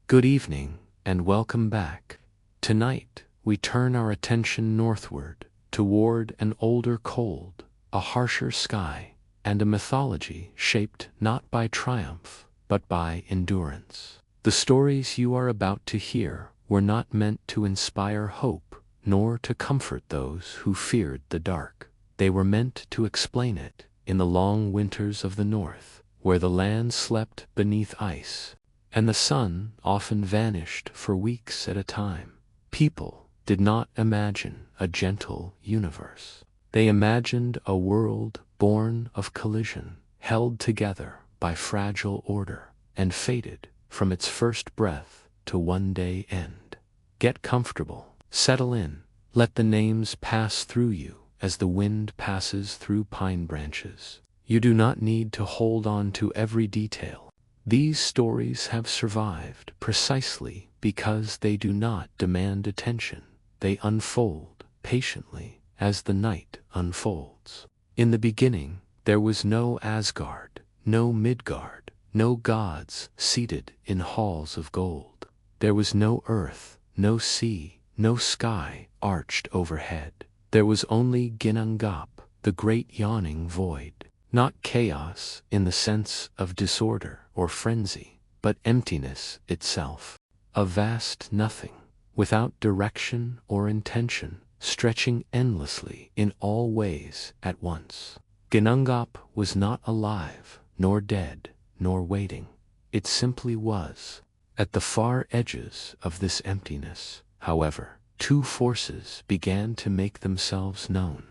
Good evening, and welcome back. Tonight, we turn our attention northward, toward an older cold, a harsher sky, and a mythology shaped not by triumph, but by endurance. The stories you are about to hear were not meant to inspire hope, nor to comfort those who feared the dark. They were meant to explain it in the long winters of the north, where the land slept beneath ice, and the sun often vanished for weeks at a time. People did not imagine a gentle universe. They imagined a world born of collision, held together by fragile order, and fated from its first breath to one day end. Get comfortable, settle in, let the names pass through you as the wind passes through pine branches. You do not need to hold on to every detail. These stories have survived precisely because they do not demand attention. They unfold patiently as the night unfolds. In the beginning, there was no Asgard, no Midgard, no gods seated in halls of gold. There was no earth, no sea, no sky arched overhead. There was only Ginnungagap, the great yawning void. Not chaos in the sense of disorder or frenzy, but emptiness itself. A vast nothing, without direction or intention, stretching endlessly in all ways at once. Ginnungagap was not alive, nor dead, nor waiting. It simply was. At the far edges of this emptiness, however, two forces began to make themselves known.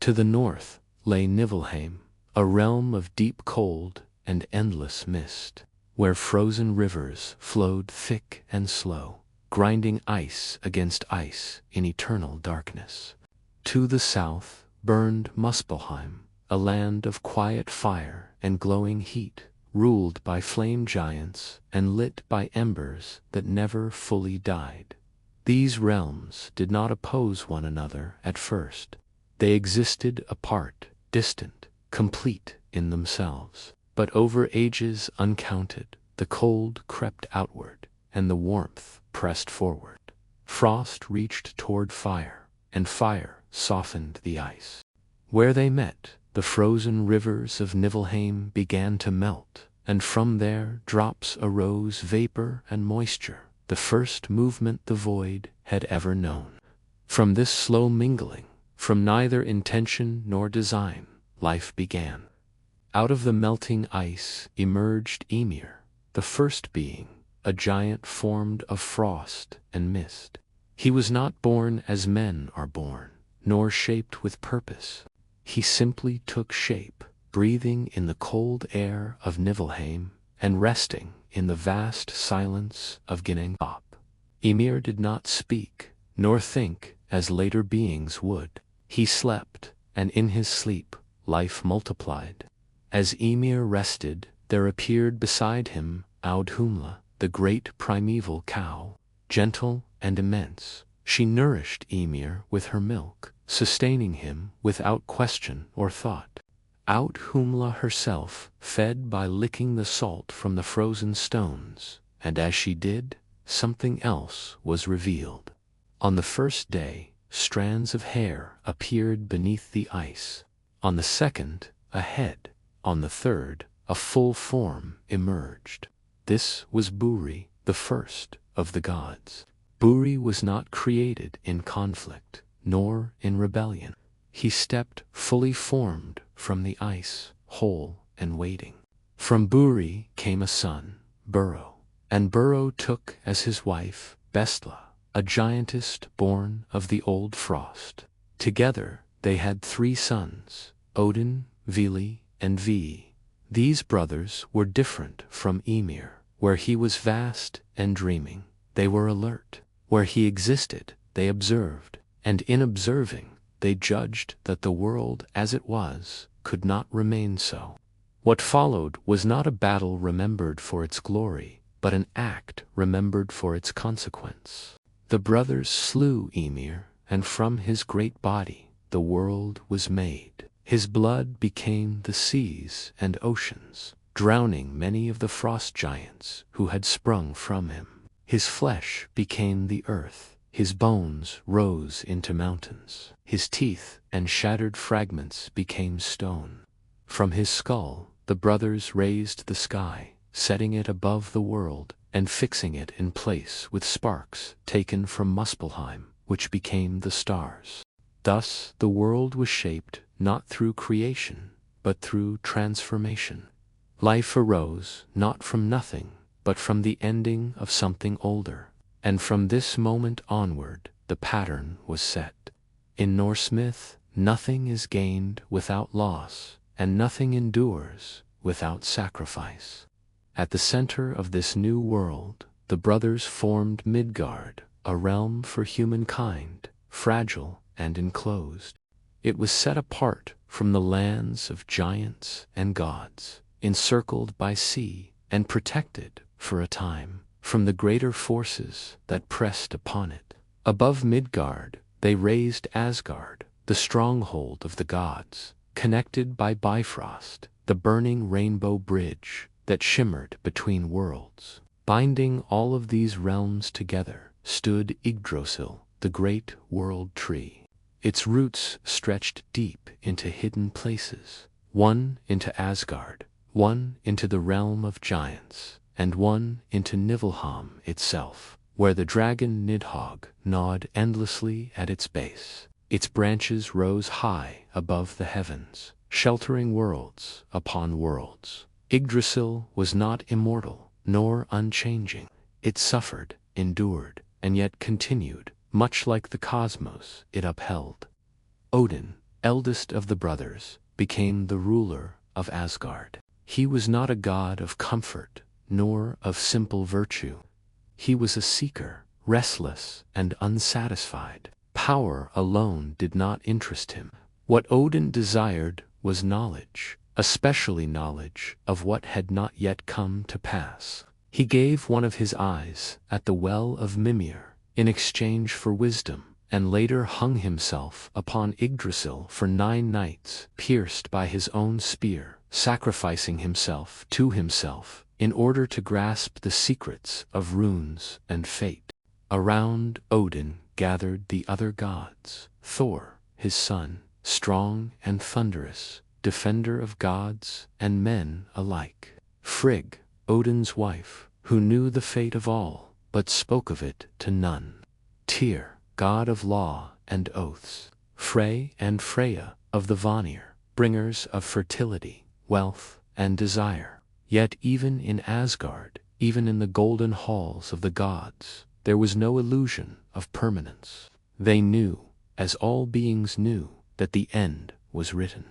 To the north lay Niflheim, a realm of deep cold and endless mist, where frozen rivers flowed thick and slow, grinding ice against ice in eternal darkness. To the south burned Muspelheim, a land of quiet fire and glowing heat, ruled by flame giants and lit by embers that never fully died. These realms did not oppose one another at first. They existed apart, distant, complete in themselves. But over ages uncounted, the cold crept outward, and the warmth pressed forward. Frost reached toward fire, and fire softened the ice. Where they met, the frozen rivers of Niflheim began to melt, and from there drops arose vapor and moisture, the first movement the void had ever known. From this slow mingling, from neither intention nor design, life began. Out of the melting ice emerged Ymir, the first being, a giant formed of frost and mist. He was not born as men are born, nor shaped with purpose. He simply took shape, breathing in the cold air of Niflheim and resting in the vast silence of Ginnungagap. Ymir did not speak, nor think as later beings would. He slept, and in his sleep, life multiplied. As Ymir rested, there appeared beside him Audhumla, the great primeval cow. Gentle and immense, she nourished Ymir with her milk, sustaining him without question or thought. Audhumla herself fed by licking the salt from the frozen stones, and as she did, something else was revealed. On the first day, strands of hair appeared beneath the ice. On the second, a head. On the third, a full form emerged. This was Buri, the first of the gods. Buri was not created in conflict, nor in rebellion. He stepped fully formed from the ice, whole and waiting. From Buri came a son, Buro, and Buro took as his wife Bestla, a giantess born of the old frost. Together they had 3 sons, Odin, Vili, and Vi. These brothers were different from Ymir. Where he was vast and dreaming, they were alert. Where he existed, they observed, and in observing, they judged that the world as it was could not remain so. What followed was not a battle remembered for its glory, but an act remembered for its consequence. The brothers slew Ymir, and from his great body the world was made. His blood became the seas and oceans, drowning many of the frost giants who had sprung from him. His flesh became the earth, his bones rose into mountains, his teeth and shattered fragments became stone. From his skull the brothers raised the sky, setting it above the world and fixing it in place with sparks taken from Muspelheim, which became the stars. Thus the world was shaped not through creation, but through transformation. Life arose not from nothing, but from the ending of something older, and from this moment onward the pattern was set. In Norse myth, nothing is gained without loss, and nothing endures without sacrifice. At the center of this new world, the brothers formed Midgard, a realm for humankind, fragile and enclosed. It was set apart from the lands of giants and gods, encircled by sea and protected, for a time, from the greater forces that pressed upon it. Above Midgard, they raised Asgard, the stronghold of the gods, connected by Bifrost, the burning rainbow bridge that shimmered between worlds. Binding all of these realms together stood Yggdrasil, the great world tree. Its roots stretched deep into hidden places, one into Asgard, one into the realm of giants, and one into Niflheim itself, where the dragon Nidhogg gnawed endlessly at its base. Its branches rose high above the heavens, sheltering worlds upon worlds. Yggdrasil was not immortal, nor unchanging. It suffered, endured, and yet continued, much like the cosmos it upheld. Odin, eldest of the brothers, became the ruler of Asgard. He was not a god of comfort, nor of simple virtue. He was a seeker, restless and unsatisfied. Power alone did not interest him. What Odin desired was knowledge, especially knowledge of what had not yet come to pass. He gave one of his eyes at the well of Mimir in exchange for wisdom, and later hung himself upon Yggdrasil for 9 nights, pierced by his own spear, sacrificing himself to himself in order to grasp the secrets of runes and fate. Around Odin gathered the other gods: Thor, his son, strong and thunderous, defender of gods and men alike; Frigg, Odin's wife, who knew the fate of all, but spoke of it to none; Tyr, god of law and oaths; Frey and Freya of the Vanir, bringers of fertility, wealth, and desire. Yet even in Asgard, even in the golden halls of the gods, there was no illusion of permanence. They knew, as all beings knew, that the end was written.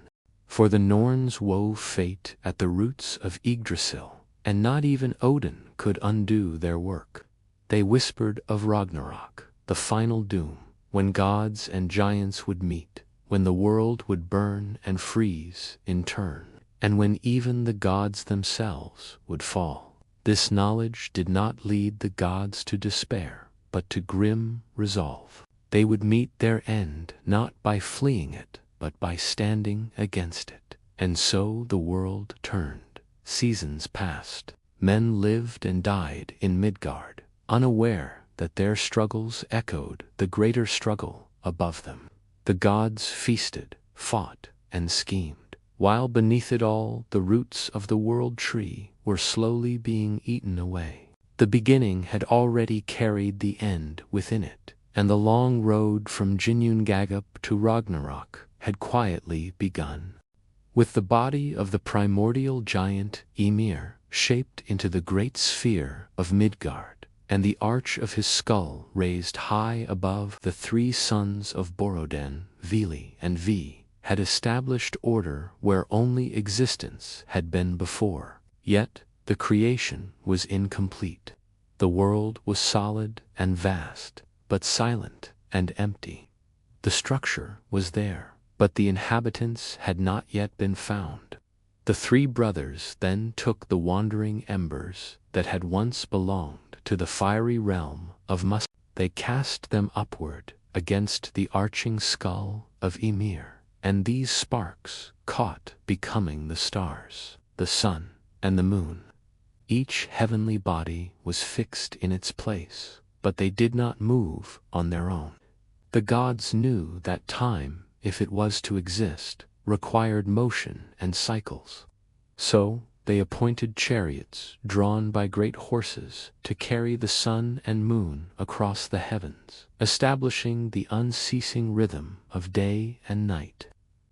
For the Norns wove fate at the roots of Yggdrasil, and not even Odin could undo their work. They whispered of Ragnarok, the final doom, when gods and giants would meet, when the world would burn and freeze in turn, and when even the gods themselves would fall. This knowledge did not lead the gods to despair, but to grim resolve. They would meet their end not by fleeing it, but by standing against it. And so the world turned. Seasons passed. Men lived and died in Midgard, unaware that their struggles echoed the greater struggle above them. The gods feasted, fought, and schemed, while beneath it all the roots of the world tree were slowly being eaten away. The beginning had already carried the end within it, and the long road from Ginnungagap to Ragnarok had quietly begun. With the body of the primordial giant Ymir shaped into the great sphere of Midgard, and the arch of his skull raised high above, the 3 sons of Boroden, Vili and Vi, had established order where only existence had been before. Yet the creation was incomplete. The world was solid and vast, but silent and empty. The structure was there, but the inhabitants had not yet been found. The 3 brothers then took the wandering embers that had once belonged to the fiery realm of Mus. They cast them upward against the arching skull of Ymir, and these sparks caught, becoming the stars, the sun, and the moon. Each heavenly body was fixed in its place, but they did not move on their own. The gods knew that time, if it was to exist, required motion and cycles. So, they appointed chariots drawn by great horses to carry the sun and moon across the heavens, establishing the unceasing rhythm of day and night.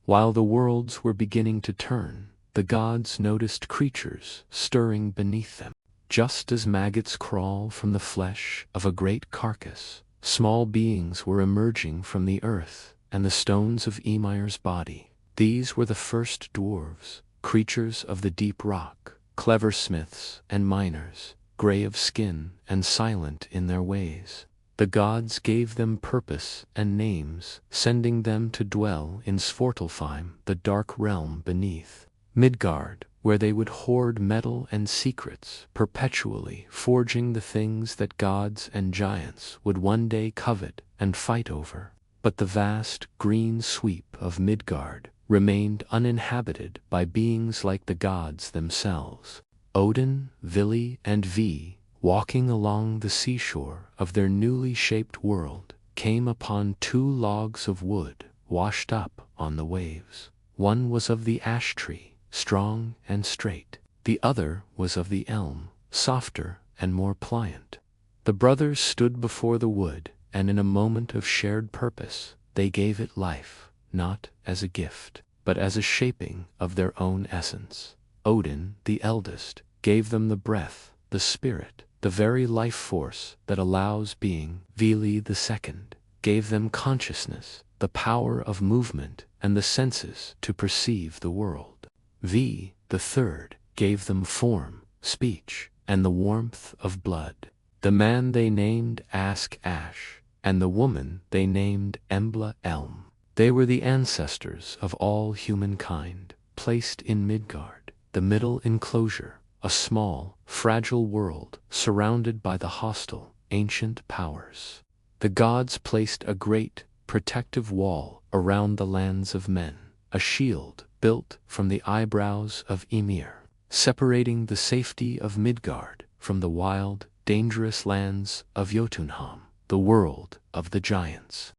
While the worlds were beginning to turn, the gods noticed creatures stirring beneath them. Just as maggots crawl from the flesh of a great carcass, small beings were emerging from the earth and the stones of Ymir's body. These were the first dwarves, creatures of the deep rock, clever smiths and miners, gray of skin and silent in their ways. The gods gave them purpose and names, sending them to dwell in Svartalfheim, the dark realm beneath Midgard, where they would hoard metal and secrets, perpetually forging the things that gods and giants would one day covet and fight over. But the vast green sweep of Midgard remained uninhabited by beings like the gods themselves. Odin, Vili, and Ve, walking along the seashore of their newly shaped world, came upon two logs of wood washed up on the waves. One was of the ash tree, strong and straight. The other was of the elm, softer and more pliant. The brothers stood before the wood, and in a moment of shared purpose, they gave it life, not as a gift, but as a shaping of their own essence. Odin, the eldest, gave them the breath, the spirit, the very life force that allows being. Vili the second gave them consciousness, the power of movement, and the senses to perceive the world. Ve, the third, gave them form, speech, and the warmth of blood. The man they named Ask Ash, and the woman they named Embla Elm. They were the ancestors of all humankind, placed in Midgard, the middle enclosure, a small, fragile world surrounded by the hostile, ancient powers. The gods placed a great, protective wall around the lands of men, a shield built from the eyebrows of Ymir, separating the safety of Midgard from the wild, dangerous lands of Jotunheim, the world of the giants.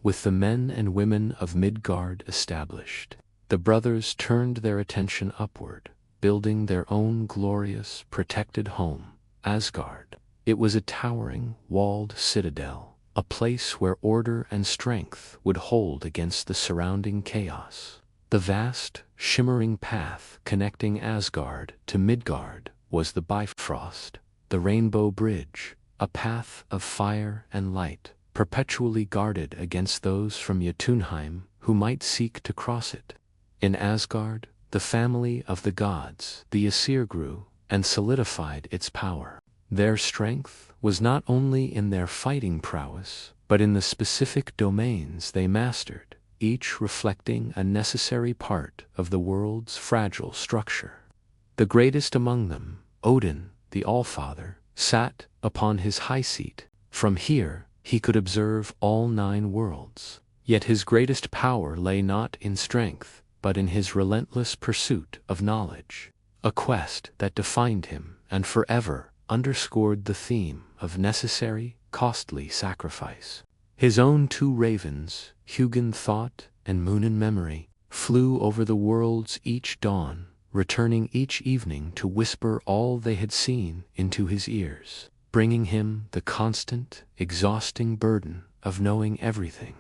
With the men and women of Midgard established, the brothers turned their attention upward, building their own glorious, protected home, Asgard. It was a towering, walled citadel, a place where order and strength would hold against the surrounding chaos. The vast, shimmering path connecting Asgard to Midgard was the Bifrost, the Rainbow Bridge, a path of fire and light, perpetually guarded against those from Jotunheim who might seek to cross it. In Asgard, the family of the gods, the Aesir, grew and solidified its power. Their strength was not only in their fighting prowess, but in the specific domains they mastered, each reflecting a necessary part of the world's fragile structure. The greatest among them, Odin, the Allfather, sat upon his high seat. From here, he could observe all 9 worlds. Yet his greatest power lay not in strength, but in his relentless pursuit of knowledge, a quest that defined him and forever underscored the theme of necessary, costly sacrifice. His own 2 ravens, Hugin Thought and Moonin Memory, flew over the worlds each dawn, returning each evening to whisper all they had seen into his ears, bringing him the constant, exhausting burden of knowing everything.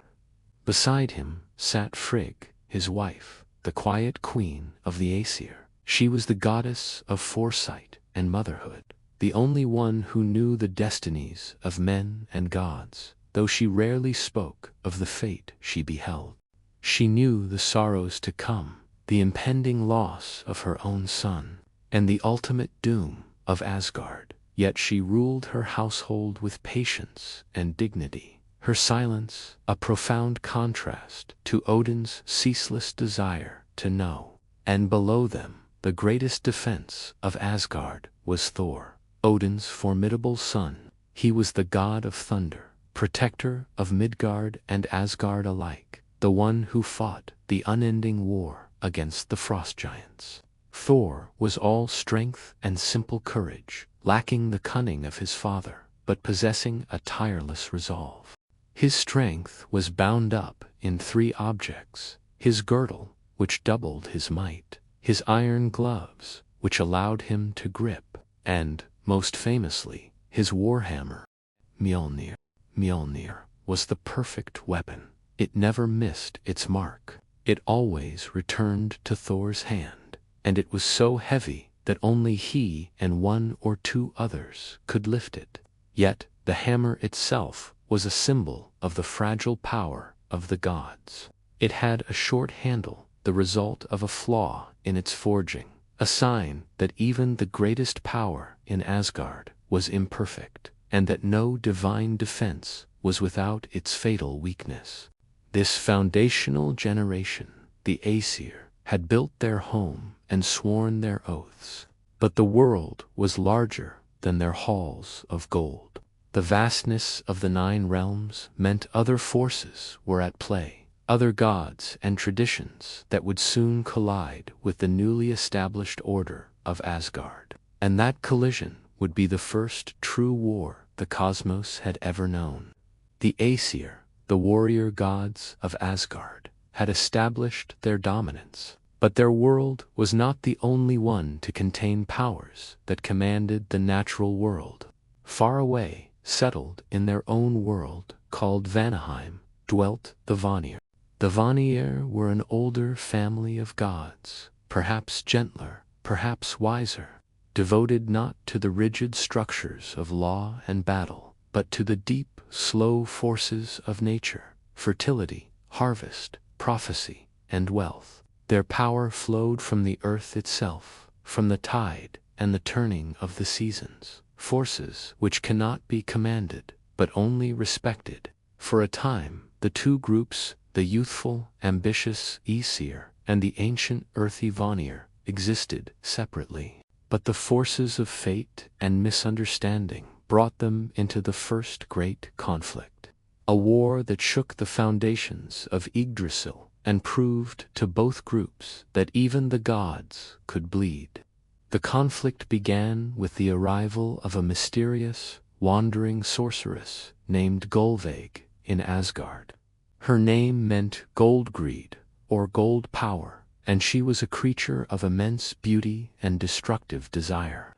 Beside him sat Frigg, his wife, the quiet queen of the Aesir. She was the goddess of foresight and motherhood, the only one who knew the destinies of men and gods, though she rarely spoke of the fate she beheld. She knew the sorrows to come, the impending loss of her own son, and the ultimate doom of Asgard. Yet she ruled her household with patience and dignity, her silence a profound contrast to Odin's ceaseless desire to know. And below them, the greatest defense of Asgard was Thor, Odin's formidable son. He was the god of thunder, protector of Midgard and Asgard alike, the one who fought the unending war against the frost giants. Thor was all strength and simple courage, lacking the cunning of his father, but possessing a tireless resolve. His strength was bound up in 3 objects: his girdle, which doubled his might, his iron gloves, which allowed him to grip, and, most famously, his warhammer. Mjolnir. Mjolnir was the perfect weapon. It never missed its mark. It always returned to Thor's hand, and it was so heavy that only he and 1 or 2 others could lift it. Yet the hammer itself was a symbol of the fragile power of the gods. It had a short handle, the result of a flaw in its forging, a sign that even the greatest power in Asgard was imperfect, and that no divine defense was without its fatal weakness. This foundational generation, the Aesir, had built their home and sworn their oaths. But the world was larger than their halls of gold. The vastness of the 9 realms meant other forces were at play, other gods and traditions that would soon collide with the newly established order of Asgard. And that collision would be the first true war the cosmos had ever known. The Aesir, the warrior gods of Asgard, had established their dominance, but their world was not the only one to contain powers that commanded the natural world. Far away, settled in their own world, called Vanaheim, dwelt the Vanir. The Vanir were an older family of gods, perhaps gentler, perhaps wiser, devoted not to the rigid structures of law and battle, but to the deep, slow forces of nature: fertility, harvest, prophecy, and wealth. Their power flowed from the earth itself, from the tide and the turning of the seasons, forces which cannot be commanded, but only respected. For a time, the 2 groups, the youthful, ambitious Aesir and the ancient earthy Vanir, existed separately. But the forces of fate and misunderstanding brought them into the first great conflict, a war that shook the foundations of Yggdrasil and proved to both groups that even the gods could bleed. The conflict began with the arrival of a mysterious, wandering sorceress named Gullveig in Asgard. Her name meant gold greed, or gold power, and she was a creature of immense beauty and destructive desire.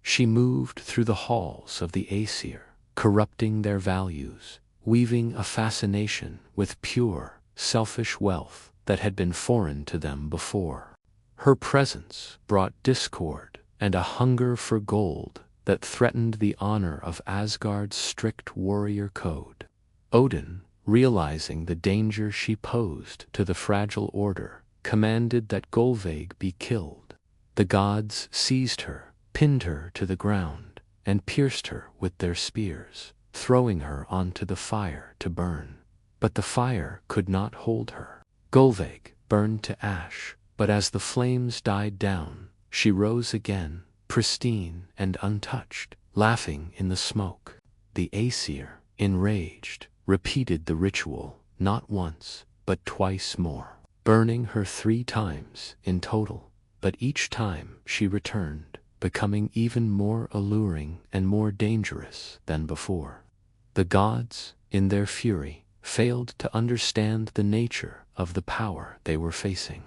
She moved through the halls of the Aesir, corrupting their values, weaving a fascination with pure, selfish wealth that had been foreign to them before. Her presence brought discord and a hunger for gold that threatened the honor of Asgard's strict warrior code. Odin, realizing the danger she posed to the fragile order, commanded that Gullveig be killed. The gods seized her, pinned her to the ground, and pierced her with their spears, throwing her onto the fire to burn. But the fire could not hold her. Gullveig burned to ash, but as the flames died down, she rose again, pristine and untouched, laughing in the smoke. The Aesir, enraged, repeated the ritual, not once, but twice more, burning her 3 times in total. But each time she returned, becoming even more alluring and more dangerous than before. The gods, in their fury, failed to understand the nature of the power they were facing.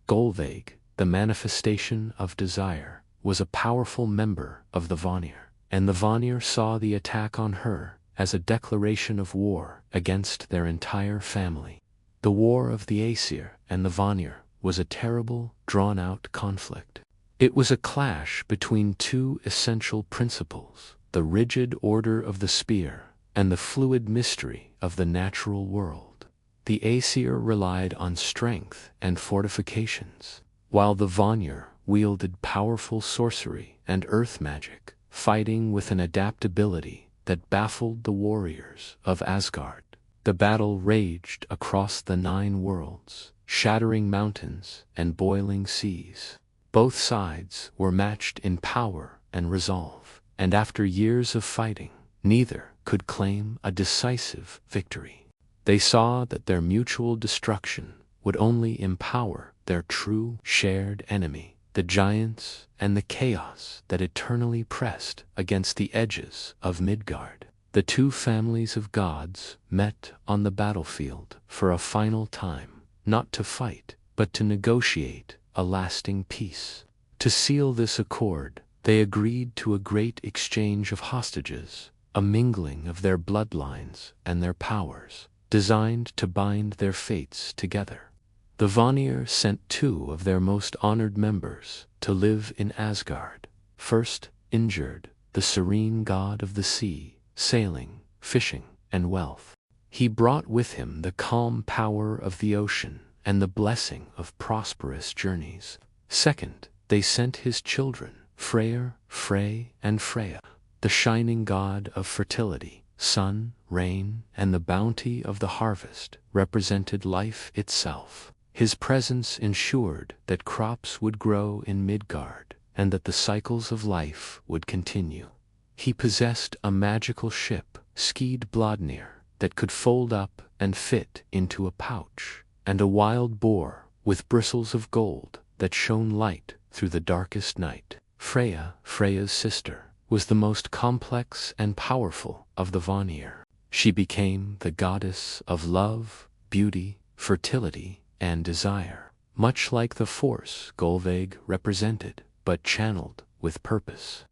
Gullveig, the manifestation of desire, was a powerful member of the Vanir, and the Vanir saw the attack on her as a declaration of war against their entire family. The war of the Aesir and the Vanir was a terrible, drawn-out conflict. It was a clash between 2 essential principles: the rigid order of the spear and the fluid mystery of the natural world. The Aesir relied on strength and fortifications, while the Vanir wielded powerful sorcery and earth magic, fighting with an adaptability that baffled the warriors of Asgard. The battle raged across the 9 worlds, shattering mountains and boiling seas. Both sides were matched in power and resolve, and after years of fighting, neither could claim a decisive victory. They saw that their mutual destruction would only empower their true shared enemy, the giants, and the chaos that eternally pressed against the edges of Midgard. The two families of gods met on the battlefield for a final time, not to fight, but to negotiate a lasting peace. To seal this accord, they agreed to a great exchange of hostages, a mingling of their bloodlines and their powers, designed to bind their fates together. The Vanir sent two of their most honored members to live in Asgard. First, Ingjerd, the serene god of the sea, sailing, fishing, and wealth. He brought with him the calm power of the ocean and the blessing of prosperous journeys. Second, they sent his children, Freyr, Frey, and Freya, the shining god of fertility, sun, rain, and the bounty of the harvest represented life itself. His presence ensured that crops would grow in Midgard and that the cycles of life would continue. He possessed a magical ship, Skidbladnir, that could fold up and fit into a pouch, and a wild boar with bristles of gold that shone light through the darkest night. Freya, Freya's sister, was the most complex and powerful of the Vanir. She became the goddess of love, beauty, fertility, and desire, much like the force Gullveig represented, but channeled with purpose.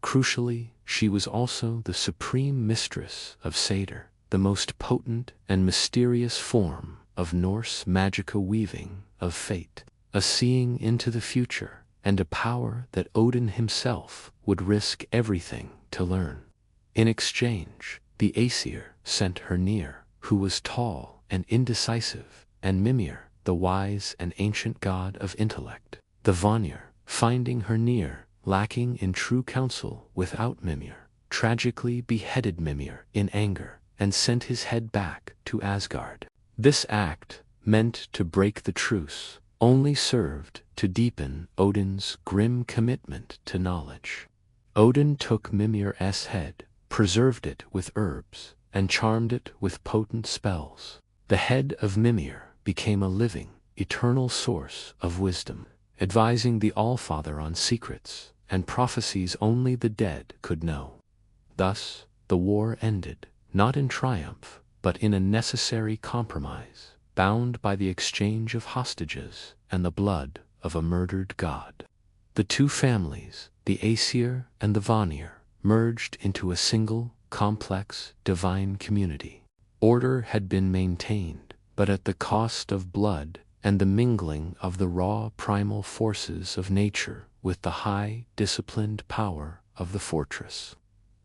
Crucially, she was also the supreme mistress of Satyr, the most potent and mysterious form of Norse magica weaving of fate, a seeing into the future, and a power that Odin himself would risk everything to learn. In exchange, the Aesir sent her Nir, who was tall and indecisive, and Mimir, the wise and ancient god of intellect. The Vanir, finding her Nir lacking in true counsel without Mimir, tragically beheaded Mimir in anger and sent his head back to Asgard. This act, meant to break the truce, only served to deepen Odin's grim commitment to knowledge. Odin took Mimir's head, preserved it with herbs, and charmed it with potent spells. The head of Mimir became a living, eternal source of wisdom, advising the Allfather on secrets and prophecies only the dead could know. Thus, the war ended, not in triumph, but in a necessary compromise, bound by the exchange of hostages and the blood of a murdered god. The two families, the Aesir and the Vanir, merged into a single, complex, divine community. Order had been maintained, but at the cost of blood and the mingling of the raw primal forces of nature with the high, disciplined power of the fortress.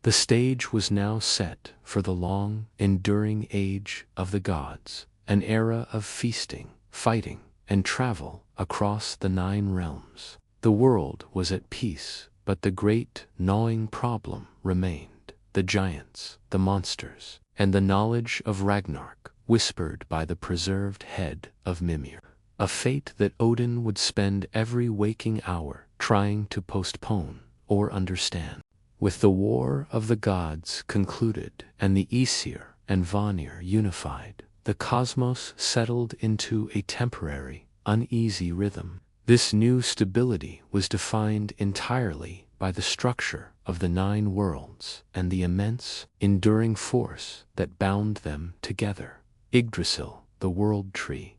The stage was now set for the long, enduring age of the gods, an era of feasting, fighting, and travel across the 9 realms. The world was at peace, but the great, gnawing problem remained: the giants, the monsters, and the knowledge of Ragnarok, whispered by the preserved head of Mimir. A fate that Odin would spend every waking hour trying to postpone or understand. With the war of the gods concluded and the Aesir and Vanir unified, the cosmos settled into a temporary, uneasy rhythm. This new stability was defined entirely by the structure of the 9 worlds and the immense, enduring force that bound them together. Yggdrasil, the world tree.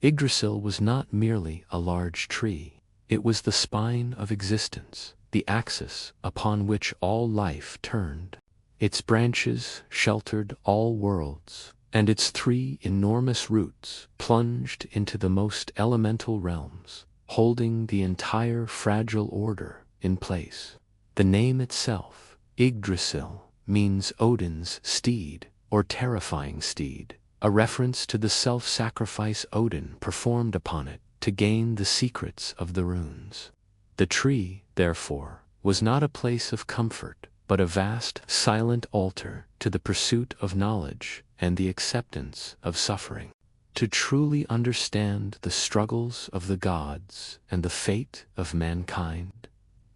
Yggdrasil was not merely a large tree. It was the spine of existence, the axis upon which all life turned. Its branches sheltered all worlds, and its 3 enormous roots plunged into the most elemental realms, holding the entire fragile order in place. The name itself, Yggdrasil, means Odin's steed, or terrifying steed, a reference to the self-sacrifice Odin performed upon it to gain the secrets of the runes. The tree, therefore, was not a place of comfort, but a vast, silent altar to the pursuit of knowledge and the acceptance of suffering. To truly understand the struggles of the gods and the fate of mankind,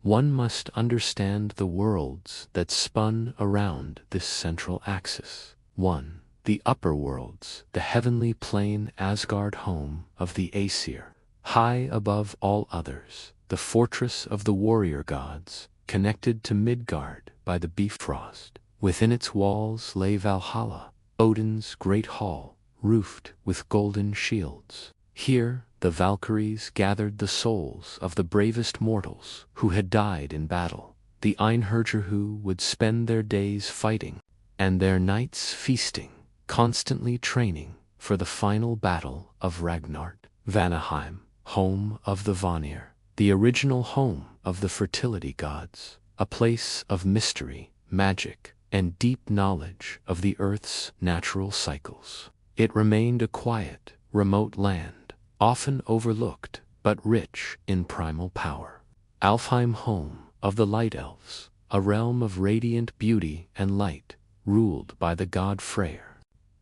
one must understand the worlds that spun around this central axis. 1. The upper worlds, the heavenly plane Asgard, home of the Aesir. High above all others, the fortress of the warrior gods, connected to Midgard by the Bifrost. Within its walls lay Valhalla, Odin's great hall, roofed with golden shields. Here, the Valkyries gathered the souls of the bravest mortals who had died in battle, the Einherjar who would spend their days fighting, and their nights feasting, constantly training for the final battle of Ragnarök. Vanaheim, home of the Vanir, the original home of the fertility gods, a place of mystery, magic, and deep knowledge of the Earth's natural cycles. It remained a quiet, remote land, often overlooked, but rich in primal power. Alfheim, home of the Light Elves, a realm of radiant beauty and light, ruled by the god Freyr.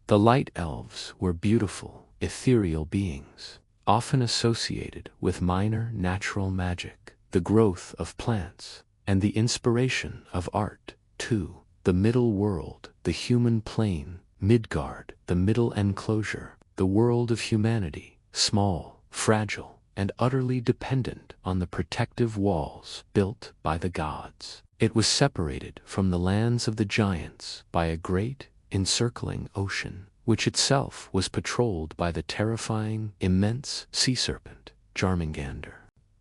The Light Elves were beautiful, ethereal beings, often associated with minor natural magic, the growth of plants, and the inspiration of art, too. The middle world, the human plane, Midgard, the middle enclosure, the world of humanity, small, fragile, and utterly dependent on the protective walls built by the gods. It was separated from the lands of the giants by a great, encircling ocean, which itself was patrolled by the terrifying, immense sea serpent, Jormungandr.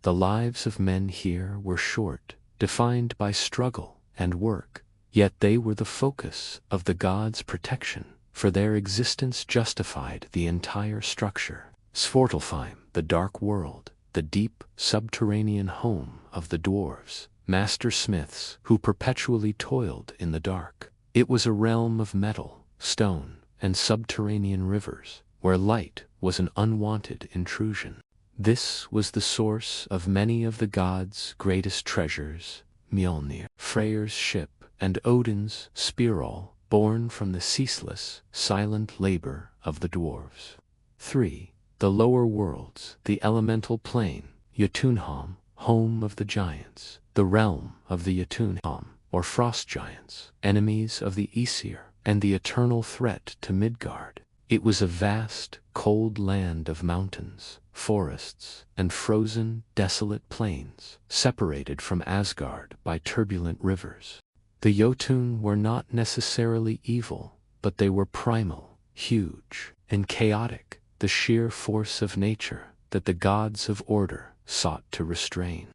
The lives of men here were short, defined by struggle and work, yet they were the focus of the gods' protection, for their existence justified the entire structure. Svartalfheim, the dark world, the deep, subterranean home of the dwarves, master smiths who perpetually toiled in the dark. It was a realm of metal, stone, and subterranean rivers, where light was an unwanted intrusion. This was the source of many of the gods' greatest treasures, Mjolnir, Freyr's ship, and Odin's spear-awl, born from the ceaseless, silent labor of the dwarves. 3. The lower worlds, the elemental plane, Jotunheim, home of the giants, the realm of the Jotunheim, or frost giants, enemies of the Aesir, and the eternal threat to Midgard. It was a vast, cold land of mountains, forests, and frozen, desolate plains, separated from Asgard by turbulent rivers. The Jotun were not necessarily evil, but they were primal, huge, and chaotic, the sheer force of nature that the gods of order sought to restrain.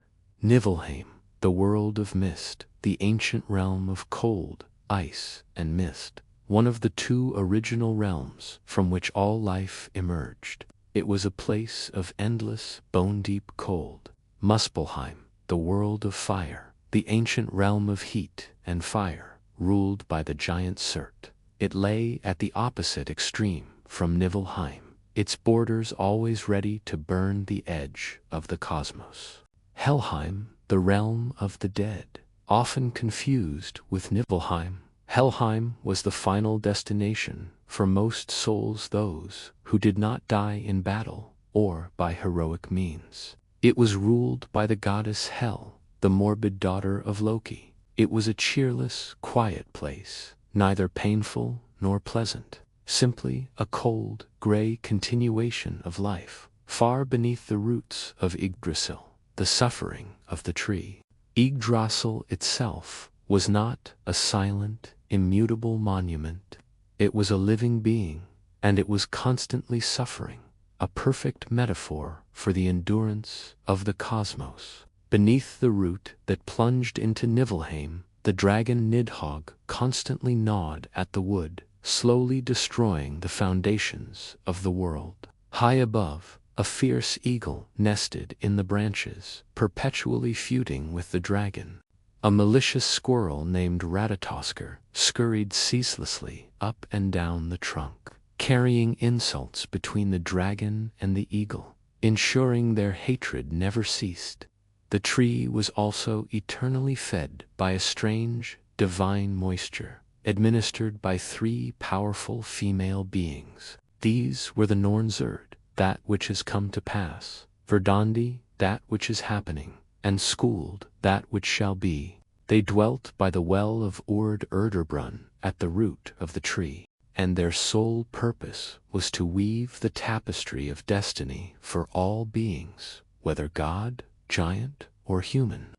Niflheim, the world of mist, the ancient realm of cold, ice, and mist, one of the two original realms from which all life emerged. It was a place of endless, bone-deep cold. Muspelheim, the world of fire, the ancient realm of heat and fire, ruled by the giant Surt. It lay at the opposite extreme from Niflheim, its borders always ready to burn the edge of the cosmos. Helheim, the realm of the dead, often confused with Niflheim. Helheim was the final destination for most souls, those who did not die in battle or by heroic means. It was ruled by the goddess Hel, the morbid daughter of Loki. It was a cheerless, quiet place, neither painful nor pleasant, simply a cold, gray continuation of life, far beneath the roots of Yggdrasil, the suffering of the tree. Yggdrasil itself was not a silent, immutable monument. It was a living being, and it was constantly suffering, a perfect metaphor for the endurance of the cosmos. Beneath the root that plunged into Niflheim, the dragon Nidhogg constantly gnawed at the wood, slowly destroying the foundations of the world. High above, a fierce eagle nested in the branches, perpetually feuding with the dragon. A malicious squirrel named Ratatoskr scurried ceaselessly up and down the trunk, carrying insults between the dragon and the eagle, ensuring their hatred never ceased. The tree was also eternally fed by a strange, divine moisture, administered by three powerful female beings. These were the Nornzurd, that which has come to pass, Verdandi, that which is happening, and Skuld, that which shall be. They dwelt by the well of Urd Erderbrunn at the root of the tree, and their sole purpose was to weave the tapestry of destiny for all beings, whether god, giant or human.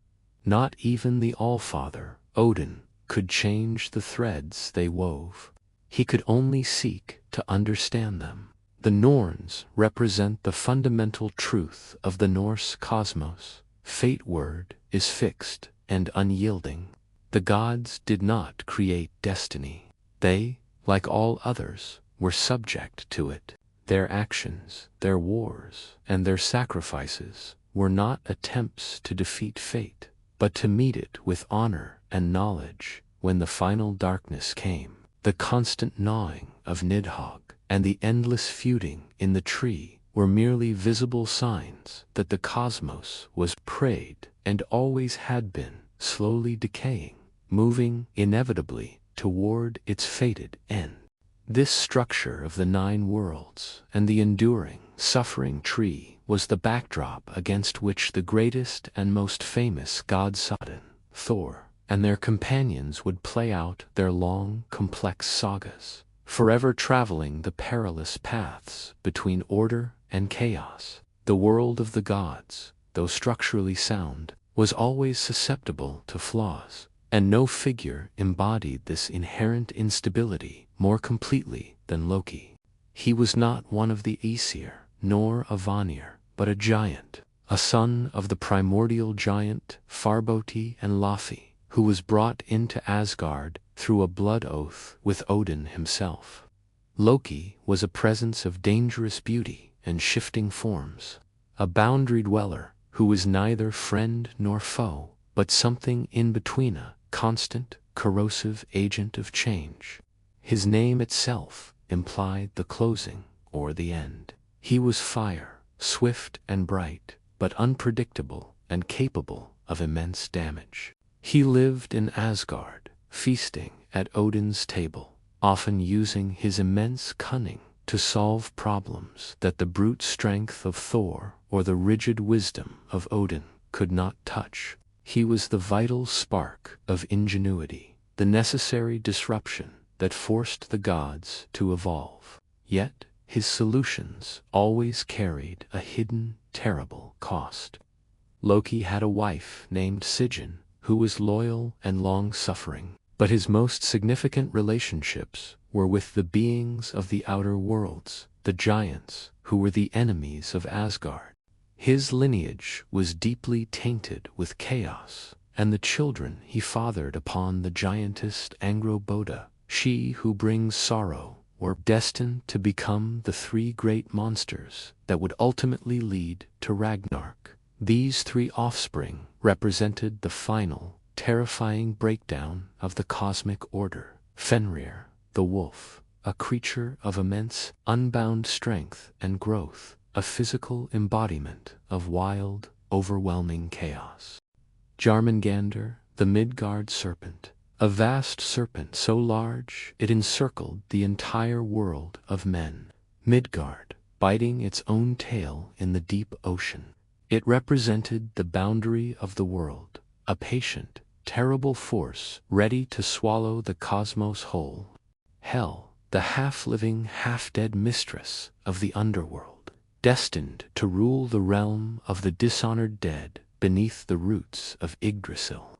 Not even the Allfather, Odin, could change the threads they wove. He could only seek to understand them. The Norns represent the fundamental truth of the Norse cosmos. Fate word is fixed and unyielding. The gods did not create destiny. They, like all others, were subject to it. Their actions, their wars, and their sacrifices were not attempts to defeat fate, but to meet it with honor and knowledge. When the final darkness came, the constant gnawing of Nidhogg and the endless feuding in the tree were merely visible signs that the cosmos was preyed and always had been, slowly decaying, moving inevitably toward its fated end. This structure of the 9 worlds and the enduring, suffering tree was the backdrop against which the greatest and most famous gods Odin, Thor, and their companions would play out their long, complex sagas, forever traveling the perilous paths between order and chaos. The world of the gods, though structurally sound, was always susceptible to flaws, and no figure embodied this inherent instability more completely than Loki. He was not one of the Aesir, nor a Vanir, but a giant, a son of the primordial giant Farboti and Laufey, who was brought into Asgard through a blood oath with Odin himself. Loki was a presence of dangerous beauty and shifting forms, a boundary dweller who was neither friend nor foe, but something in between, a constant, corrosive agent of change. His name itself implied the closing or the end. He was fire, swift and bright, but unpredictable and capable of immense damage. He lived in Asgard, feasting at Odin's table, often using his immense cunning to solve problems that the brute strength of Thor or the rigid wisdom of Odin could not touch. He was the vital spark of ingenuity, the necessary disruption that forced the gods to evolve. Yet, his solutions always carried a hidden, terrible cost. Loki had a wife named Sigyn, who was loyal and long-suffering, but his most significant relationships were with the beings of the outer worlds, the giants, who were the enemies of Asgard. His lineage was deeply tainted with chaos, and the children he fathered upon the giantess Angrboda, she who brings sorrow, were destined to become the 3 great monsters that would ultimately lead to Ragnarok. These 3 offspring represented the final, terrifying breakdown of the cosmic order. Fenrir, the wolf, a creature of immense, unbound strength and growth, a physical embodiment of wild, overwhelming chaos. Jarmungandr, the Midgard serpent, a vast serpent so large it encircled the entire world of men. Midgard, biting its own tail in the deep ocean. It represented the boundary of the world, a patient, terrible force ready to swallow the cosmos whole. Hel, the half-living, half-dead mistress of the underworld, destined to rule the realm of the dishonored dead beneath the roots of Yggdrasil.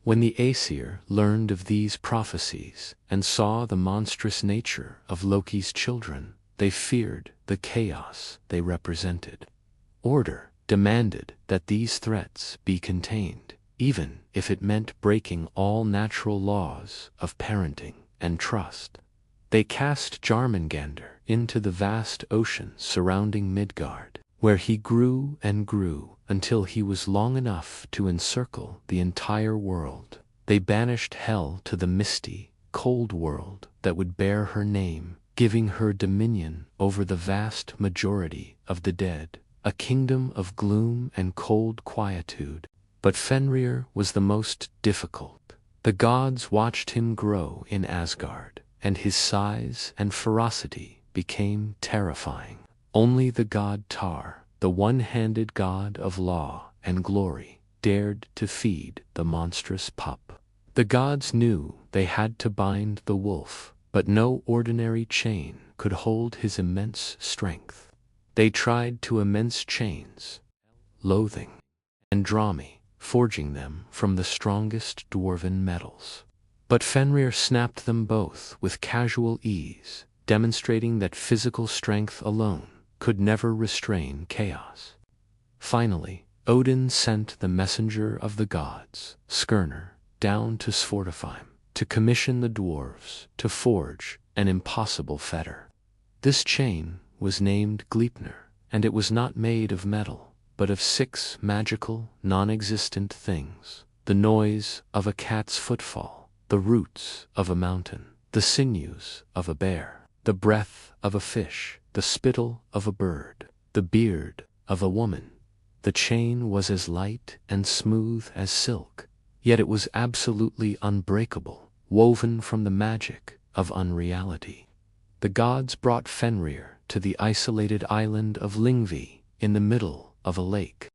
When the Aesir learned of these prophecies and saw the monstrous nature of Loki's children, they feared the chaos they represented. Order demanded that these threats be contained, even if it meant breaking all natural laws of parenting and trust. They cast Jarmungandr into the vast ocean surrounding Midgard, where he grew and grew until he was long enough to encircle the entire world. They banished Hel to the misty, cold world that would bear her name, giving her dominion over the vast majority of the dead, a kingdom of gloom and cold quietude. But Fenrir was the most difficult. The gods watched him grow in Asgard, and his size and ferocity became terrifying. Only the god Tar, the one-handed god of law and glory, dared to feed the monstrous pup. The gods knew they had to bind the wolf, but no ordinary chain could hold his immense strength. They tried to immense chains. Loathing, and forging them from the strongest dwarven metals. But Fenrir snapped them both with casual ease, demonstrating that physical strength alone could never restrain chaos. Finally, Odin sent the messenger of the gods, Skirnir, down to Svartalfheim, to commission the dwarves to forge an impossible fetter. This chain was named Gleipnir, and it was not made of metal, but of 6 magical, non-existent things: the noise of a cat's footfall, the roots of a mountain, the sinews of a bear, the breath of a fish, the spittle of a bird, the beard of a woman. The chain was as light and smooth as silk, yet it was absolutely unbreakable, woven from the magic of unreality. The gods brought Fenrir to the isolated island of Lyngvi in the middle of a lake.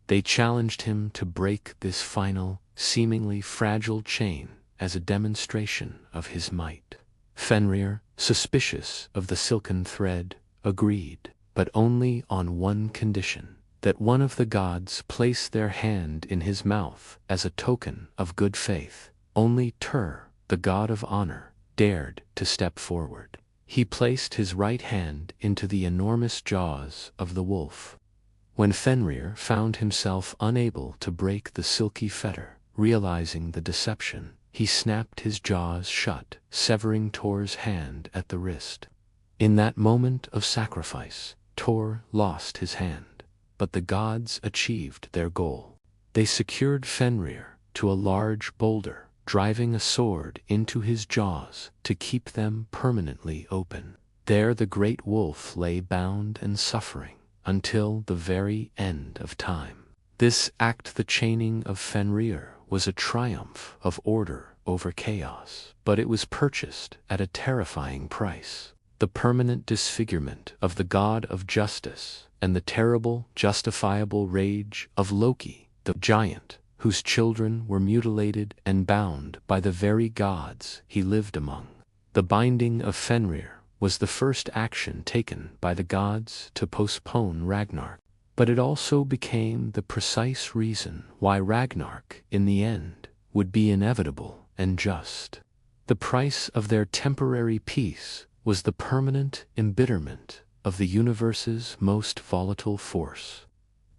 They challenged him to break this final, seemingly fragile chain as a demonstration of his might. Fenrir, suspicious of the silken thread, agreed, but only on one condition: that one of the gods place their hand in his mouth as a token of good faith. Only Tyr, the god of honor, dared to step forward. He placed his right hand into the enormous jaws of the wolf. When Fenrir found himself unable to break the silky fetter, realizing the deception, he snapped his jaws shut, severing Thor's hand at the wrist. In that moment of sacrifice, Thor lost his hand. But the gods achieved their goal. They secured Fenrir to a large boulder, driving a sword into his jaws to keep them permanently open. There the great wolf lay bound and suffering until the very end of time. This act, the chaining of Fenrir, was a triumph of order over chaos, but it was purchased at a terrifying price: the permanent disfigurement of the god of justice and the terrible, justifiable rage of Loki, the giant, whose children were mutilated and bound by the very gods he lived among. The binding of Fenrir was the first action taken by the gods to postpone Ragnarok, but it also became the precise reason why Ragnarok, in the end, would be inevitable and just. The price of their temporary peace was the permanent embitterment of the universe's most volatile force.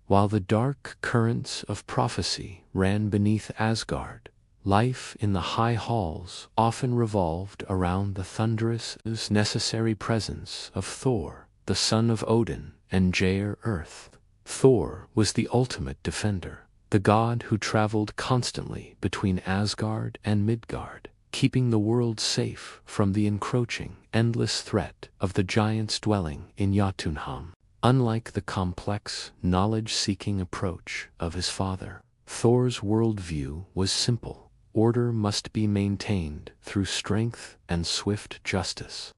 While the dark currents of prophecy ran beneath Asgard, life in the high halls often revolved around the thunderous, necessary presence of Thor, the son of Odin and Jair Earth. Thor was the ultimate defender, the god who traveled constantly between Asgard and Midgard, keeping the world safe from the encroaching, endless threat of the giants dwelling in Jotunheim. Unlike the complex, knowledge-seeking approach of his father, Thor's worldview was simple: order must be maintained through strength and swift justice.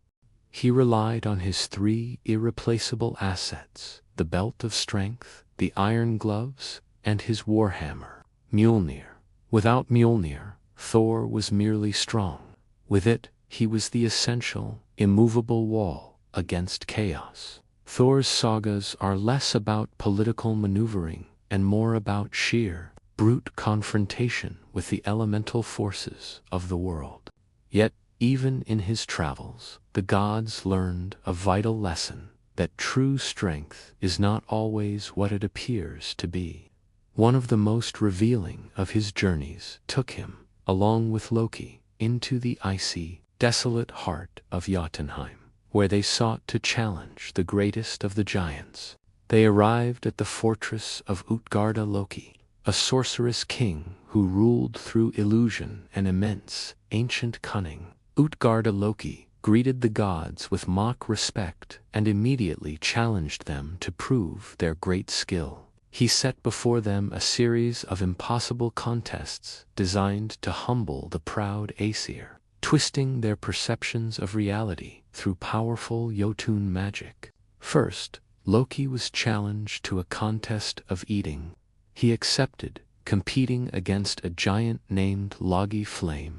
He relied on his 3 irreplaceable assets: the belt of strength, the iron gloves, and his warhammer, Mjolnir. Without Mjolnir, Thor was merely strong. With it, he was the essential, immovable wall against chaos. Thor's sagas are less about political maneuvering and more about sheer, brute confrontation with the elemental forces of the world. Yet, even in his travels, the gods learned a vital lesson: that true strength is not always what it appears to be. One of the most revealing of his journeys took him, along with Loki, into the icy, desolate heart of Jotunheim, where they sought to challenge the greatest of the giants. They arrived at the fortress of Utgarda-Loki, a sorceress king who ruled through illusion and immense, ancient cunning. Utgarda-Loki greeted the gods with mock respect and immediately challenged them to prove their great skill. He set before them a series of impossible contests designed to humble the proud Aesir, twisting their perceptions of reality through powerful Jotun magic. First, Loki was challenged to a contest of eating. He accepted, competing against a giant named Logi Flame.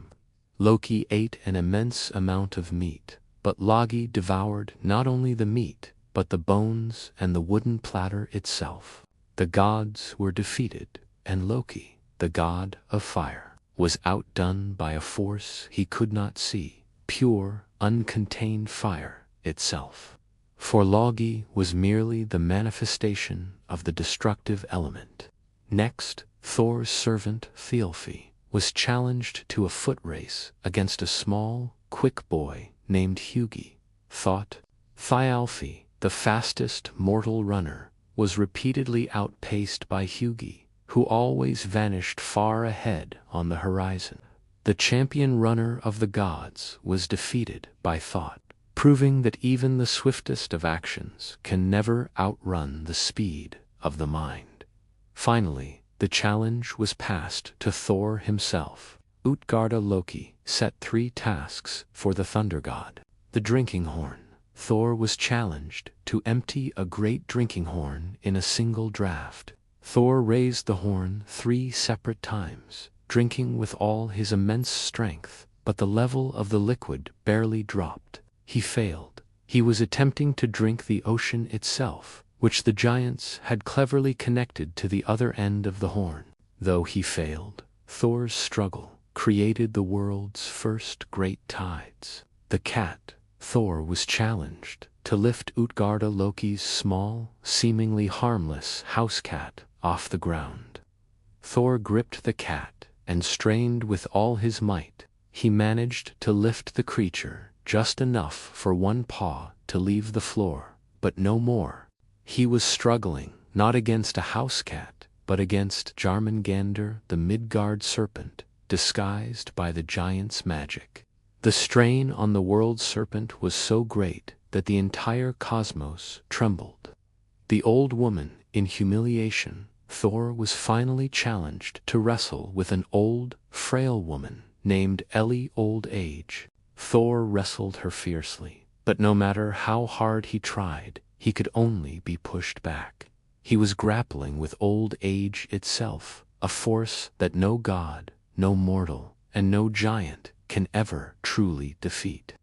Loki ate an immense amount of meat, but Logi devoured not only the meat, but the bones and the wooden platter itself. The gods were defeated, and Loki, the god of fire, was outdone by a force he could not see, pure, uncontained fire itself. For Logi was merely the manifestation of the destructive element. Next, Thor's servant Thialfi was challenged to a foot race against a small, quick boy named Hugi. Thialfi, the fastest mortal runner, was repeatedly outpaced by Hugi, who always vanished far ahead on the horizon. The champion runner of the gods was defeated by thought, proving that even the swiftest of actions can never outrun the speed of the mind. Finally, the challenge was passed to Thor himself. Utgarda Loki set 3 tasks for the thunder god. The drinking horn. Thor was challenged to empty a great drinking horn in a single draught. Thor raised the horn 3 separate times, drinking with all his immense strength, but the level of the liquid barely dropped. He failed. He was attempting to drink the ocean itself, which the giants had cleverly connected to the other end of the horn. Though he failed, Thor's struggle created the world's first great tides. The cat. Thor was challenged to lift Utgarda Loki's small, seemingly harmless house cat off the ground. Thor gripped the cat and strained with all his might. He managed to lift the creature just enough for one paw to leave the floor, but no more. He was struggling not against a house cat, but against Jarmungandr, the Midgard serpent, disguised by the giant's magic. The strain on the world serpent was so great that the entire cosmos trembled. The old woman, in humiliation, Thor was finally challenged to wrestle with an old, frail woman named Ellie Old Age. Thor wrestled her fiercely, but no matter how hard he tried, he could only be pushed back. He was grappling with old age itself, a force that no god, no mortal, and no giant can ever truly defeat.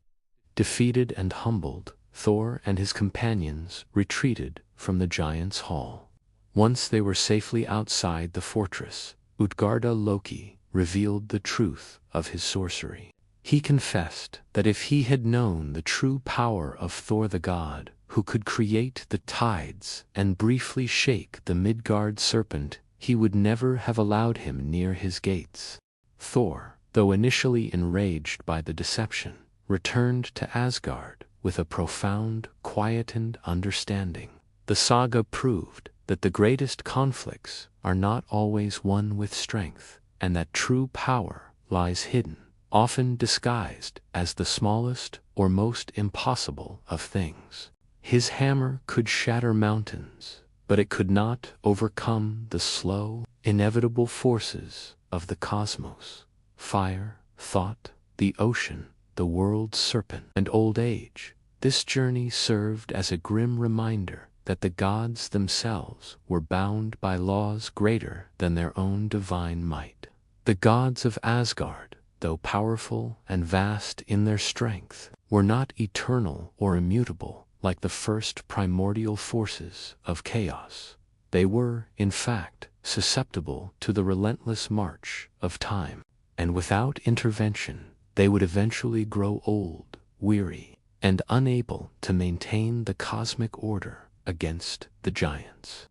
Defeated and humbled, Thor and his companions retreated from the giant's hall. Once they were safely outside the fortress, Utgarda Loki revealed the truth of his sorcery. He confessed that if he had known the true power of Thor the god, who could create the tides and briefly shake the Midgard serpent, he would never have allowed him near his gates. Thor, though initially enraged by the deception, returned to Asgard with a profound, quietened understanding. The saga proved that the greatest conflicts are not always won with strength, and that true power lies hidden, often disguised as the smallest or most impossible of things. His hammer could shatter mountains, but it could not overcome the slow, inevitable forces of the cosmos. Fire, thought, the ocean, the world serpent, and old age. This journey served as a grim reminder that the gods themselves were bound by laws greater than their own divine might. The gods of Asgard, though powerful and vast in their strength, were not eternal or immutable like the first primordial forces of chaos. They were, in fact, susceptible to the relentless march of time, and without intervention, they would eventually grow old, weary, and unable to maintain the cosmic order against the giants.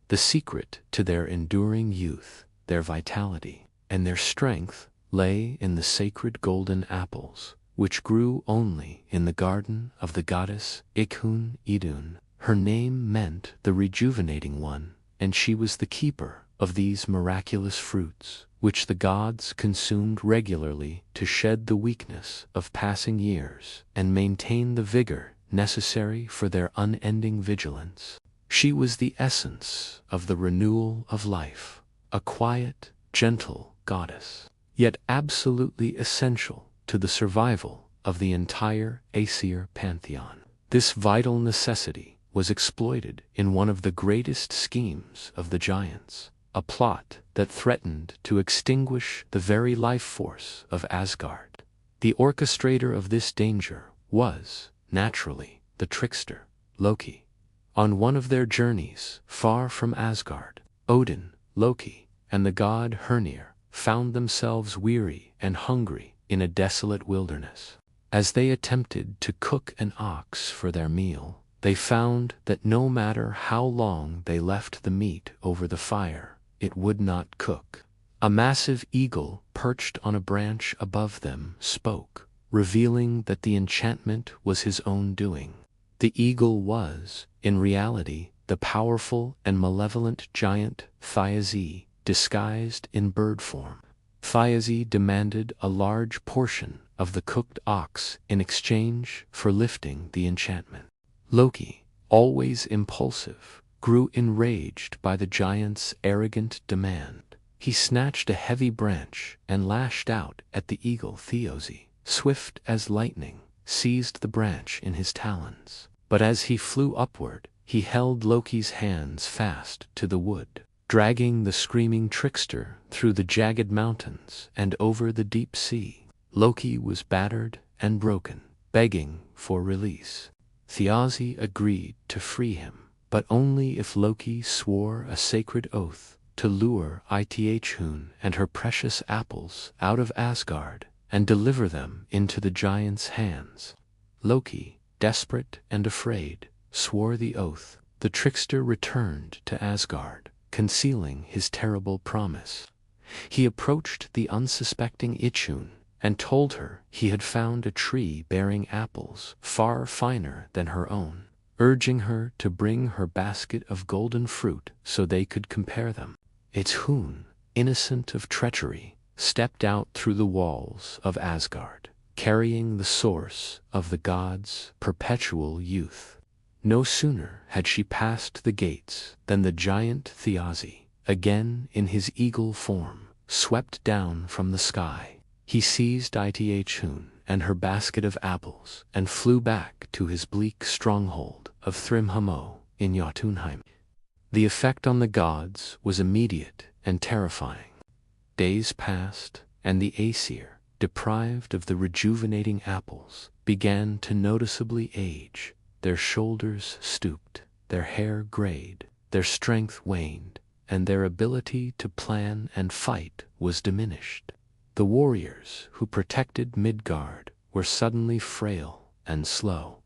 The secret to their enduring youth, their vitality, and their strength lay in the sacred golden apples, which grew only in the garden of the goddess Idun. Her name meant the rejuvenating one, and she was the keeper of these miraculous fruits, which the gods consumed regularly to shed the weakness of passing years and maintain the vigor necessary for their unending vigilance. She was the essence of the renewal of life, a quiet, gentle goddess, yet absolutely essential to the survival of the entire Aesir pantheon. This vital necessity was exploited in one of the greatest schemes of the giants, a plot that threatened to extinguish the very life force of Asgard. The orchestrator of this danger was, naturally, the trickster, Loki. On one of their journeys far from Asgard, Odin, Loki, and the god Hernir found themselves weary and hungry in a desolate wilderness. As they attempted to cook an ox for their meal, they found that no matter how long they left the meat over the fire, it would not cook. A massive eagle perched on a branch above them spoke, revealing that the enchantment was his own doing. The eagle was, in reality, the powerful and malevolent giant Thiazi, disguised in bird form. Thiazi demanded a large portion of the cooked ox in exchange for lifting the enchantment. Loki, always impulsive, grew enraged by the giant's arrogant demand. He snatched a heavy branch and lashed out at the eagle. Thiazi, swift as lightning, seized the branch in his talons. But as he flew upward, he held Loki's hands fast to the wood, dragging the screaming trickster through the jagged mountains and over the deep sea. Loki was battered and broken, begging for release. Thiazi agreed to free him, but only if Loki swore a sacred oath to lure Ithun and her precious apples out of Asgard and deliver them into the giant's hands. Loki, desperate and afraid, swore the oath. The trickster returned to Asgard, concealing his terrible promise. He approached the unsuspecting Idun and told her he had found a tree bearing apples far finer than her own, urging her to bring her basket of golden fruit so they could compare them. Idun, innocent of treachery, stepped out through the walls of Asgard, carrying the source of the gods' perpetual youth. No sooner had she passed the gates than the giant Thiazi, again in his eagle form, swept down from the sky. He seized Ithun and her basket of apples and flew back to his bleak stronghold of Thrymhamo in Jotunheim. The effect on the gods was immediate and terrifying. Days passed, and the Aesir, deprived of the rejuvenating apples, began to noticeably age. Their shoulders stooped, their hair grayed, their strength waned, and their ability to plan and fight was diminished. The warriors who protected Midgard were suddenly frail and slow.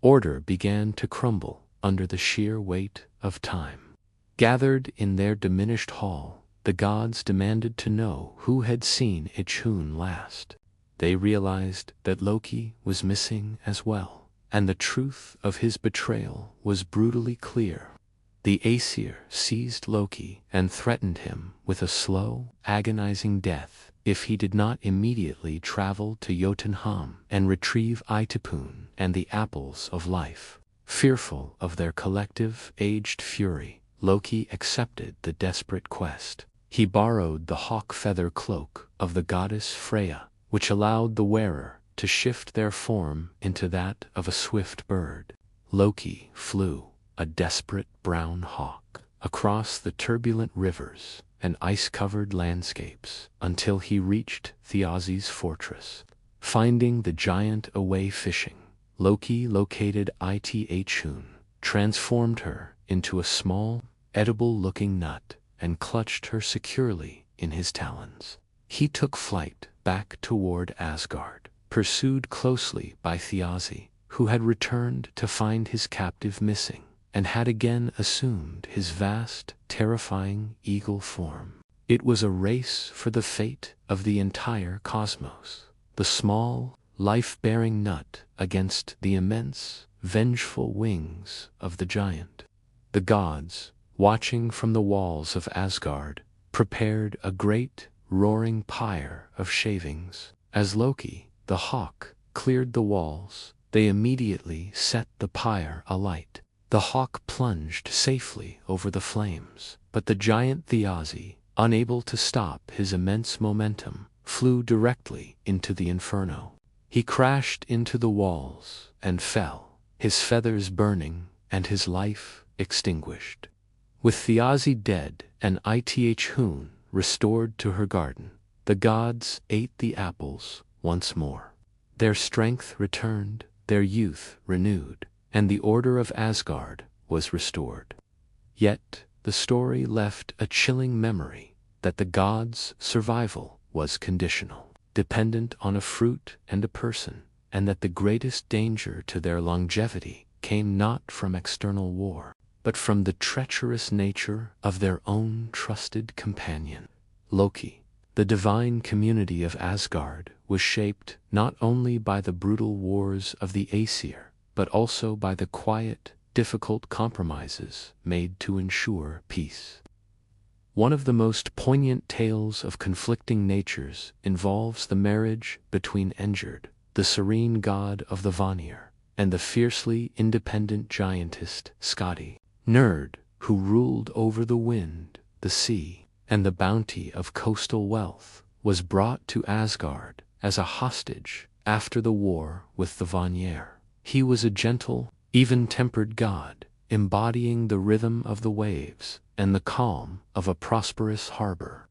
Order began to crumble under the sheer weight of time. Gathered in their diminished hall, the gods demanded to know who had seen Idun last. They realized that Loki was missing as well, and the truth of his betrayal was brutally clear. The Aesir seized Loki and threatened him with a slow, agonizing death if he did not immediately travel to Jotunheim and retrieve Ithun and the apples of life. Fearful of their collective aged fury, Loki accepted the desperate quest. He borrowed the hawk feather cloak of the goddess Freya, which allowed the wearer to shift their form into that of a swift bird. Loki flew, a desperate brown hawk, across the turbulent rivers and ice-covered landscapes until he reached Thiazi's fortress. Finding the giant away fishing, Loki located Ithun, transformed her into a small, edible-looking nut, and clutched her securely in his talons. He took flight back toward Asgard, pursued closely by Thiazi, who had returned to find his captive missing, and had again assumed his vast, terrifying eagle form. It was a race for the fate of the entire cosmos. The small, life-bearing nut against the immense, vengeful wings of the giant. The gods, watching from the walls of Asgard, prepared a great, roaring pyre of shavings. As Loki, the hawk, cleared the walls, they immediately set the pyre alight. The hawk plunged safely over the flames, but the giant Thiazi, unable to stop his immense momentum, flew directly into the inferno. He crashed into the walls and fell, his feathers burning and his life extinguished. With Thiazi dead and Ithun restored to her garden, the gods ate the apples once more. Their strength returned, their youth renewed, and the order of Asgard was restored. Yet the story left a chilling memory. that the gods' survival was conditional, dependent on a fruit and a person, and that the greatest danger to their longevity came not from external war, but from the treacherous nature of their own trusted companion, Loki. The divine community of Asgard was shaped not only by the brutal wars of the Aesir, but also by the quiet, difficult compromises made to ensure peace. One of the most poignant tales of conflicting natures involves the marriage between Njord, the serene god of the Vanir, and the fiercely independent giantess Skadi. Njord, who ruled over the wind, the sea, and the bounty of coastal wealth, was brought to Asgard as a hostage after the war with the Vanir. He was a gentle, even-tempered god, embodying the rhythm of the waves and the calm of a prosperous harbor.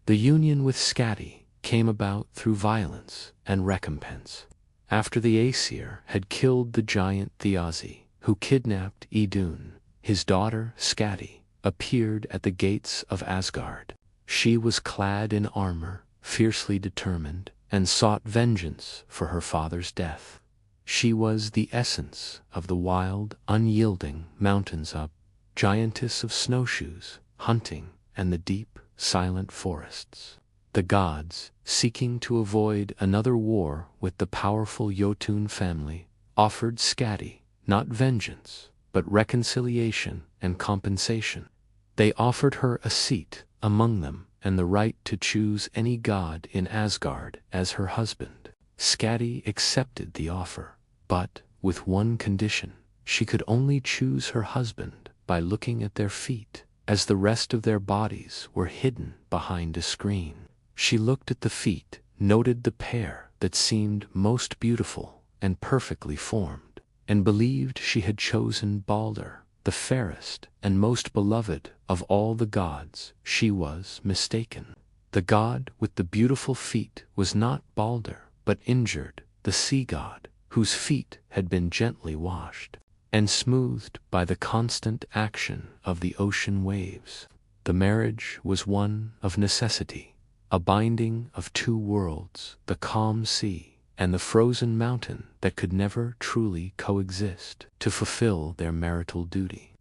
The union with Skadi came about through violence and recompense. After the Aesir had killed the giant Thiazi, who kidnapped Idun, his daughter Skadi appeared at the gates of Asgard. She was clad in armor, fiercely determined, and sought vengeance for her father's death. She was the essence of the wild, unyielding mountains up, giantess of snowshoes, hunting, and the deep, silent forests. The gods, seeking to avoid another war with the powerful Jotun family, offered Skadi not vengeance, but reconciliation and compensation. They offered her a seat among them and the right to choose any god in Asgard as her husband. Skadi accepted the offer, but with one condition: she could only choose her husband by looking at their feet, as the rest of their bodies were hidden behind a screen. She looked at the feet, noted the pair that seemed most beautiful and perfectly formed, and believed she had chosen Balder, the fairest and most beloved of all the gods. She was mistaken. The god with the beautiful feet was not Balder, but Njord, the sea god, whose feet had been gently washed and smoothed by the constant action of the ocean waves. The marriage was one of necessity, a binding of two worlds, the calm sea and the frozen mountain that could never truly coexist. To fulfill their marital duty,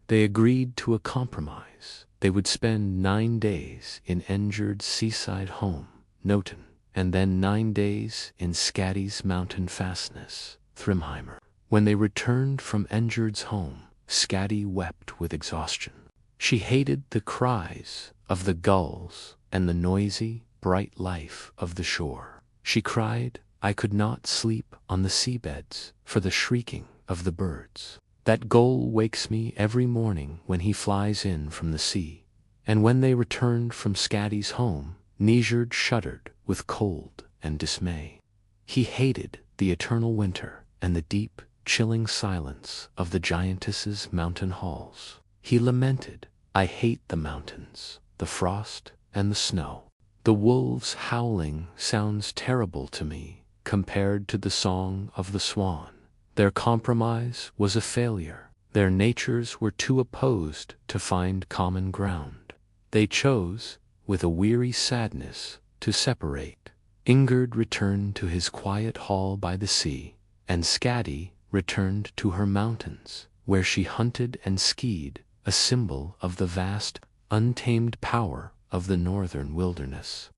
they agreed to a compromise. They would spend 9 days in Njord's seaside home, Noten, and then 9 days in Skadi's mountain fastness, Thrymheimer. When they returned from Njord's home, Skadi wept with exhaustion. She hated the cries of the gulls and the noisy, bright life of the shore. She cried, "I could not sleep on the seabeds for the shrieking of the birds. That gull wakes me every morning when he flies in from the sea." And when they returned from Skadi's home, Njord shuddered with cold and dismay. He hated the eternal winter and the deep, chilling silence of the giantess's mountain halls. He lamented, "I hate the mountains, the frost, and the snow. The wolves howling sounds terrible to me compared to the song of the swan." Their compromise was a failure. Their natures were too opposed to find common ground. They chose, with a weary sadness, to separate. Njord returned to his quiet hall by the sea, and Skadi returned to her mountains, where she hunted and skied, a symbol of the vast, untamed power of the northern wilderness.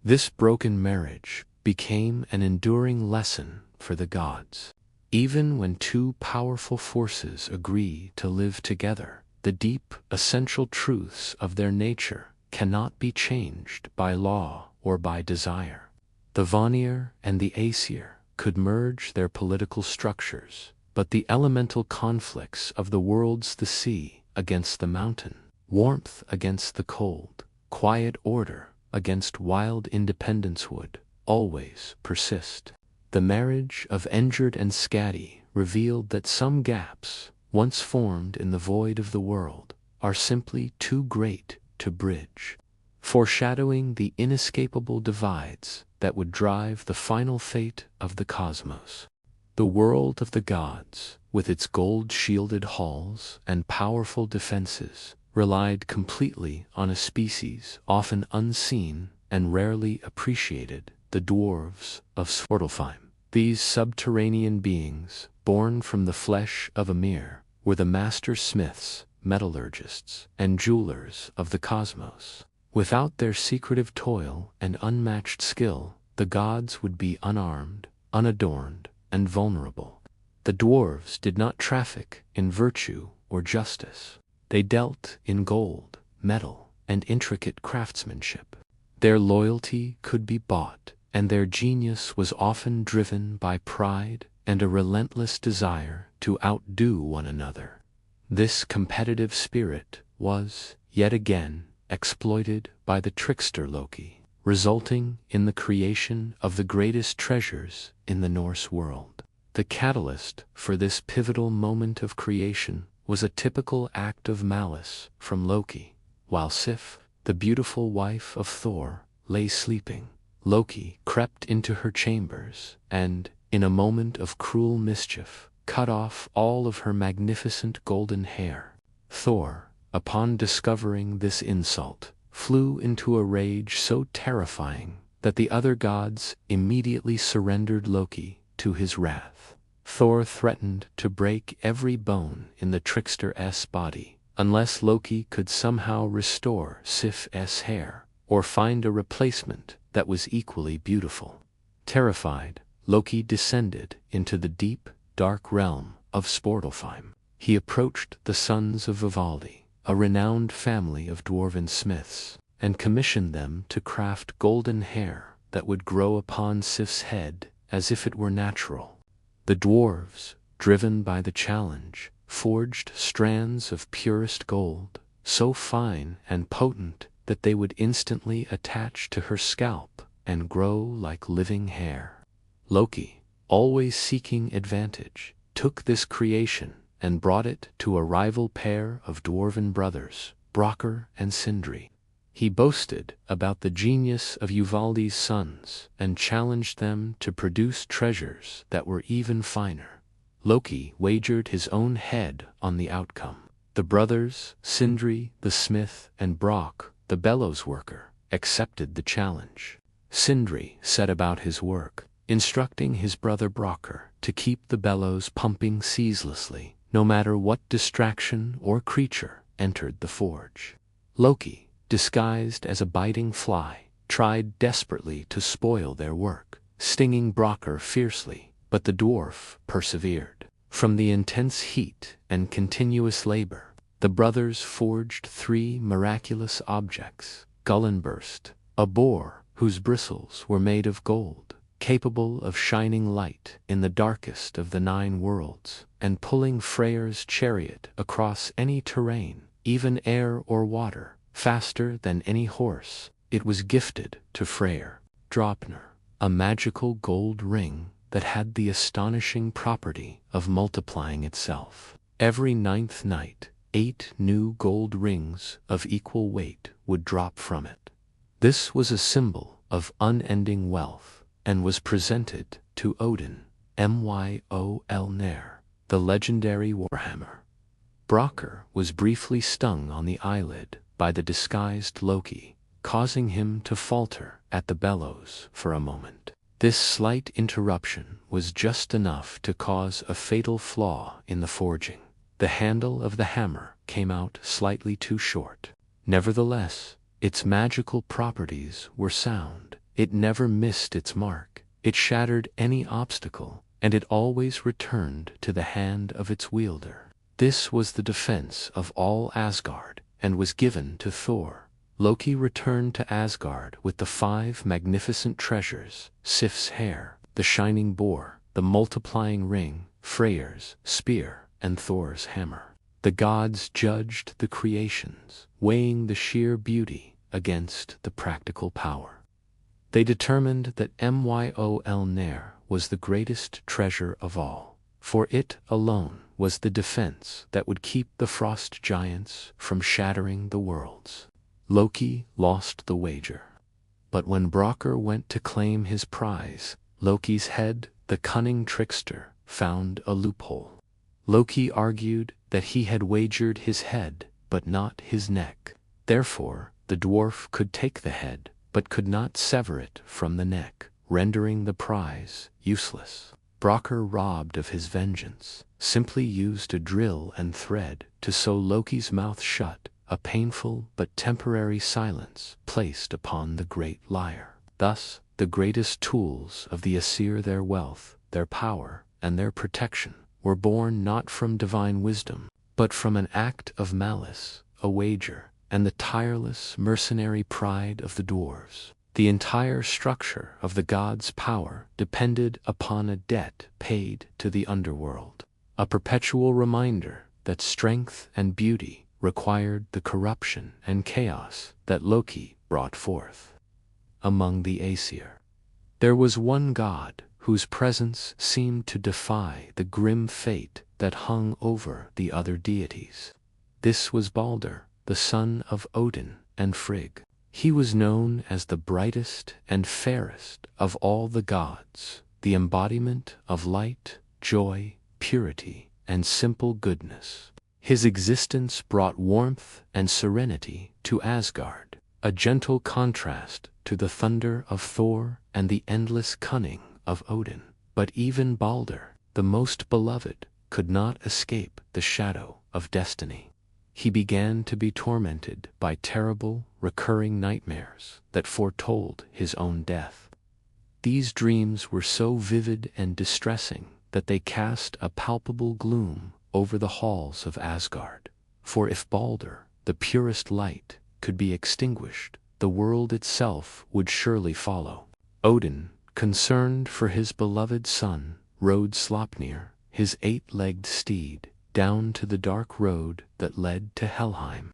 This broken marriage became an enduring lesson for the gods. Even when two powerful forces agree to live together, the deep, essential truths of their nature cannot be changed by law or by desire. The Vanir and the Aesir could merge their political structures, but the elemental conflicts of the worlds, the sea against the mountain, warmth against the cold, quiet order against wild independence, would always persist. The marriage of Njord and Skadi revealed that some gaps, once formed in the void of the world, are simply too great to bridge, foreshadowing the inescapable divides that would drive the final fate of the cosmos. The world of the gods, with its gold-shielded halls and powerful defenses, relied completely on a species often unseen and rarely appreciated, the dwarves of Svartalfheim. These subterranean beings, born from the flesh of Ymir, were the master smiths, metallurgists, and jewelers of the cosmos. Without their secretive toil and unmatched skill, the gods would be unarmed, unadorned, and vulnerable. The dwarves did not traffic in virtue or justice. They dealt in gold, metal, and intricate craftsmanship. Their loyalty could be bought, and their genius was often driven by pride and a relentless desire to outdo one another. This competitive spirit was, yet again, exploited by the trickster Loki, resulting in the creation of the greatest treasures in the Norse world. The catalyst for this pivotal moment of creation was a typical act of malice from Loki. While Sif, the beautiful wife of Thor, lay sleeping, Loki crept into her chambers and, in a moment of cruel mischief, cut off all of her magnificent golden hair. Thor, upon discovering this insult, flew into a rage so terrifying that the other gods immediately surrendered Loki to his wrath. Thor threatened to break every bone in the trickster's body unless Loki could somehow restore Sif's hair or find a replacement that was equally beautiful. Terrified, Loki descended into the deep, dark realm of Svartalfheim. He approached the sons of Vivaldi, a renowned family of dwarven smiths, and commissioned them to craft golden hair that would grow upon Sif's head as if it were natural. The dwarves, driven by the challenge, forged strands of purest gold, so fine and potent that they would instantly attach to her scalp and grow like living hair. Loki, always seeking advantage, took this creation and brought it to a rival pair of dwarven brothers, Brokkr and Sindri. He boasted about the genius of Uvaldi's sons and challenged them to produce treasures that were even finer. Loki wagered his own head on the outcome. The brothers, Sindri the smith and Brokk the bellows worker, accepted the challenge. Sindri set about his work, instructing his brother Brokkr to keep the bellows pumping ceaselessly, no matter what distraction or creature entered the forge. Loki, disguised as a biting fly, tried desperately to spoil their work, stinging Brokkr fiercely, but the dwarf persevered. From the intense heat and continuous labor, the brothers forged 3 miraculous objects: Gullinburst, a boar whose bristles were made of gold, capable of shining light in the darkest of the 9 worlds, and pulling Freyr's chariot across any terrain, even air or water, faster than any horse. It was gifted to Freyr. Draupnir, a magical gold ring that had the astonishing property of multiplying itself. Every 9th night, 8 new gold rings of equal weight would drop from it. This was a symbol of unending wealth and was presented to Odin, Mjolnir, the legendary warhammer. Brokkr was briefly stung on the eyelid by the disguised Loki, causing him to falter at the bellows for a moment. This slight interruption was just enough to cause a fatal flaw in the forging. The handle of the hammer came out slightly too short. Nevertheless, its magical properties were sound. It never missed its mark. It shattered any obstacle, and it always returned to the hand of its wielder. This was the defense of all Asgard, and was given to Thor. Loki returned to Asgard with the 5 magnificent treasures: Sif's hair, the shining boar, the multiplying ring, Freyr's spear, and Thor's hammer. The gods judged the creations, weighing the sheer beauty against the practical power. They determined that Mjolnir was the greatest treasure of all, for it alone was the defense that would keep the frost giants from shattering the worlds. Loki lost the wager. But when Brokkr went to claim his prize, Loki's head, the cunning trickster, found a loophole. Loki argued that he had wagered his head, but not his neck. Therefore, the dwarf could take the head, but could not sever it from the neck, rendering the prize useless. Brokkr, robbed of his vengeance, simply used a drill and thread to sew Loki's mouth shut, a painful but temporary silence placed upon the great liar. Thus, the greatest tools of the Aesir, their wealth, their power, and their protection, were born not from divine wisdom, but from an act of malice, a wager, and the tireless mercenary pride of the dwarves. The entire structure of the gods' power depended upon a debt paid to the underworld, a perpetual reminder that strength and beauty required the corruption and chaos that Loki brought forth. Among the Aesir, there was one god whose presence seemed to defy the grim fate that hung over the other deities. This was Balder, the son of Odin and Frigg. He was known as the brightest and fairest of all the gods, the embodiment of light, joy, purity, and simple goodness. His existence brought warmth and serenity to Asgard, a gentle contrast to the thunder of Thor and the endless cunning of Odin. But even Balder, the most beloved, could not escape the shadow of destiny. He began to be tormented by terrible, recurring nightmares that foretold his own death. These dreams were so vivid and distressing that they cast a palpable gloom over the halls of Asgard. For if Balder, the purest light, could be extinguished, the world itself would surely follow. Odin, concerned for his beloved son, rode Sleipnir, his 8-legged steed, down to the dark road that led to Helheim.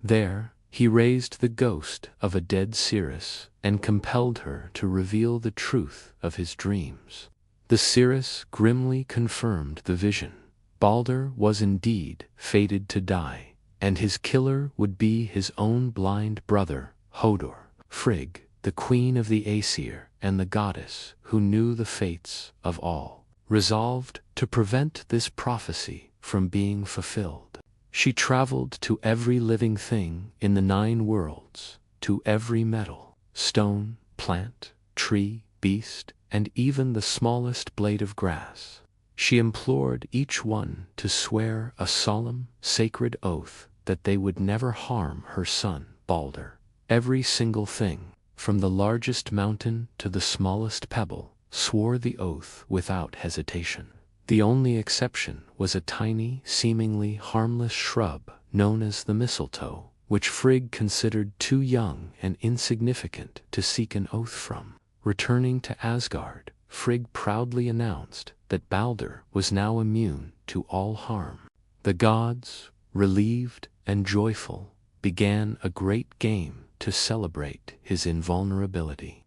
There, he raised the ghost of a dead seeress and compelled her to reveal the truth of his dreams. The seeress grimly confirmed the vision. Balder was indeed fated to die, and his killer would be his own blind brother, Hodor. Frigg, the queen of the Aesir and the goddess who knew the fates of all, resolved to prevent this prophecy from being fulfilled. She traveled to every living thing in the 9 worlds, to every metal, stone, plant, tree, beast, and even the smallest blade of grass. She implored each one to swear a solemn, sacred oath that they would never harm her son, Balder. Every single thing, from the largest mountain to the smallest pebble, swore the oath without hesitation. The only exception was a tiny, seemingly harmless shrub known as the mistletoe, which Frigg considered too young and insignificant to seek an oath from. Returning to Asgard, Frigg proudly announced that Balder was now immune to all harm. The gods, relieved and joyful, began a great game to celebrate his invulnerability.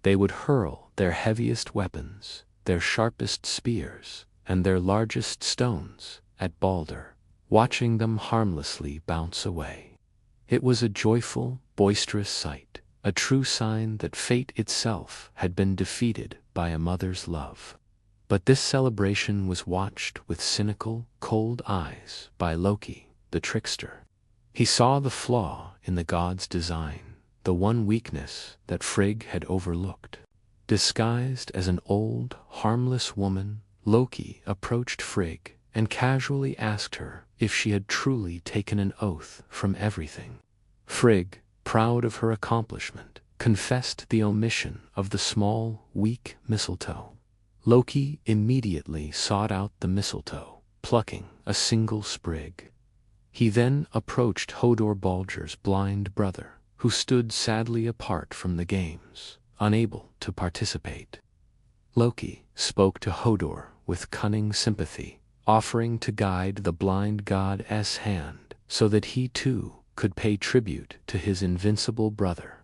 They would hurl their heaviest weapons, their sharpest spears, and their largest stones at Balder, watching them harmlessly bounce away. It was a joyful, boisterous sight, a true sign that fate itself had been defeated by a mother's love. But this celebration was watched with cynical, cold eyes by Loki, the trickster. He saw the flaw in the god's design, the one weakness that Frigg had overlooked. Disguised as an old, harmless woman, Loki approached Frigg and casually asked her if she had truly taken an oath from everything. Frigg, proud of her accomplishment, confessed the omission of the small, weak mistletoe. Loki immediately sought out the mistletoe, plucking a single sprig. He then approached Hodor, Balder's blind brother, who stood sadly apart from the games, unable to participate. Loki spoke to Hodor with cunning sympathy, offering to guide the blind god's hand so that he too could pay tribute to his invincible brother.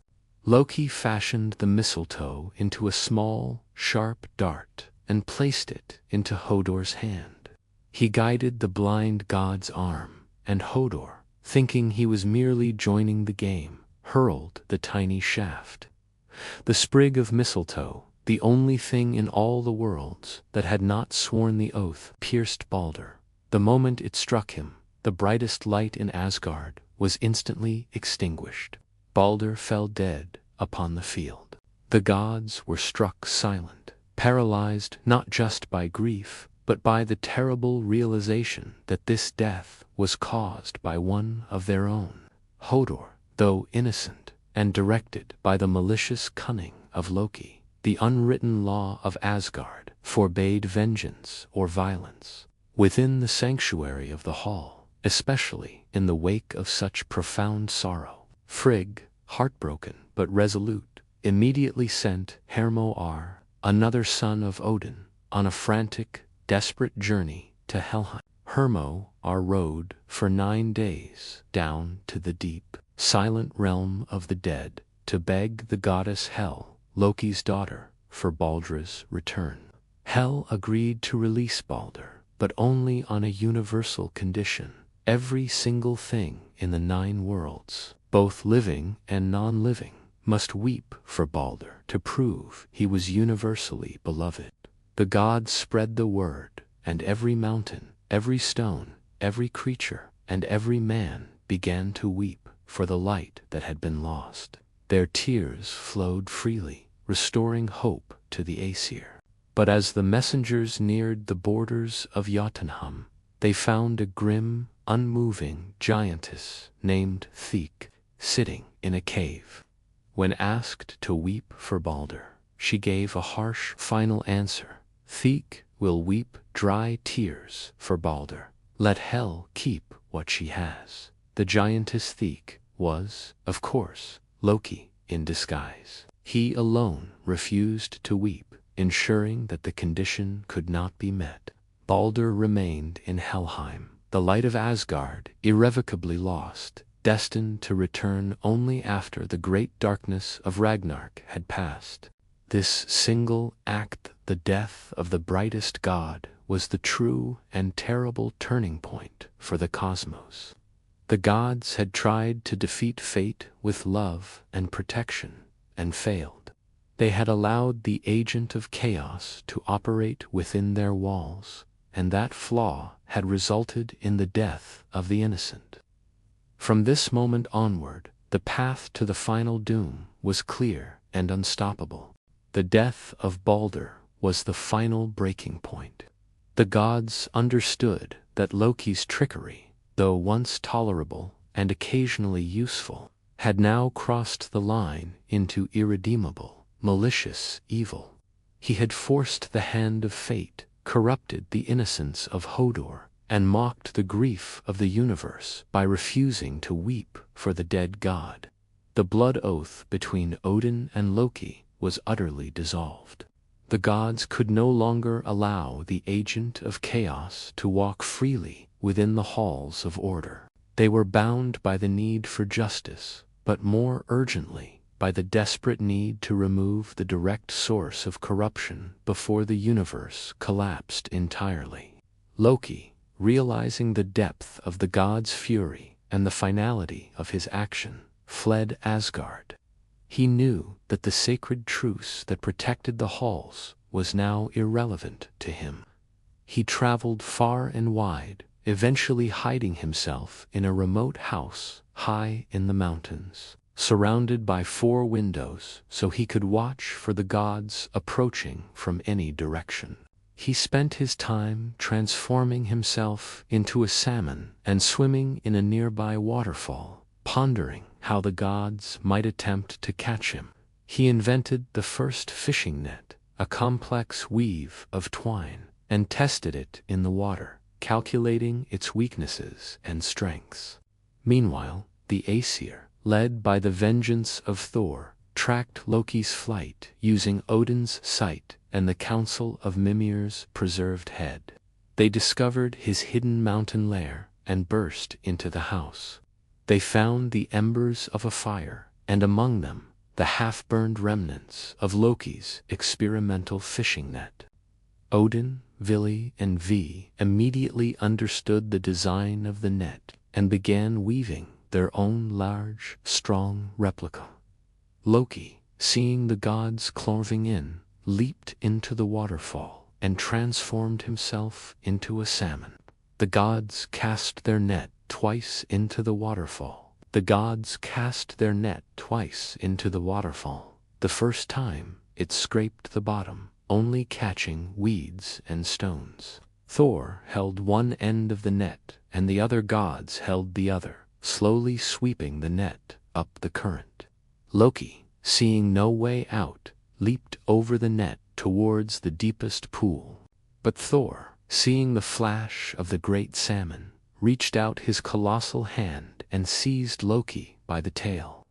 Loki fashioned the mistletoe into a small, sharp dart and placed it into Hodor's hand. He guided the blind god's arm, and Hodor, thinking he was merely joining the game, hurled the tiny shaft. The sprig of mistletoe, the only thing in all the worlds that had not sworn the oath, pierced Balder. The moment it struck him, the brightest light in Asgard was instantly extinguished. Balder fell dead upon the field. The gods were struck silent, paralyzed not just by grief, but by the terrible realization that this death was caused by one of their own. Hodor, though innocent, and directed by the malicious cunning of Loki, the unwritten law of Asgard forbade vengeance or violence. Within the sanctuary of the hall, especially in the wake of such profound sorrow, Frigg, heartbroken but resolute, immediately sent Hermod, another son of Odin, on a frantic, desperate journey to Helheim. Hermod rode for 9 days down to the deep, silent realm of the dead to beg the goddess Hel, Loki's daughter, for Balder's return. Hel agreed to release Balder, but only on a universal condition. Every single thing in the 9 worlds, both living and non-living, must weep for Balder to prove he was universally beloved. The gods spread the word, and every mountain, every stone, every creature, and every man began to weep for the light that had been lost. Their tears flowed freely, restoring hope to the Aesir. But as the messengers neared the borders of Jotunheim, they found a grim, unmoving giantess named Thek sitting in a cave. When asked to weep for Balder, she gave a harsh final answer. Thek will weep dry tears for Balder. Let Hel keep what she has. The giantess Thek was, of course, Loki in disguise. He alone refused to weep, ensuring that the condition could not be met. Balder remained in Helheim, the light of Asgard irrevocably lost, destined to return only after the great darkness of Ragnarok had passed. This single act, the death of the brightest god, was the true and terrible turning point for the cosmos. The gods had tried to defeat fate with love and protection, and failed. They had allowed the agent of chaos to operate within their walls, and that flaw had resulted in the death of the innocent. From this moment onward, the path to the final doom was clear and unstoppable. The death of Balder was the final breaking point. The gods understood that Loki's trickery, though once tolerable and occasionally useful, had now crossed the line into irredeemable, malicious evil. He had forced the hand of fate, corrupted the innocence of Hodor, and mocked the grief of the universe by refusing to weep for the dead god. The blood oath between Odin and Loki was utterly dissolved. The gods could no longer allow the agent of chaos to walk freely within the halls of order. They were bound by the need for justice, but more urgently by the desperate need to remove the direct source of corruption before the universe collapsed entirely. Loki, realizing the depth of the god's fury and the finality of his action, fled Asgard. He knew that the sacred truce that protected the halls was now irrelevant to him. He traveled far and wide, eventually hiding himself in a remote house high in the mountains, surrounded by 4 windows so he could watch for the gods approaching from any direction. He spent his time transforming himself into a salmon and swimming in a nearby waterfall, pondering how the gods might attempt to catch him. He invented the first fishing net, a complex weave of twine, and tested it in the water, calculating its weaknesses and strengths. Meanwhile, the Aesir, led by the vengeance of Thor, tracked Loki's flight using Odin's sight and the counsel of Mimir's preserved head. They discovered his hidden mountain lair and burst into the house. They found the embers of a fire, and among them, the half-burned remnants of Loki's experimental fishing net. Odin, Vili, and Vi immediately understood the design of the net and began weaving their own large, strong replica. Loki, seeing the gods closing in, leaped into the waterfall and transformed himself into a salmon. The gods cast their net twice into the waterfall. The gods cast their net twice into the waterfall. The first time, it scraped the bottom, only catching weeds and stones. Thor held one end of the net, and the other gods held the other, slowly sweeping the net up the current. Loki, seeing no way out, leaped over the net towards the deepest pool. But Thor, seeing the flash of the great salmon, reached out his colossal hand and seized Loki by the tail.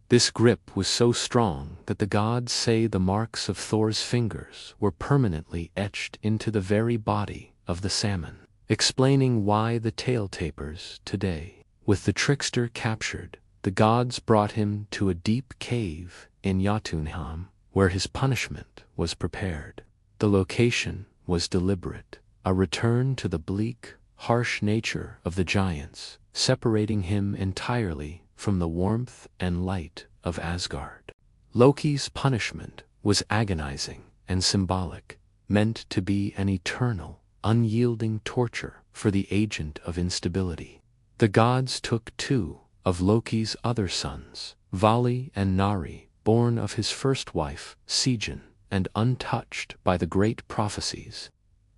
This grip was so strong that the gods say the marks of Thor's fingers were permanently etched into the very body of the salmon, explaining why the tail tapers today. With the trickster captured, the gods brought him to a deep cave in Jotunheim, where his punishment was prepared. The location was deliberate, a return to the bleak, harsh nature of the giants, separating him entirely from the warmth and light of Asgard. Loki's punishment was agonizing and symbolic, meant to be an eternal, unyielding torture for the agent of instability. The gods took two of Loki's other sons, Vali and Nari, born of his first wife, Sigyn, and untouched by the great prophecies.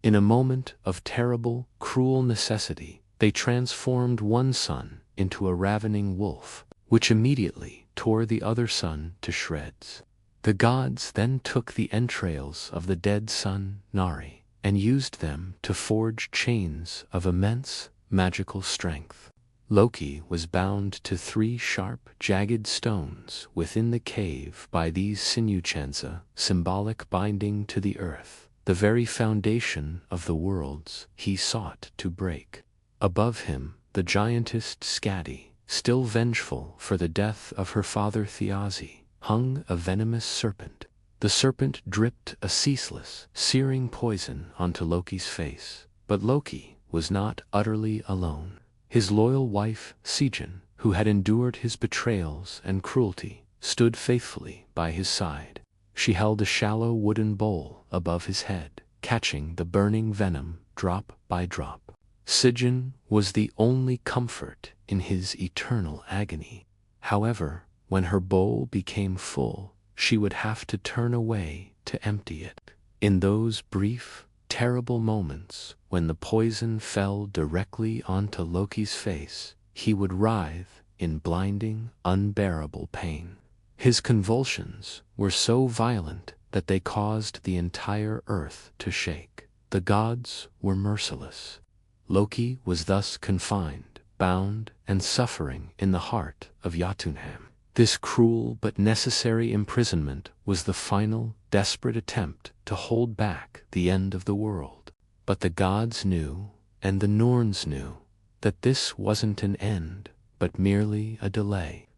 In a moment of terrible, cruel necessity, they transformed one son into a ravening wolf, which immediately tore the other son to shreds. The gods then took the entrails of the dead son, Nari, and used them to forge chains of immense, magical strength. Loki was bound to 3 sharp, jagged stones within the cave by these sinew-chains, symbolic binding to the earth, the very foundation of the worlds he sought to break. Above him, the giantess Skadi, still vengeful for the death of her father Thiazi, hung a venomous serpent. The serpent dripped a ceaseless, searing poison onto Loki's face, but Loki was not utterly alone. His loyal wife, Sigyn, who had endured his betrayals and cruelty, stood faithfully by his side. She held a shallow wooden bowl above his head, catching the burning venom drop by drop. Sigyn was the only comfort in his eternal agony. However, when her bowl became full, she would have to turn away to empty it. In those brief, terrible moments when the poison fell directly onto Loki's face, he would writhe in blinding, unbearable pain. His convulsions were so violent that they caused the entire earth to shake. The gods were merciless. Loki was thus confined, bound, and suffering in the heart of Jotunheim. This cruel but necessary imprisonment was the final, desperate attempt to hold back the end of the world. But the gods knew, and the Norns knew, that this wasn't an end, but merely a delay.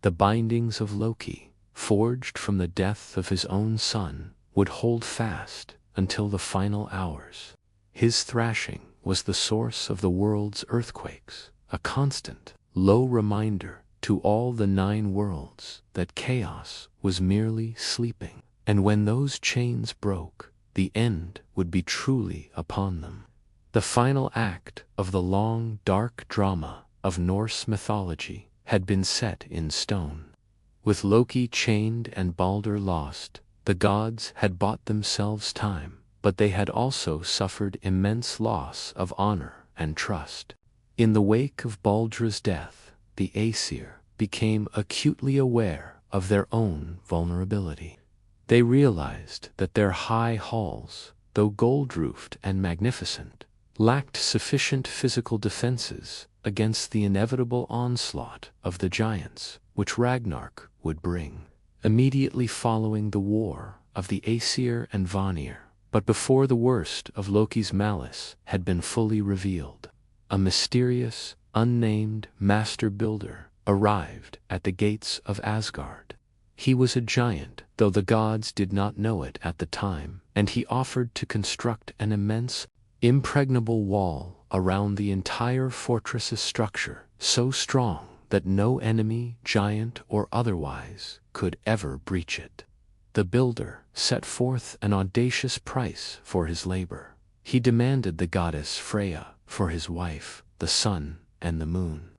The bindings of Loki, forged from the death of his own son, would hold fast until the final hours. His thrashing was the source of the world's earthquakes, a constant, low reminder to all the 9 worlds that chaos was merely sleeping. And when those chains broke, the end would be truly upon them. The final act of the long, dark drama of Norse mythology had been set in stone. With Loki chained and Balder lost, the gods had bought themselves time, but they had also suffered immense loss of honor and trust. In the wake of Baldra's death, the Aesir became acutely aware of their own vulnerability. They realized that their high halls, though gold-roofed and magnificent, lacked sufficient physical defenses against the inevitable onslaught of the giants, which Ragnarok would bring. Immediately following the war of the Aesir and Vanir, but before the worst of Loki's malice had been fully revealed, a mysterious, unnamed master builder arrived at the gates of Asgard. He was a giant, though the gods did not know it at the time, and he offered to construct an immense, impregnable wall around the entire fortress's structure, so strong that no enemy, giant or otherwise, could ever breach it. The builder set forth an audacious price for his labor. He demanded the goddess Freya for his wife, the sun and the moon.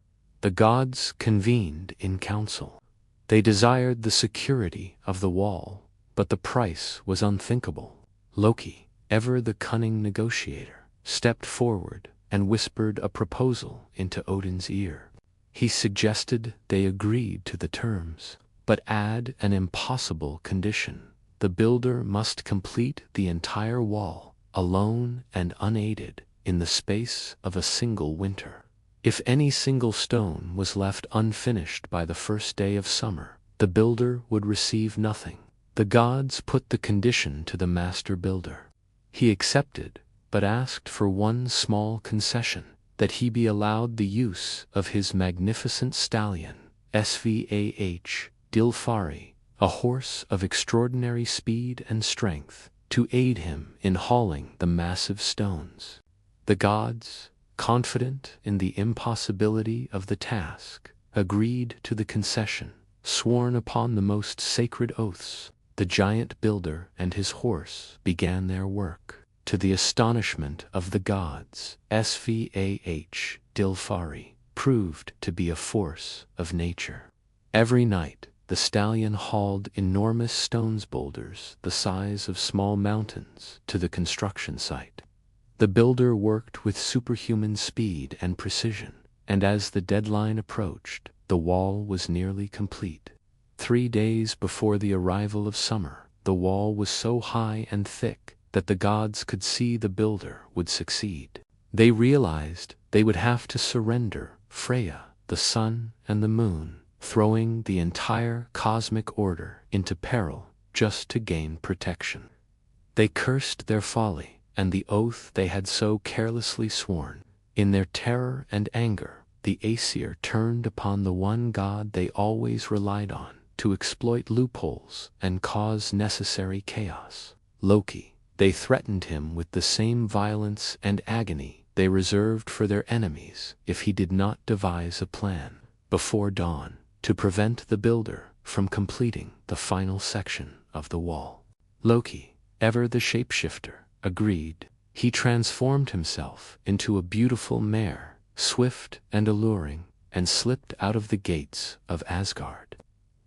The gods convened in council. They desired the security of the wall, but the price was unthinkable. Loki, ever the cunning negotiator, stepped forward and whispered a proposal into Odin's ear. He suggested they agreed to the terms, but add an impossible condition. The builder must complete the entire wall, alone and unaided, in the space of a single winter. If any single stone was left unfinished by the first day of summer, the builder would receive nothing. The gods put the condition to the master builder. He accepted, but asked for one small concession, that he be allowed the use of his magnificent stallion, Svah Dilfari, a horse of extraordinary speed and strength, to aid him in hauling the massive stones. The gods, confident in the impossibility of the task, agreed to the concession, sworn upon the most sacred oaths. The giant builder and his horse began their work. To the astonishment of the gods, Svah Dilfari proved to be a force of nature. Every night, the stallion hauled enormous stone boulders the size of small mountains to the construction site. The builder worked with superhuman speed and precision, and as the deadline approached, the wall was nearly complete. 3 days before the arrival of summer, the wall was so high and thick that the gods could see the builder would succeed. They realized they would have to surrender Freya, the sun and the moon, throwing the entire cosmic order into peril just to gain protection. They cursed their folly and the oath they had so carelessly sworn. In their terror and anger, the Aesir turned upon the one god they always relied on to exploit loopholes and cause necessary chaos, Loki. They threatened him with the same violence and agony they reserved for their enemies if he did not devise a plan before dawn to prevent the builder from completing the final section of the wall. Loki, ever the shapeshifter, agreed. He transformed himself into a beautiful mare, swift and alluring, and slipped out of the gates of Asgard.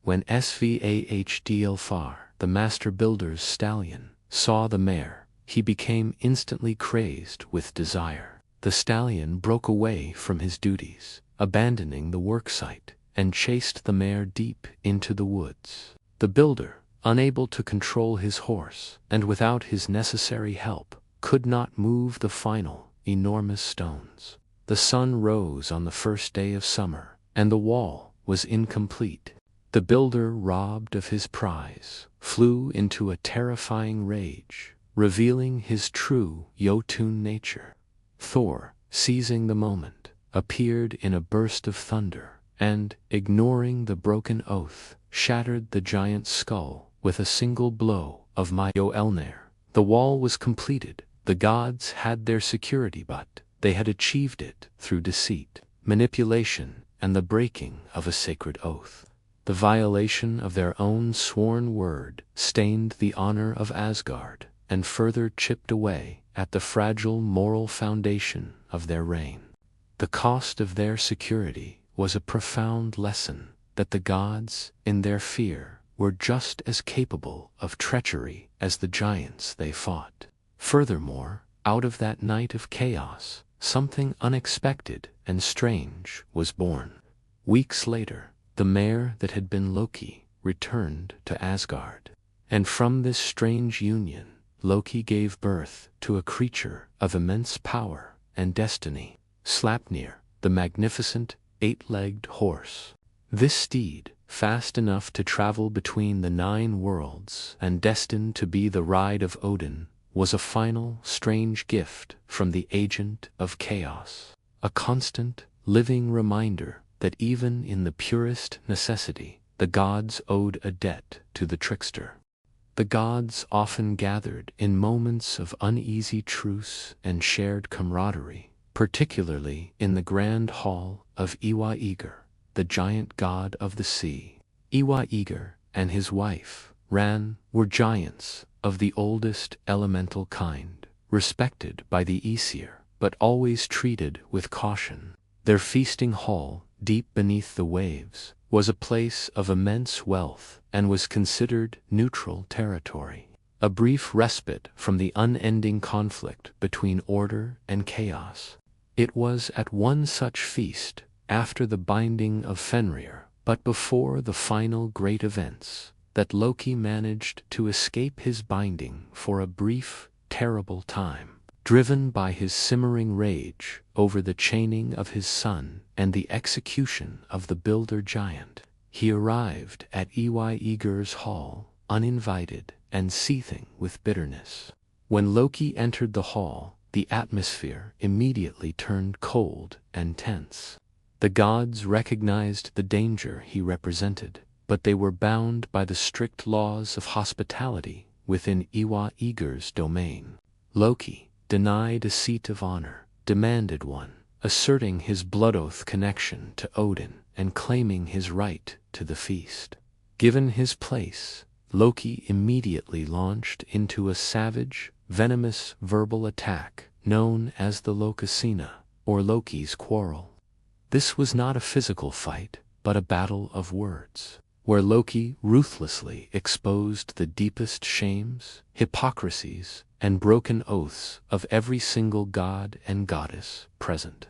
When Svah Dilfar, the master builder's stallion, saw the mare, he became instantly crazed with desire. The stallion broke away from his duties, abandoning the worksite, and chased the mare deep into the woods. The builder, unable to control his horse, and without his necessary help, could not move the final, enormous stones. The sun rose on the first day of summer, and the wall was incomplete. The builder, robbed of his prize, flew into a terrifying rage, revealing his true Jotun nature. Thor, seizing the moment, appeared in a burst of thunder, and, ignoring the broken oath, shattered the giant's skull with a single blow of Mjolnir. The wall was completed. The gods had their security, but they had achieved it through deceit, manipulation, and the breaking of a sacred oath. The violation of their own sworn word stained the honor of Asgard and further chipped away at the fragile moral foundation of their reign. The cost of their security was a profound lesson that the gods, in their fear, were just as capable of treachery as the giants they fought. Furthermore, out of that night of chaos, something unexpected and strange was born. Weeks later, the mare that had been Loki returned to Asgard. And from this strange union, Loki gave birth to a creature of immense power and destiny, Sleipnir, the magnificent 8-legged horse. This steed, fast enough to travel between the 9 worlds and destined to be the ride of Odin, was a final, strange gift from the agent of chaos, a constant, living reminder that even in the purest necessity, the gods owed a debt to the trickster. The gods often gathered in moments of uneasy truce and shared camaraderie, particularly in the grand hall of Yggdrasil, the giant god of the sea. Yggdrasil and his wife, Ran, were giants of the oldest elemental kind, respected by the Aesir but always treated with caution. Their feasting hall, deep beneath the waves, was a place of immense wealth and was considered neutral territory, a brief respite from the unending conflict between order and chaos. It was at one such feast, after the binding of Fenrir, but before the final great events, that Loki managed to escape his binding for a brief, terrible time. Driven by his simmering rage over the chaining of his son and the execution of the builder giant, he arrived at Yggdrasil's hall, uninvited and seething with bitterness. When Loki entered the hall, the atmosphere immediately turned cold and tense. The gods recognized the danger he represented, but they were bound by the strict laws of hospitality within Yggdrasil's domain. Loki denied a seat of honor, demanded one, asserting his blood oath connection to Odin and claiming his right to the feast. Given his place, Loki immediately launched into a savage, venomous verbal attack known as the Lokasina, or Loki's quarrel. This was not a physical fight, but a battle of words, where Loki ruthlessly exposed the deepest shames, hypocrisies, and broken oaths of every single god and goddess present.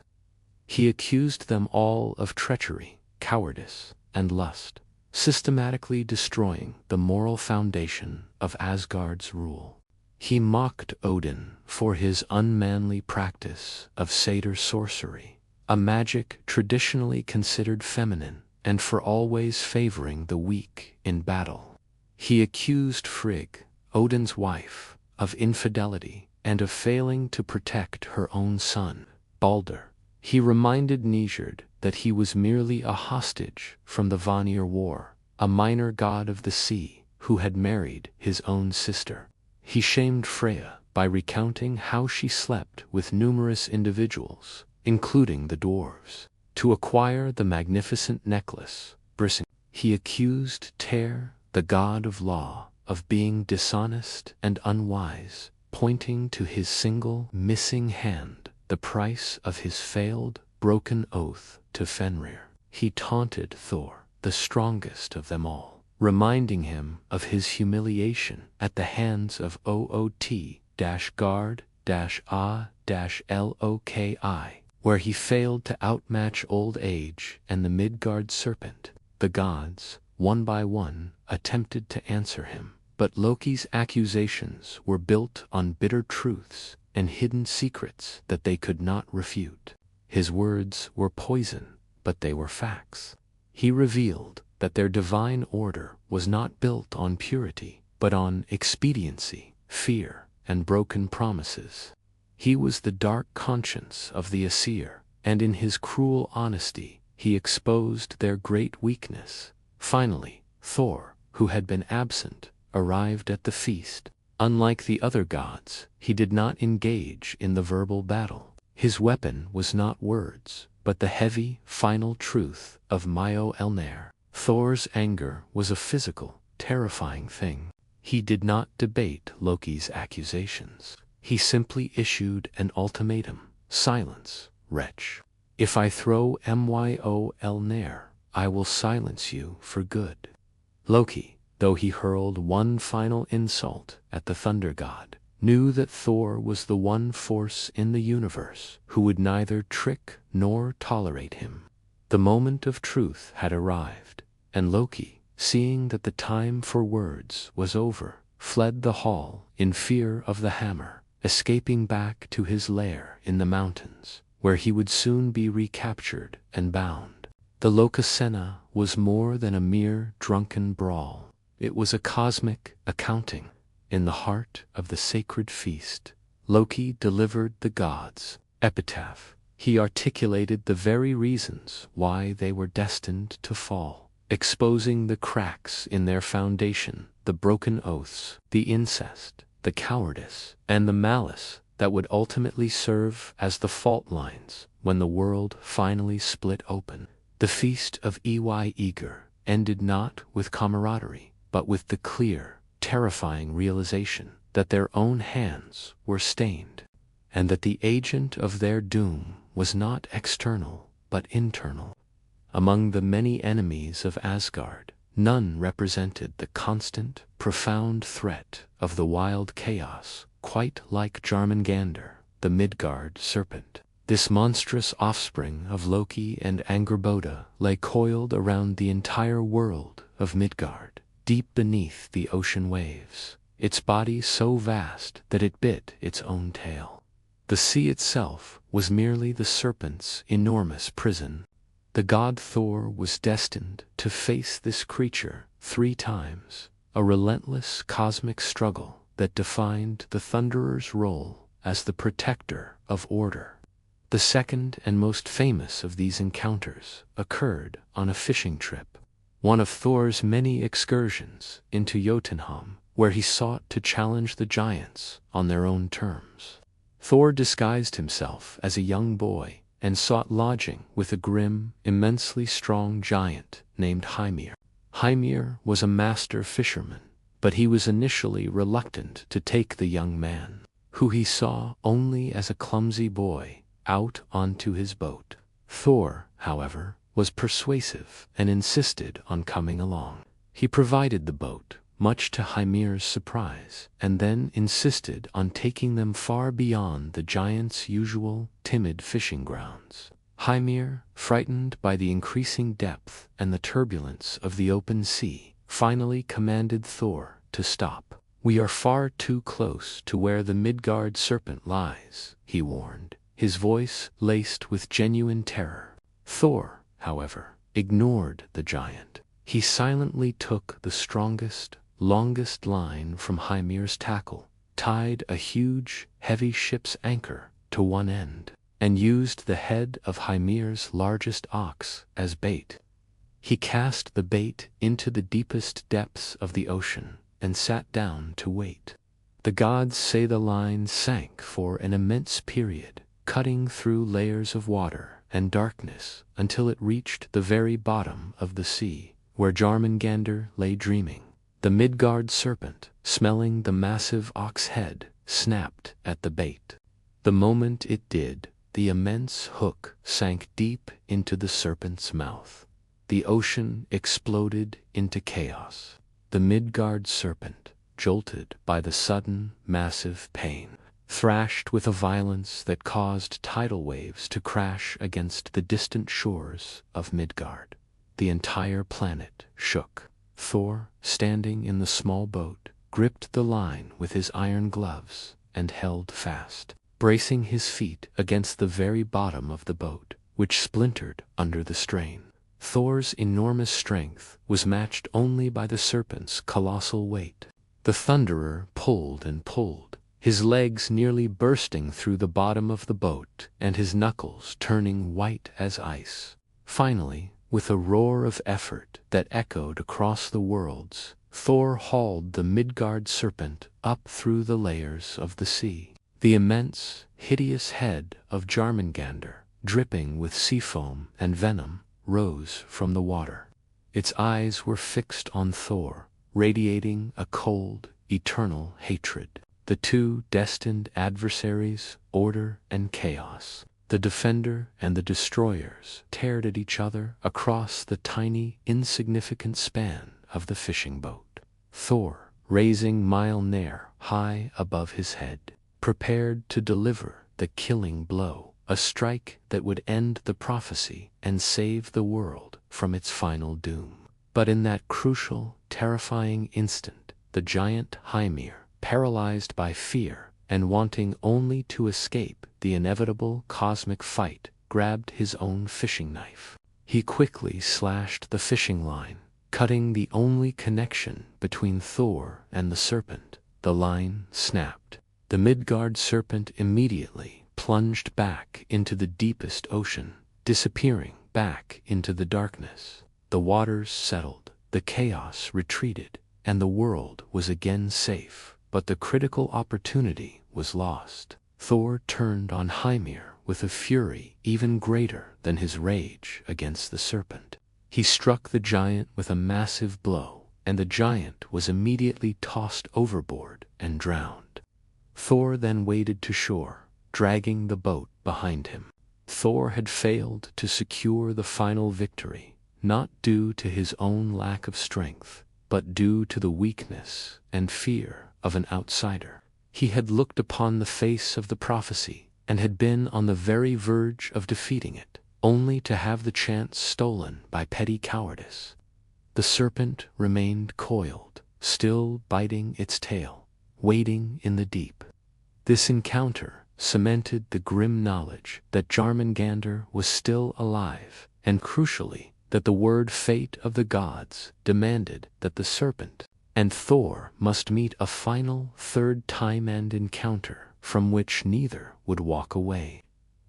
He accused them all of treachery, cowardice, and lust, systematically destroying the moral foundation of Asgard's rule. He mocked Odin for his unmanly practice of satyr sorcery, a magic traditionally considered feminine, and for always favoring the weak in battle. He accused Frigg, Odin's wife, of infidelity and of failing to protect her own son, Balder. He reminded Njord that he was merely a hostage from the Vanir War, a minor god of the sea who had married his own sister. He shamed Freya by recounting how she slept with numerous individuals, including the dwarves, to acquire the magnificent necklace, Brising. He accused Tyr, the god of law, of being dishonest and unwise, pointing to his single missing hand, the price of his failed, broken oath to Fenrir. He taunted Thor, the strongest of them all, reminding him of his humiliation at the hands of Oot-Gard-A-Loki, where he failed to outmatch old age and the Midgard serpent. The gods, one by one, attempted to answer him, but Loki's accusations were built on bitter truths and hidden secrets that they could not refute. His words were poison, but they were facts. He revealed that their divine order was not built on purity, but on expediency, fear, and broken promises. He was the dark conscience of the Aesir, and in his cruel honesty, he exposed their great weakness. Finally, Thor, who had been absent, arrived at the feast. Unlike the other gods, he did not engage in the verbal battle. His weapon was not words, but the heavy, final truth of Mjolnir. Thor's anger was a physical, terrifying thing. He did not debate Loki's accusations. He simply issued an ultimatum: silence, wretch. If I throw Mjolnir, I will silence you for good. Loki, though he hurled one final insult at the thunder god, knew that Thor was the one force in the universe who would neither trick nor tolerate him. The moment of truth had arrived, and Loki, seeing that the time for words was over, fled the hall in fear of the hammer, escaping back to his lair in the mountains, where he would soon be recaptured and bound. The Lokasena was more than a mere drunken brawl. It was a cosmic accounting. In the heart of the sacred feast, Loki delivered the gods' epitaph. He articulated the very reasons why they were destined to fall, exposing the cracks in their foundation, the broken oaths, the incest, the cowardice, and the malice that would ultimately serve as the fault lines when the world finally split open. The feast of Ygr ended not with camaraderie, but with the clear, terrifying realization that their own hands were stained. and that the agent of their doom was not external but internal. Among the many enemies of Asgard, none represented the constant, profound threat of the wild chaos quite like Jormungandr, the Midgard serpent. This monstrous offspring of Loki and Angrboda lay coiled around the entire world of Midgard, deep beneath the ocean waves, its body so vast that it bit its own tail. The sea itself was merely the serpent's enormous prison. The god Thor was destined to face this creature 3 times, a relentless cosmic struggle that defined the Thunderer's role as the protector of order. The second and most famous of these encounters occurred on a fishing trip, one of Thor's many excursions into Jotunheim, where he sought to challenge the giants on their own terms. Thor disguised himself as a young boy and sought lodging with a grim, immensely strong giant named Hymir. Hymir was a master fisherman, but he was initially reluctant to take the young man, who he saw only as a clumsy boy, out onto his boat. Thor, however, was persuasive and insisted on coming along. He provided the boat, much to Hymir's surprise, and then insisted on taking them far beyond the giant's usual timid fishing grounds. Hymir, frightened by the increasing depth and the turbulence of the open sea, finally commanded Thor to stop. "We are far too close to where the Midgard serpent lies," he warned, his voice laced with genuine terror. Thor, however, ignored the giant. He silently took the strongest, longest line from Hymir's tackle, tied a huge, heavy ship's anchor to one end, and used the head of Hymir's largest ox as bait. He cast the bait into the deepest depths of the ocean and sat down to wait. The gods say the line sank for an immense period, cutting through layers of water and darkness until it reached the very bottom of the sea, where Jormungandr lay dreaming. The Midgard serpent, smelling the massive ox head, snapped at the bait. The moment it did, the immense hook sank deep into the serpent's mouth. The ocean exploded into chaos. The Midgard serpent, jolted by the sudden, massive pain, thrashed with a violence that caused tidal waves to crash against the distant shores of Midgard. The entire planet shook. Thor, standing in the small boat, gripped the line with his iron gloves and held fast, bracing his feet against the very bottom of the boat, which splintered under the strain. Thor's enormous strength was matched only by the serpent's colossal weight. The Thunderer pulled and pulled, his legs nearly bursting through the bottom of the boat and his knuckles turning white as ice. Finally, with a roar of effort that echoed across the worlds, Thor hauled the Midgard serpent up through the layers of the sea. The immense, hideous head of Jormungandr, dripping with sea foam and venom, rose from the water. Its eyes were fixed on Thor, radiating a cold, eternal hatred. The two destined adversaries, order and chaos, the defender and the destroyers, teared at each other across the tiny, insignificant span of the fishing boat. Thor, raising Mjolnir high above his head, prepared to deliver the killing blow, a strike that would end the prophecy and save the world from its final doom. But in that crucial, terrifying instant, the giant Hymir, paralyzed by fear and wanting only to escape the inevitable cosmic fight, grabbed his own fishing knife. He quickly slashed the fishing line, cutting the only connection between Thor and the serpent. The line snapped. The Midgard serpent immediately plunged back into the deepest ocean, disappearing back into the darkness. The waters settled, the chaos retreated, and the world was again safe. But the critical opportunity was lost. Thor turned on Hymir with a fury even greater than his rage against the serpent. He struck the giant with a massive blow, and the giant was immediately tossed overboard and drowned. Thor then waded to shore, dragging the boat behind him. Thor had failed to secure the final victory, not due to his own lack of strength, but due to the weakness and fear of an outsider. He had looked upon the face of the prophecy and had been on the very verge of defeating it, only to have the chance stolen by petty cowardice. The serpent remained coiled, still biting its tail, waiting in the deep. This encounter cemented the grim knowledge that Jormungandr was still alive, and crucially, that the word fate of the gods demanded that the serpent and Thor must meet a final third time and encounter from which neither would walk away.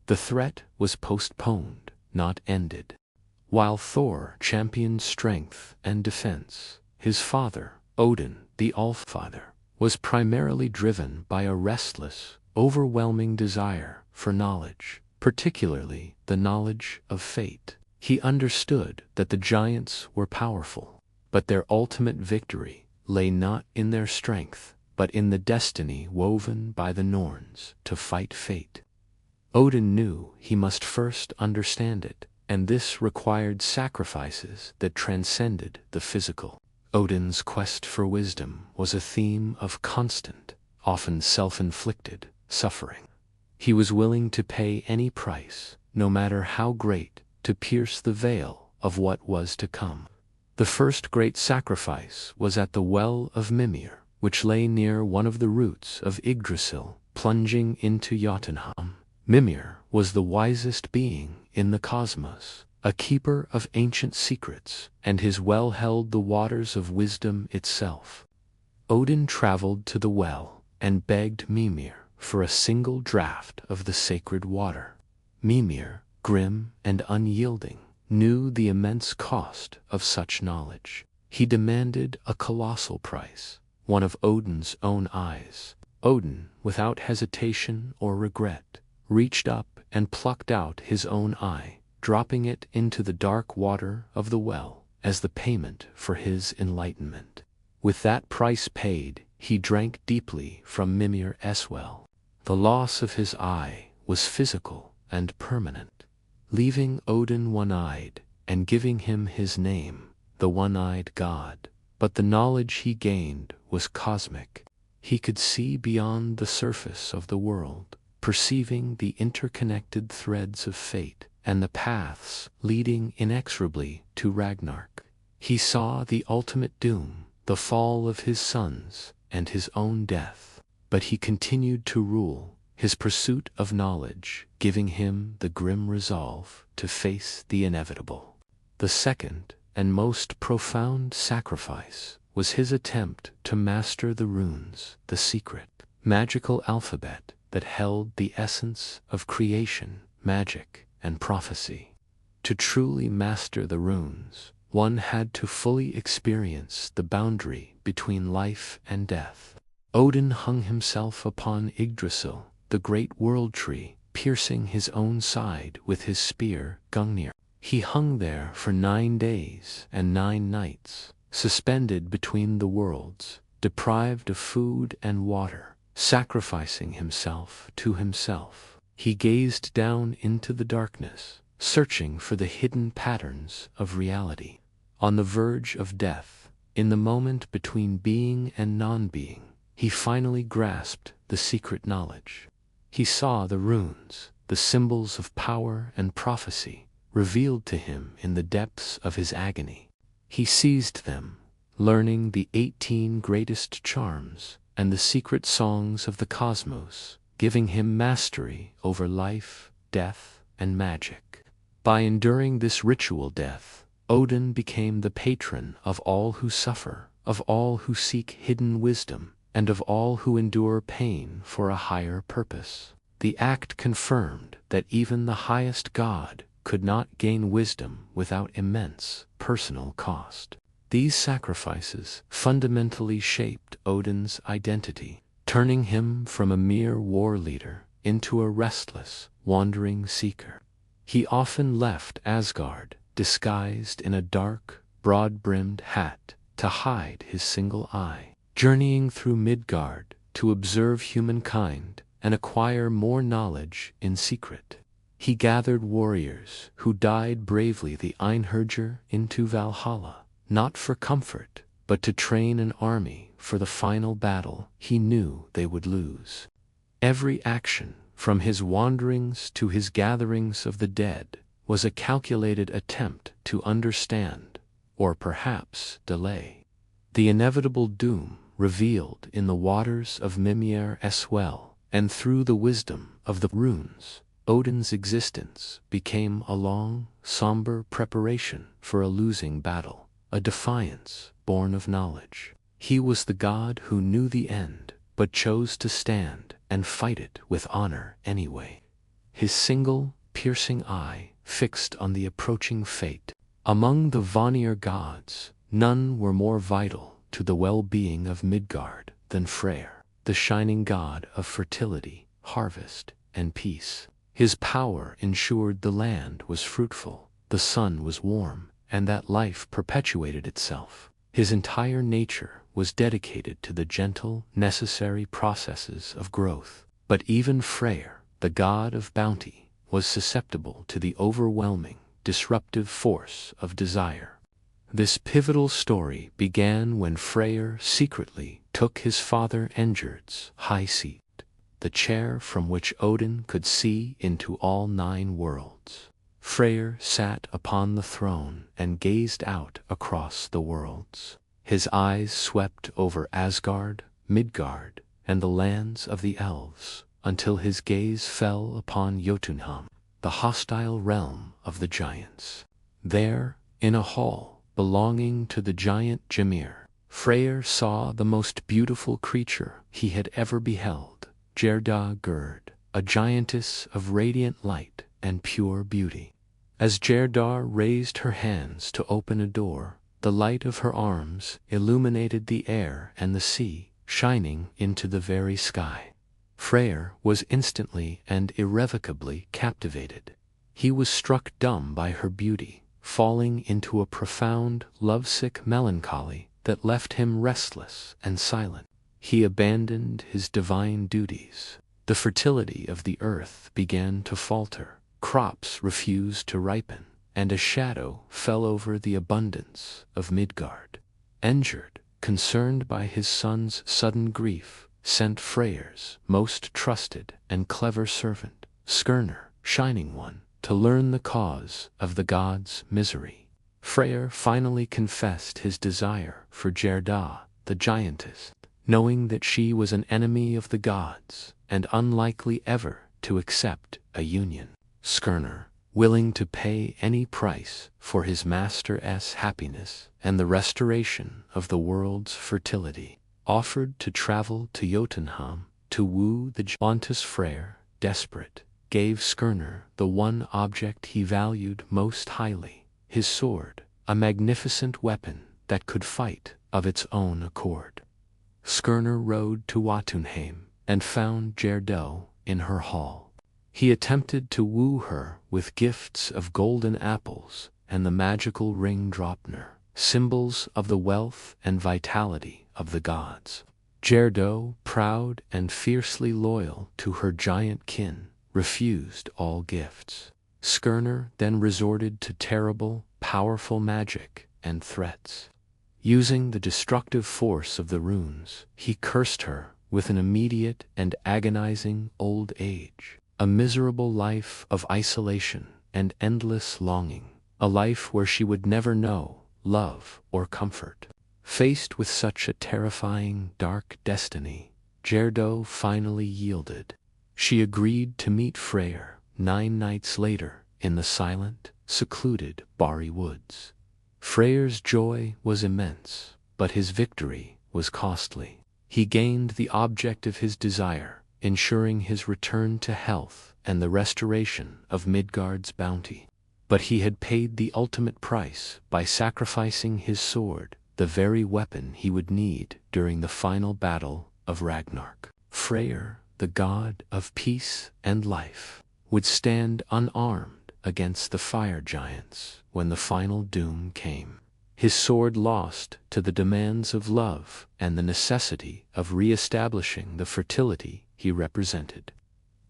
The threat was postponed, not ended. While Thor championed strength and defense, his father, Odin, the Allfather, was primarily driven by a restless, overwhelming desire for knowledge, particularly the knowledge of fate. He understood that the giants were powerful, but their ultimate victory lay not in their strength, but in the destiny woven by the Norns to fight fate. Odin knew he must first understand it, and this required sacrifices that transcended the physical. Odin's quest for wisdom was a theme of constant, often self-inflicted, suffering. He was willing to pay any price, no matter how great, to pierce the veil of what was to come. The first great sacrifice was at the well of Mimir, which lay near one of the roots of Yggdrasil, plunging into Jotunheim. Mimir was the wisest being in the cosmos, a keeper of ancient secrets, and his well held the waters of wisdom itself. Odin traveled to the well and begged Mimir for a single draught of the sacred water. Mimir, grim and unyielding, knew the immense cost of such knowledge. He demanded a colossal price, one of Odin's own eyes. Odin, without hesitation or regret, reached up and plucked out his own eye, dropping it into the dark water of the well as the payment for his enlightenment. With that price paid, he drank deeply from Mimir's well. The loss of his eye was physical and permanent, leaving Odin one-eyed and giving him his name, the One-Eyed God. But the knowledge he gained was cosmic. He could see beyond the surface of the world, perceiving the interconnected threads of fate and the paths leading inexorably to Ragnarok. He saw the ultimate doom, the fall of his sons, and his own death. But he continued to rule, his pursuit of knowledge giving him the grim resolve to face the inevitable. The second and most profound sacrifice was his attempt to master the runes, the secret, magical alphabet that held the essence of creation, magic, and prophecy. To truly master the runes, one had to fully experience the boundary between life and death. Odin hung himself upon Yggdrasil, the great world tree, piercing his own side with his spear, Gungnir. He hung there for 9 days and 9 nights, suspended between the worlds, deprived of food and water, sacrificing himself to himself. He gazed down into the darkness, searching for the hidden patterns of reality. On the verge of death, in the moment between being and non-being, he finally grasped the secret knowledge. He saw the runes, the symbols of power and prophecy, revealed to him in the depths of his agony. He seized them, learning the 18 greatest charms and the secret songs of the cosmos, giving him mastery over life, death, and magic. By enduring this ritual death, Odin became the patron of all who suffer, of all who seek hidden wisdom, and of all who endure pain for a higher purpose. The act confirmed that even the highest god could not gain wisdom without immense personal cost. These sacrifices fundamentally shaped Odin's identity, turning him from a mere war leader into a restless, wandering seeker. He often left Asgard, disguised in a dark, broad-brimmed hat, to hide his single eye, journeying through Midgard to observe humankind and acquire more knowledge in secret. He gathered warriors who died bravely the Einherjar into Valhalla, not for comfort, but to train an army for the final battle he knew they would lose. Every action, from his wanderings to his gatherings of the dead, was a calculated attempt to understand, or perhaps delay, the inevitable doom revealed in the waters of Mimir's well, and through the wisdom of the runes. Odin's existence became a long, somber preparation for a losing battle, a defiance born of knowledge. He was the god who knew the end, but chose to stand and fight it with honor anyway. His single, piercing eye fixed on the approaching fate. Among the Vanir gods, none were more vital to the well-being of Midgard than Freyr, the shining god of fertility, harvest, and peace. His power ensured the land was fruitful, the sun was warm, and that life perpetuated itself. His entire nature was dedicated to the gentle, necessary processes of growth. But even Freyr, the god of bounty, was susceptible to the overwhelming, disruptive force of desire. This pivotal story began when Freyr secretly took his father Njord's high seat, the chair from which Odin could see into all 9 worlds. Freyr sat upon the throne and gazed out across the worlds. His eyes swept over Asgard, Midgard, and the lands of the elves, until his gaze fell upon Jotunheim, the hostile realm of the giants. There, in a hall belonging to the giant Ymir, Freyr saw the most beautiful creature he had ever beheld, Gerda Gerd, a giantess of radiant light and pure beauty. As Gerda raised her hands to open a door, the light of her arms illuminated the air and the sea, shining into the very sky. Freyr was instantly and irrevocably captivated. He was struck dumb by her beauty, falling into a profound, lovesick melancholy that left him restless and silent. He abandoned his divine duties. The fertility of the earth began to falter, crops refused to ripen, and a shadow fell over the abundance of Midgard. Njord, concerned by his son's sudden grief, sent Freyr's most trusted and clever servant, Skirnir, Shining One, to learn the cause of the god's misery. Freyr finally confessed his desire for Gerda, the giantess, knowing that she was an enemy of the gods and unlikely ever to accept a union. Skirnir, willing to pay any price for his master's happiness and the restoration of the world's fertility, offered to travel to Jotunheim to woo the giantess. Freyr, desperate, gave Skirnir the one object he valued most highly, his sword, a magnificent weapon that could fight of its own accord. Skirnir rode to Jotunheim and found Gerda in her hall. He attempted to woo her with gifts of golden apples and the magical ring Draupnir, symbols of the wealth and vitality of the gods. Gerda, proud and fiercely loyal to her giant kin, refused all gifts. Skirnir then resorted to terrible, powerful magic and threats. Using the destructive force of the runes, he cursed her with an immediate and agonizing old age, a miserable life of isolation and endless longing, a life where she would never know love or comfort. Faced with such a terrifying, dark destiny, Gerda finally yielded. She agreed to meet Freyr 9 nights later in the silent, secluded Bari woods. Freyr's joy was immense, but his victory was costly. He gained the object of his desire, ensuring his return to health and the restoration of Midgard's bounty. But he had paid the ultimate price by sacrificing his sword, the very weapon he would need during the final battle of Ragnarok. Freyr, the god of peace and life, would stand unarmed against the fire giants when the final doom came. his sword lost to the demands of love and the necessity of re-establishing the fertility he represented.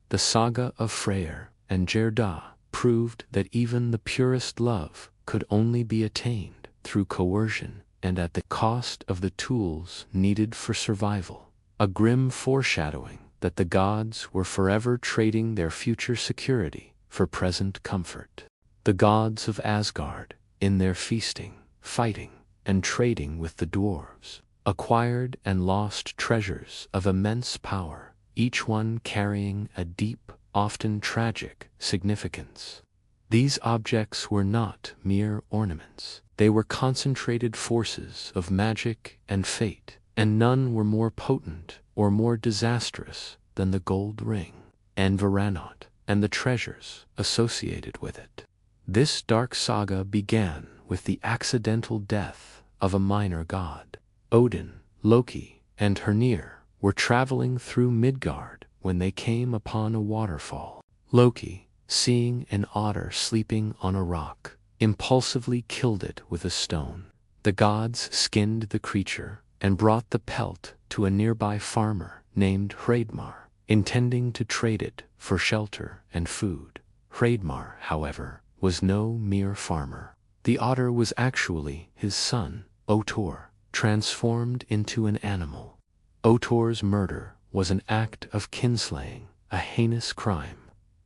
The saga of Freyr and Gerda proved that even the purest love could only be attained through coercion and at the cost of the tools needed for survival, a grim foreshadowing that the gods were forever trading their future security for present comfort. The gods of Asgard, in their feasting, fighting, and trading with the dwarves, acquired and lost treasures of immense power, each one carrying a deep, often tragic, significance. These objects were not mere ornaments. They were concentrated forces of magic and fate, and none were more potent or more disastrous than the gold ring, and Varanot, and the treasures associated with it. This dark saga began with the accidental death of a minor god. Odin, Loki, and Hörnir were traveling through Midgard when they came upon a waterfall. Loki, seeing an otter sleeping on a rock, impulsively killed it with a stone. The gods skinned the creature and brought the pelt to a nearby farmer named Hreidmar, intending to trade it for shelter and food. Hreidmar, however, was no mere farmer. The otter was actually his son, Otor, transformed into an animal. Otor's murder was an act of kinslaying, a heinous crime.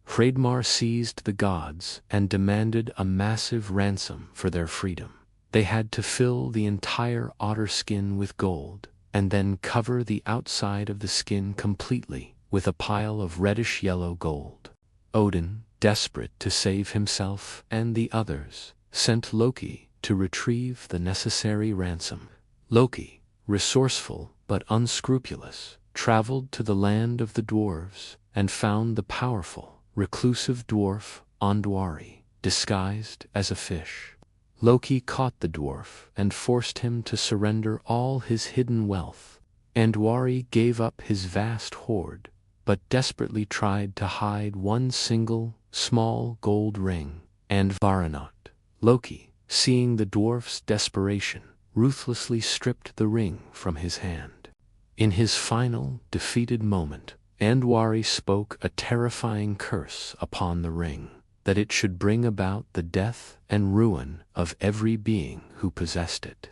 Hreidmar seized the gods and demanded a massive ransom for their freedom. They had to fill the entire otter skin with gold, and then cover the outside of the skin completely with a pile of reddish-yellow gold. Odin, desperate to save himself and the others, sent Loki to retrieve the necessary ransom. Loki, resourceful but unscrupulous, traveled to the land of the dwarves and found the powerful, reclusive dwarf Andvari, disguised as a fish. Loki caught the dwarf and forced him to surrender all his hidden wealth. Andvari gave up his vast hoard, but desperately tried to hide one single, small gold ring. And Varanot, Loki, seeing the dwarf's desperation, ruthlessly stripped the ring from his hand. In his final, defeated moment, Andvari spoke a terrifying curse upon the ring, that it should bring about the death and ruin of every being who possessed it.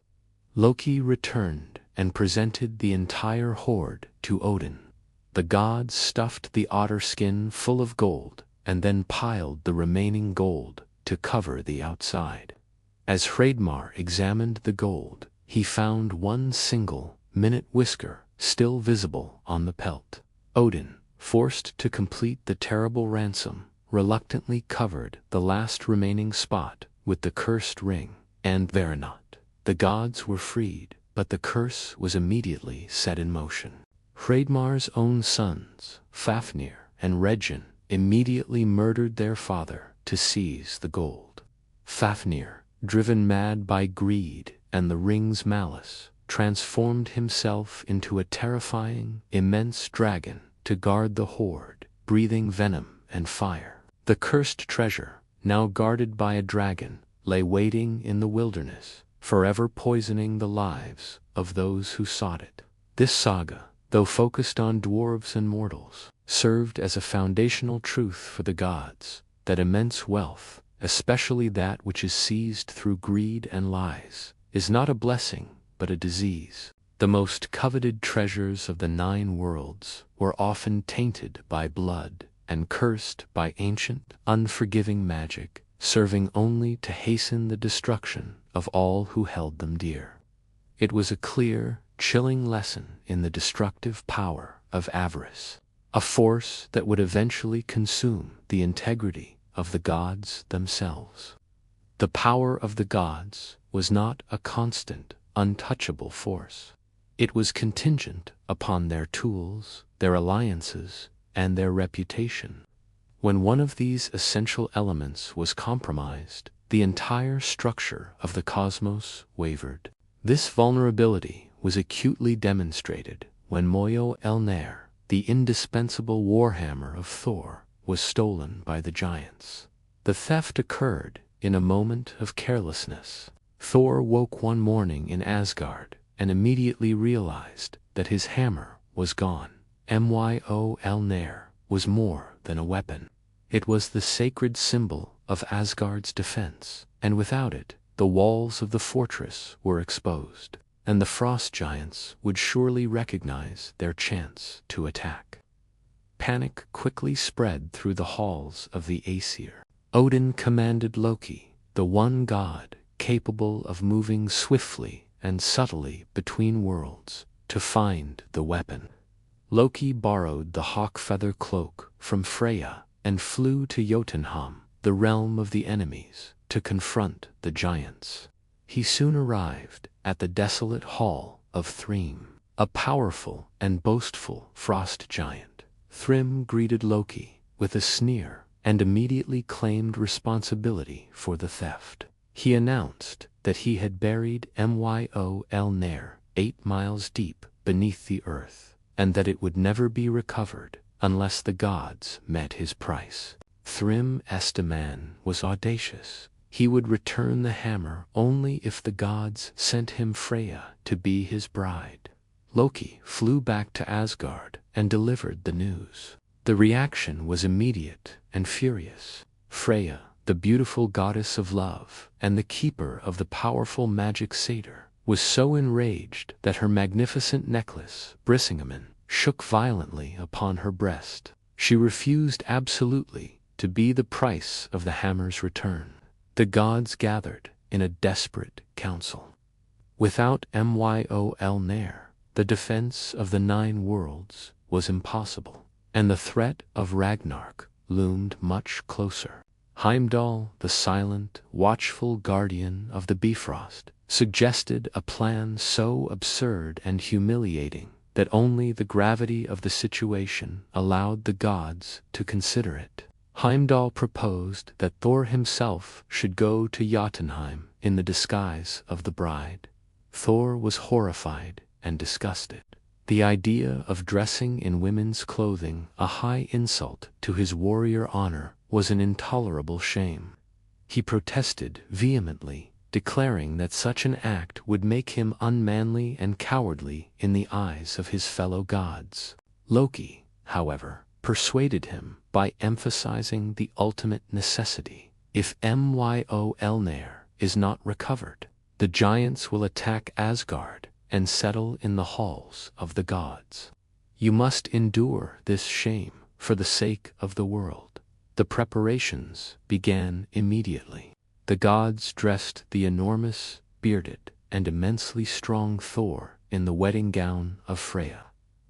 Loki returned and presented the entire hoard to Odin. The gods stuffed the otter skin full of gold and then piled the remaining gold to cover the outside. As Hreidmar examined the gold, he found one single, minute whisker still visible on the pelt. Odin, forced to complete the terrible ransom, reluctantly covered the last remaining spot with the cursed ring. And Varanot. The gods were freed, but the curse was immediately set in motion. Hreidmar's own sons, Fafnir and Regin, immediately murdered their father to seize the gold. Fafnir, driven mad by greed and the ring's malice, transformed himself into a terrifying, immense dragon to guard the hoard, breathing venom and fire. The cursed treasure, now guarded by a dragon, lay waiting in the wilderness, forever poisoning the lives of those who sought it. This saga, though focused on dwarves and mortals, served as a foundational truth for the gods, that immense wealth, especially that which is seized through greed and lies, is not a blessing but a disease. The most coveted treasures of the 9 worlds were often tainted by blood and cursed by ancient, unforgiving magic, serving only to hasten the destruction of all who held them dear. It was a clear, chilling lesson in the destructive power of avarice, a force that would eventually consume the integrity of the gods themselves. The power of the gods was not a constant, untouchable force. It was contingent upon their tools, their alliances, and their reputation. When one of these essential elements was compromised, the entire structure of the cosmos wavered. This vulnerability was acutely demonstrated when Mjolnir, the indispensable warhammer of Thor, was stolen by the giants. The theft occurred in a moment of carelessness. Thor woke one morning in Asgard and immediately realized that his hammer was gone. Mjolnir was more than a weapon. It was the sacred symbol of Asgard's defense, and without it, the walls of the fortress were exposed, and the frost giants would surely recognize their chance to attack. Panic quickly spread through the halls of the Aesir. Odin commanded Loki, the one god capable of moving swiftly and subtly between worlds, to find the weapon. Loki borrowed the hawk feather cloak from Freya and flew to Jotunheim, the realm of the enemies, to confront the giants. He soon arrived at the desolate hall of Thrym, a powerful and boastful frost giant. Thrym greeted Loki with a sneer and immediately claimed responsibility for the theft. He announced that he had buried Mjolnir 8 miles deep beneath the earth, and that it would never be recovered unless the gods met his price. Thrym's demand was audacious. He would return the hammer only if the gods sent him Freya to be his bride. Loki flew back to Asgard and delivered the news. The reaction was immediate and furious. Freya, the beautiful goddess of love and the keeper of the powerful magic satyr, was so enraged that her magnificent necklace, Brisingamen, shook violently upon her breast. She refused absolutely to be the price of the hammer's return. The gods gathered in a desperate council. Without Mjolnir, the defense of the 9 worlds was impossible, and the threat of Ragnarok loomed much closer. Heimdall, the silent, watchful guardian of the Bifrost, suggested a plan so absurd and humiliating that only the gravity of the situation allowed the gods to consider it. Heimdall proposed that Thor himself should go to Jotunheim in the disguise of the bride. Thor was horrified and disgusted. The idea of dressing in women's clothing, a high insult to his warrior honor, was an intolerable shame. He protested vehemently, declaring that such an act would make him unmanly and cowardly in the eyes of his fellow gods. Loki, however, persuaded him by emphasizing the ultimate necessity. If Mjolnir is not recovered, the giants will attack Asgard and settle in the halls of the gods. You must endure this shame for the sake of the world. The preparations began immediately. The gods dressed the enormous, bearded, and immensely strong Thor in the wedding gown of Freya.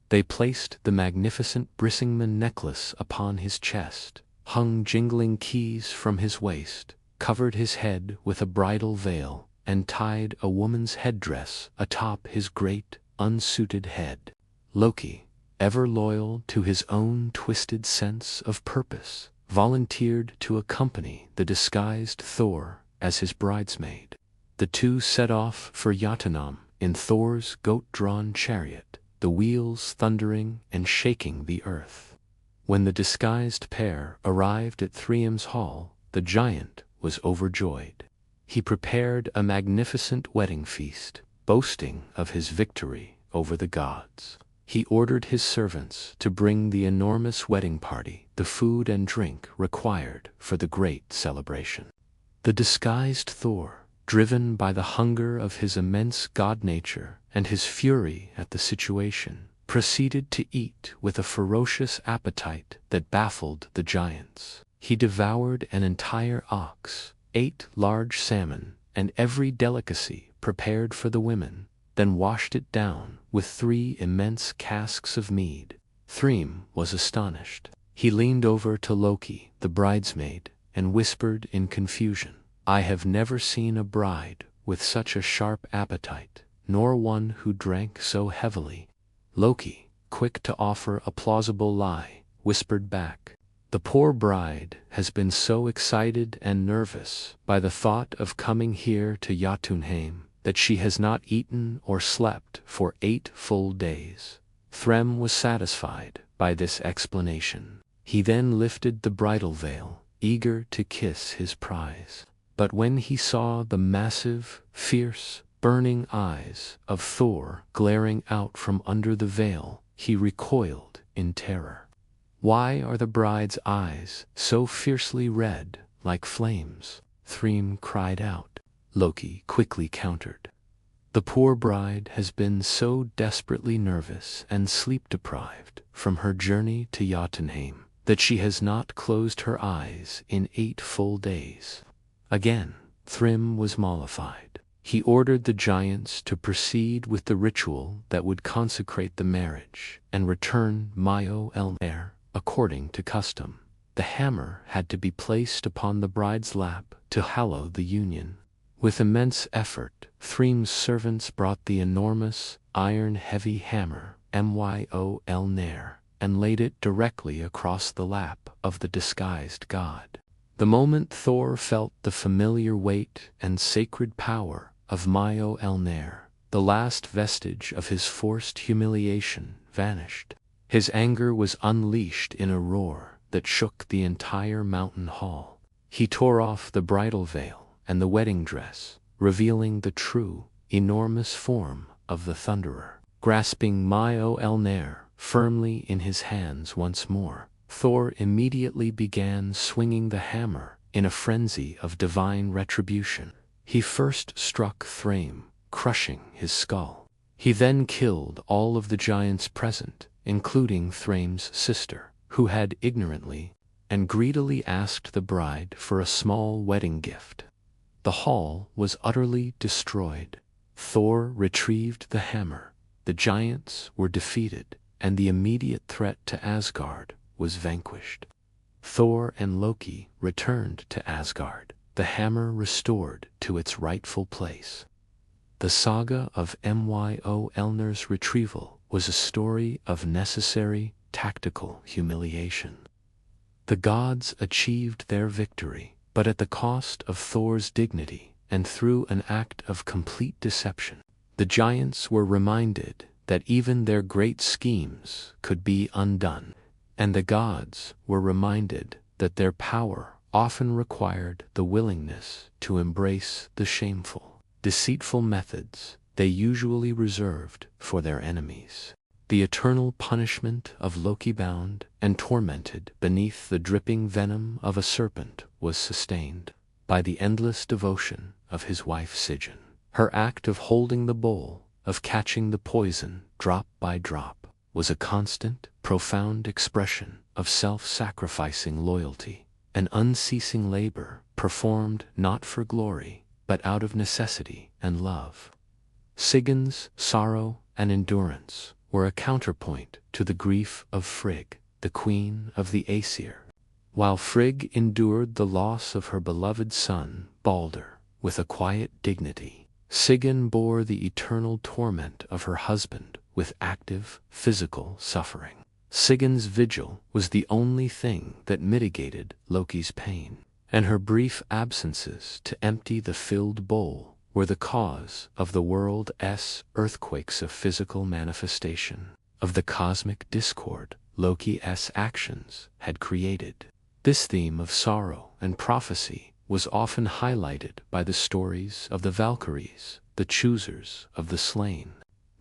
They placed the magnificent Brisingamen necklace upon his chest, hung jingling keys from his waist, covered his head with a bridal veil, and tied a woman's headdress atop his great, unsuited head. Loki, ever loyal to his own twisted sense of purpose, volunteered to accompany the disguised Thor as his bridesmaid. The two set off for Jotunheim in Thor's goat-drawn chariot, the wheels thundering and shaking the earth. When the disguised pair arrived at Thrym's hall, the giant was overjoyed. He prepared a magnificent wedding feast, boasting of his victory over the gods. He ordered his servants to bring the enormous wedding party the food and drink required for the great celebration. The disguised Thor, driven by the hunger of his immense god nature and his fury at the situation, proceeded to eat with a ferocious appetite that baffled the giants. He devoured an entire ox, 8 large salmon, and every delicacy prepared for the women, then washed it down with 3 immense casks of mead. Thrym was astonished. He leaned over to Loki, the bridesmaid, and whispered in confusion, "I have never seen a bride with such a sharp appetite, nor one who drank so heavily." Loki, quick to offer a plausible lie, whispered back, "The poor bride has been so excited and nervous by the thought of coming here to Jotunheim that she has not eaten or slept for 8 full days." Thrym was satisfied by this explanation. He then lifted the bridal veil, eager to kiss his prize. But when he saw the massive, fierce, burning eyes of Thor glaring out from under the veil, he recoiled in terror. "Why are the bride's eyes so fiercely red, like flames?" Thrym cried out. Loki quickly countered. "The poor bride has been so desperately nervous and sleep-deprived from her journey to Jotunheim that she has not closed her eyes in 8 full days." Again, Thrym was mollified. He ordered the giants to proceed with the ritual that would consecrate the marriage and return Mio-Elner according to custom. The hammer had to be placed upon the bride's lap to hallow the union. With immense effort, Thrym's servants brought the enormous, iron-heavy hammer, Myo-Elner, and laid it directly across the lap of the disguised god. The moment Thor felt the familiar weight and sacred power of Myo-Elner, the last vestige of his forced humiliation vanished. His anger was unleashed in a roar that shook the entire mountain hall. He tore off the bridal veil and the wedding dress, revealing the true, enormous form of the Thunderer. Grasping Myo-Elner firmly in his hands once more, Thor immediately began swinging the hammer in a frenzy of divine retribution. He first struck Thrym, crushing his skull. He then killed all of the giants present, including Thrym's sister, who had ignorantly and greedily asked the bride for a small wedding gift. The hall was utterly destroyed. Thor retrieved the hammer, the giants were defeated, and the immediate threat to Asgard was vanquished. Thor and Loki returned to Asgard, the hammer restored to its rightful place. The saga of Myo-Elner's retrieval was a story of necessary, tactical humiliation. The gods achieved their victory, but at the cost of Thor's dignity and through an act of complete deception. The giants were reminded that even their great schemes could be undone, and the gods were reminded that their power often required the willingness to embrace the shameful, deceitful methods they usually reserved for their enemies. The eternal punishment of Loki, bound and tormented beneath the dripping venom of a serpent, was sustained by the endless devotion of his wife Sigyn. Her act of holding the bowl, of catching the poison drop by drop, was a constant, profound expression of self-sacrificing loyalty, an unceasing labor performed not for glory, but out of necessity and love. Sigyn's sorrow and endurance were a counterpoint to the grief of Frigg, the queen of the Aesir. While Frigg endured the loss of her beloved son, Balder, with a quiet dignity, Sigyn bore the eternal torment of her husband with active, physical suffering. Sigyn's vigil was the only thing that mitigated Loki's pain, and her brief absences to empty the filled bowl were the cause of the world's earthquakes of physical manifestation, of the cosmic discord Loki's actions had created. This theme of sorrow and prophecy was often highlighted by the stories of the Valkyries, the choosers of the slain.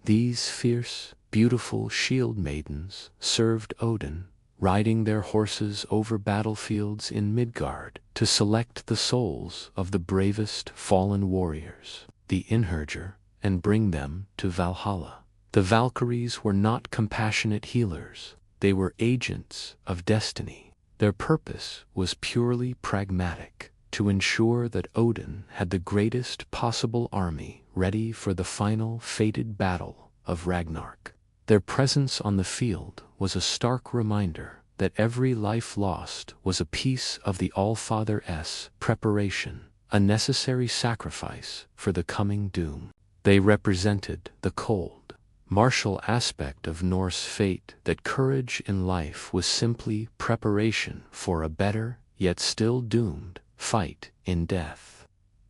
These fierce, beautiful shield maidens served Odin, riding their horses over battlefields in Midgard to select the souls of the bravest fallen warriors, the Inherjar, and bring them to Valhalla. The Valkyries were not compassionate healers, they were agents of destiny. Their purpose was purely pragmatic, to ensure that Odin had the greatest possible army ready for the final fated battle of Ragnarok. Their presence on the field was a stark reminder that every life lost was a piece of the Allfather's preparation, a necessary sacrifice for the coming doom. They represented the cold, martial aspect of Norse fate, that courage in life was simply preparation for a better, yet still doomed, fight in death.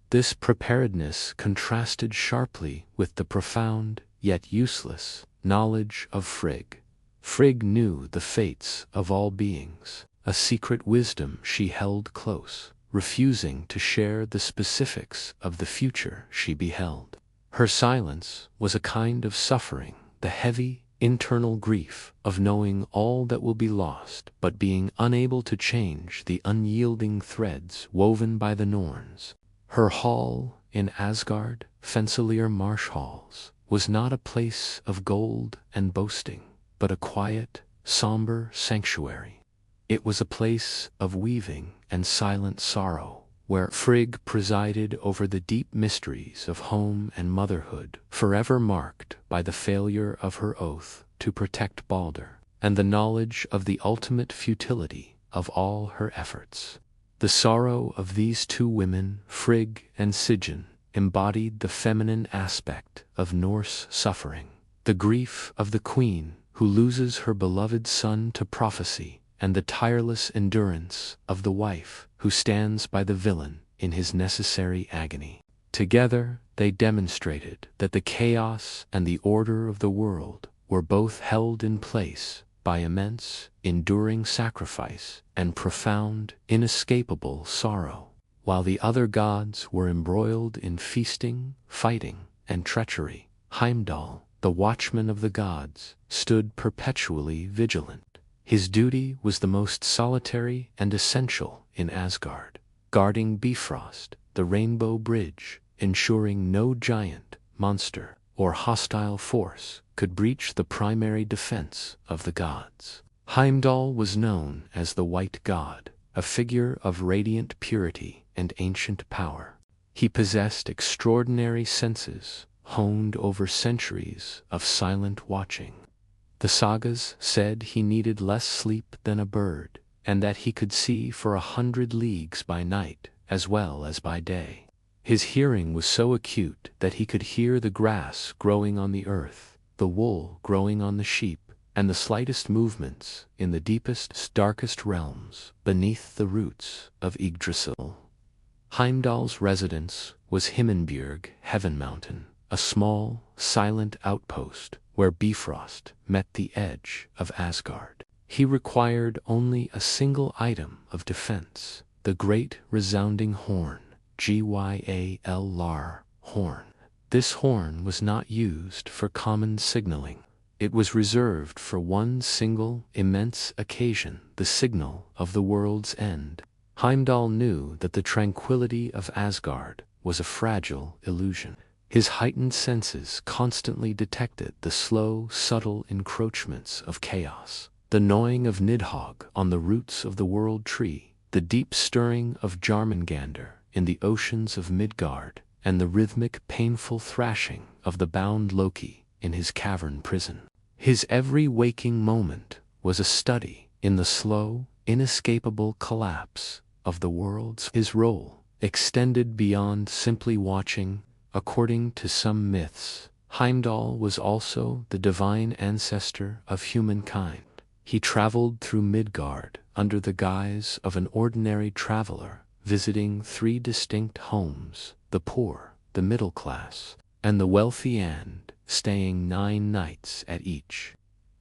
This preparedness contrasted sharply with the profound, yet useless, knowledge of Frigg. Frigg knew the fates of all beings, a secret wisdom she held close, refusing to share the specifics of the future she beheld. Her silence was a kind of suffering, the heavy, internal grief of knowing all that will be lost but being unable to change the unyielding threads woven by the Norns. Her hall in Asgard, Fensalir Marsh Halls, was not a place of gold and boasting, but a quiet, somber sanctuary. It was a place of weaving and silent sorrow, where Frigg presided over the deep mysteries of home and motherhood, forever marked by the failure of her oath to protect Balder, and the knowledge of the ultimate futility of all her efforts. The sorrow of these two women, Frigg and Sigyn, embodied the feminine aspect of Norse suffering, the grief of the queen who loses her beloved son to prophecy, and the tireless endurance of the wife who stands by the villain in his necessary agony. Together, they demonstrated that the chaos and the order of the world were both held in place by immense, enduring sacrifice and profound, inescapable sorrow, while the other gods were embroiled in feasting, fighting, and treachery. Heimdall, the watchman of the gods, stood perpetually vigilant. His duty was the most solitary and essential in Asgard, guarding Bifrost, the Rainbow Bridge, ensuring no giant, monster, or hostile force could breach the primary defense of the gods. Heimdall was known as the White God, a figure of radiant purity and ancient power. He possessed extraordinary senses, honed over centuries of silent watching. The sagas said he needed less sleep than a bird, and that he could see for 100 leagues by night as well as by day. His hearing was so acute that he could hear the grass growing on the earth, the wool growing on the sheep, and the slightest movements in the deepest, darkest realms beneath the roots of Yggdrasil. Heimdall's residence was Himinbjörg, Heaven Mountain, a small, silent outpost where Bifrost met the edge of Asgard. He required only a single item of defense, the great resounding horn, Gyal horn. This horn was not used for common signaling. It was reserved for one single, immense occasion, the signal of the world's end. Heimdall knew that the tranquility of Asgard was a fragile illusion. His heightened senses constantly detected the slow, subtle encroachments of chaos, the gnawing of Nidhogg on the roots of the world tree, the deep stirring of Jarmungandr in the oceans of Midgard, and the rhythmic, painful thrashing of the bound Loki in his cavern prison. His every waking moment was a study in the slow, inescapable collapse of the worlds. His role extended beyond simply watching. According to some myths, Heimdall was also the divine ancestor of humankind. He traveled through Midgard under the guise of an ordinary traveler, visiting 3 distinct homes, the poor, the middle class, and the wealthy, and staying 9 nights at each.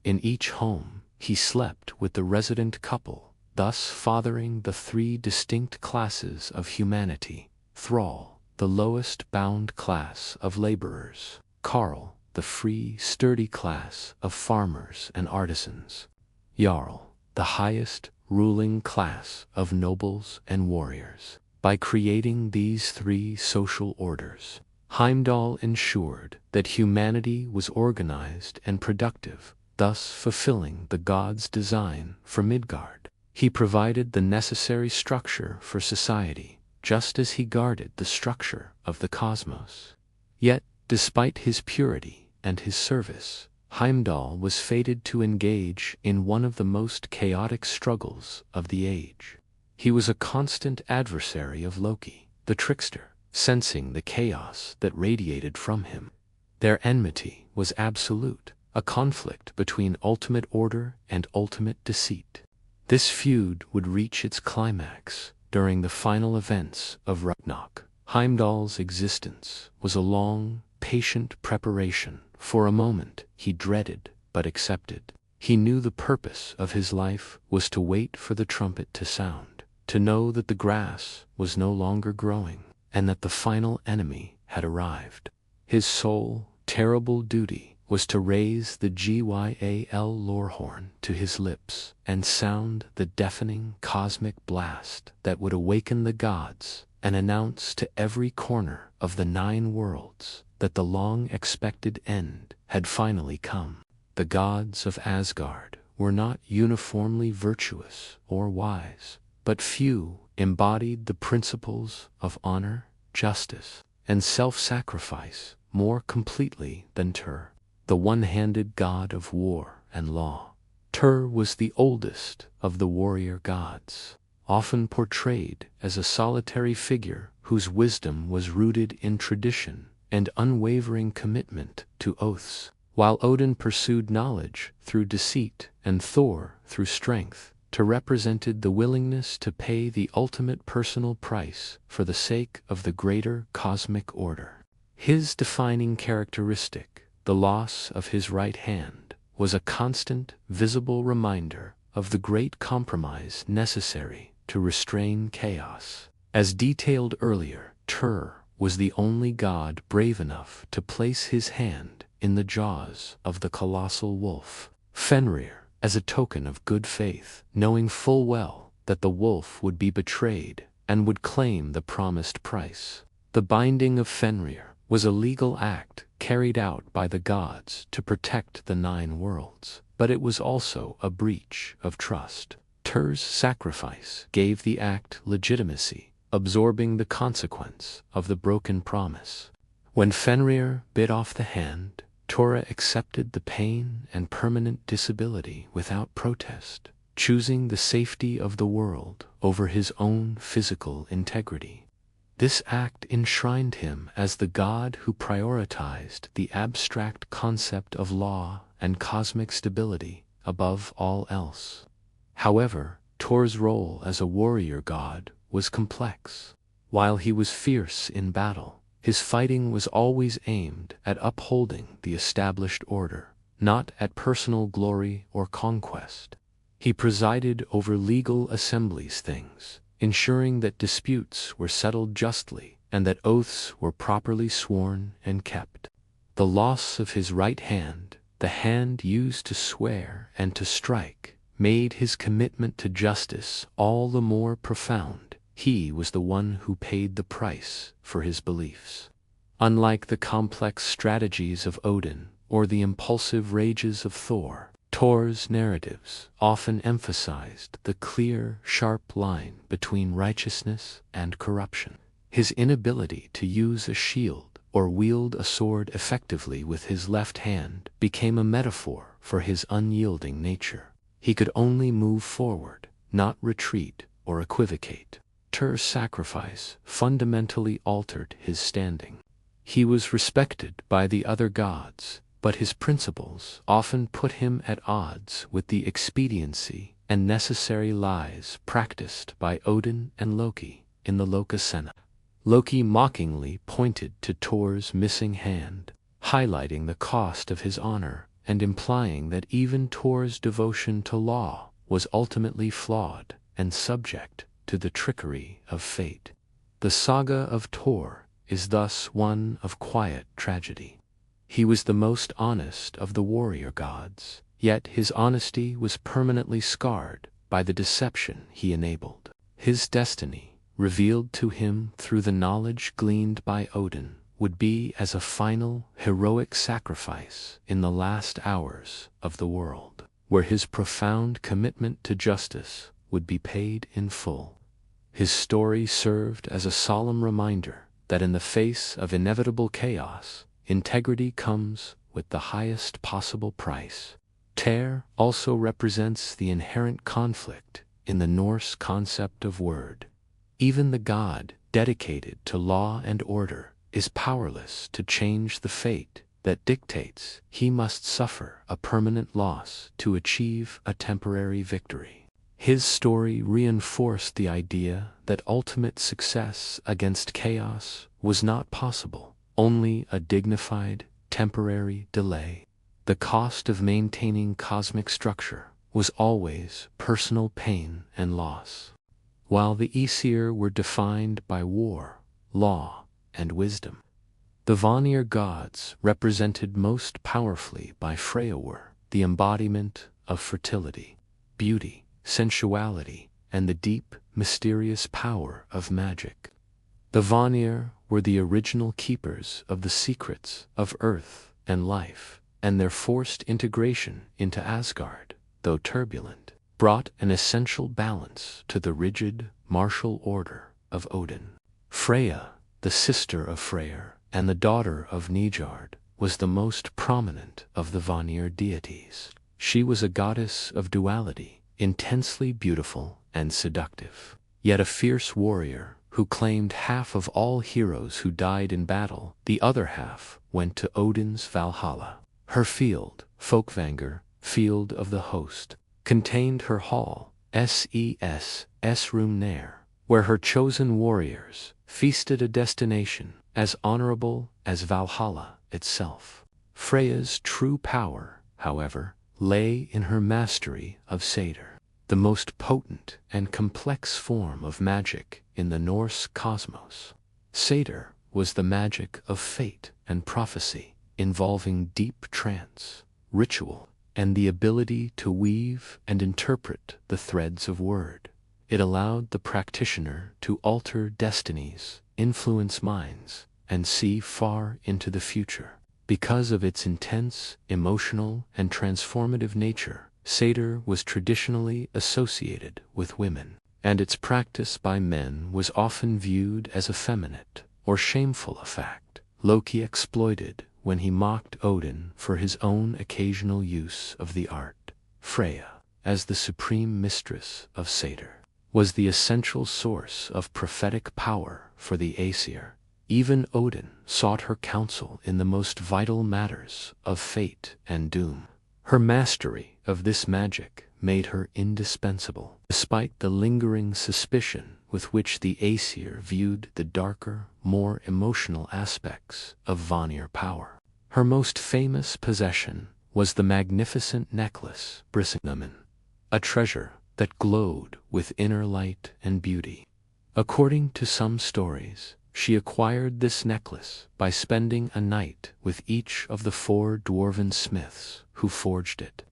In each home, he slept with the resident couple, thus fathering the 3 distinct classes of humanity: Thrall, the lowest bound class of laborers; Carl, the free, sturdy class of farmers and artisans; Jarl, the highest, ruling class of nobles and warriors. By creating these 3 social orders, Heimdall ensured that humanity was organized and productive, thus fulfilling the gods' design for Midgard. He provided the necessary structure for society, just as he guarded the structure of the cosmos. Yet, despite his purity and his service, Heimdall was fated to engage in one of the most chaotic struggles of the age. He was a constant adversary of Loki, the trickster, sensing the chaos that radiated from him. Their enmity was absolute, a conflict between ultimate order and ultimate deceit. This feud would reach its climax during the final events of Ragnarok. Heimdall's existence was a long, patient preparation for a moment he dreaded but accepted. He knew the purpose of his life was to wait for the trumpet to sound, to know that the grass was no longer growing, and that the final enemy had arrived. His sole, terrible duty was to raise the Gyal lore horn to his lips and sound the deafening cosmic blast that would awaken the gods and announce to every corner of the 9 worlds that the long-expected end had finally come. The gods of Asgard were not uniformly virtuous or wise, but few embodied the principles of honor, justice, and self-sacrifice more completely than Tyr, the one-handed god of war and law. Tyr was the oldest of the warrior gods, often portrayed as a solitary figure whose wisdom was rooted in tradition and unwavering commitment to oaths. While Odin pursued knowledge through deceit and Thor through strength, Tyr represented the willingness to pay the ultimate personal price for the sake of the greater cosmic order. His defining characteristic, the loss of his right hand, was a constant, visible reminder of the great compromise necessary to restrain chaos. As detailed earlier, Tyr was the only god brave enough to place his hand in the jaws of the colossal wolf, Fenrir, as a token of good faith, knowing full well that the wolf would be betrayed and would claim the promised price. The binding of Fenrir was a legal act carried out by the gods to protect the 9 worlds, but it was also a breach of trust. Tyr's sacrifice gave the act legitimacy, absorbing the consequence of the broken promise. When Fenrir bit off the hand, Tora accepted the pain and permanent disability without protest, choosing the safety of the world over his own physical integrity. This act enshrined him as the god who prioritized the abstract concept of law and cosmic stability above all else. However, Tor's role as a warrior god was complex. While he was fierce in battle, his fighting was always aimed at upholding the established order, not at personal glory or conquest. He presided over legal assemblies things, ensuring that disputes were settled justly and that oaths were properly sworn and kept. The loss of his right hand, the hand used to swear and to strike, made his commitment to justice all the more profound. He was the one who paid the price for his beliefs. Unlike the complex strategies of Odin or the impulsive rages of Thor, Tor's narratives often emphasized the clear, sharp line between righteousness and corruption. His inability to use a shield or wield a sword effectively with his left hand became a metaphor for his unyielding nature. He could only move forward, not retreat or equivocate. Tyr's sacrifice fundamentally altered his standing. He was respected by the other gods, but his principles often put him at odds with the expediency and necessary lies practiced by Odin and Loki in the Lokasena. Loki mockingly pointed to Tor's missing hand, highlighting the cost of his honor and implying that even Tor's devotion to law was ultimately flawed and subject to the trickery of fate. The saga of Tor is thus one of quiet tragedy. He was the most honest of the warrior gods, yet his honesty was permanently scarred by the deception he enabled. His destiny, revealed to him through the knowledge gleaned by Odin, would be as a final, heroic sacrifice in the last hours of the world, where his profound commitment to justice would be paid in full. His story served as a solemn reminder that in the face of inevitable chaos, integrity comes with the highest possible price. Tyr also represents the inherent conflict in the Norse concept of word. Even the god dedicated to law and order is powerless to change the fate that dictates he must suffer a permanent loss to achieve a temporary victory. His story reinforced the idea that ultimate success against chaos was not possible, only a dignified, temporary delay. The cost of maintaining cosmic structure was always personal pain and loss. while the Aesir were defined by war, law, and wisdom. The Vanir gods, represented most powerfully by Freya, were the embodiment of fertility, beauty, sensuality, and the deep, mysterious power of magic. The Vanir were the original keepers of the secrets of earth and life, and their forced integration into Asgard, though turbulent, brought an essential balance to the rigid, martial order of Odin. Freya, the sister of Freyr and the daughter of Nijard, was the most prominent of the Vanir deities. She was a goddess of duality, intensely beautiful and seductive, yet a fierce warrior who claimed half of all heroes who died in battle. The other half went to Odin's Valhalla. Her field, Folkvangr, Field of the Host, contained her hall, Esrumnir, where her chosen warriors feasted, a destination as honorable as Valhalla itself. Freya's true power, however, lay in her mastery of Satyr, the most potent and complex form of magic in the Norse cosmos. Satyr was the magic of fate and prophecy, involving deep trance, ritual, and the ability to weave and interpret the threads of word. It allowed the practitioner to alter destinies, influence minds, and see far into the future. Because of its intense, emotional, and transformative nature, Satyr was traditionally associated with women, and its practice by men was often viewed as effeminate or shameful, a fact Loki exploited when he mocked Odin for his own occasional use of the art. Freya, as the supreme mistress of Satyr, was the essential source of prophetic power for the Aesir. Even Odin sought her counsel in the most vital matters of fate and doom. Her mastery of this magic made her indispensable, despite the lingering suspicion with which the Aesir viewed the darker, more emotional aspects of Vanir power. Her most famous possession was the magnificent necklace Brisingamen, a treasure that glowed with inner light and beauty. According to some stories, she acquired this necklace by spending a night with each of the 4 dwarven smiths who forged it.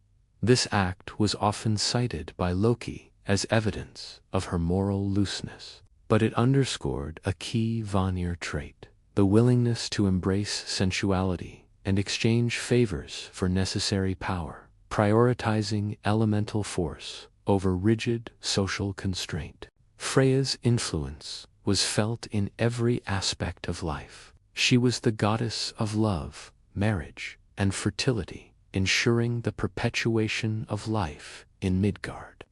This act was often cited by Loki as evidence of her moral looseness, but it underscored a key Vanir trait: the willingness to embrace sensuality and exchange favors for necessary power, prioritizing elemental force over rigid social constraint. Freya's influence was felt in every aspect of life. She was the goddess of love, marriage, and fertility, ensuring the perpetuation of life in Midgard.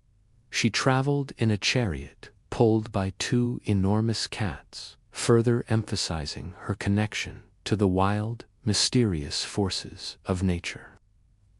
She traveled in a chariot pulled by 2 enormous cats, further emphasizing her connection to the wild, mysterious forces of nature.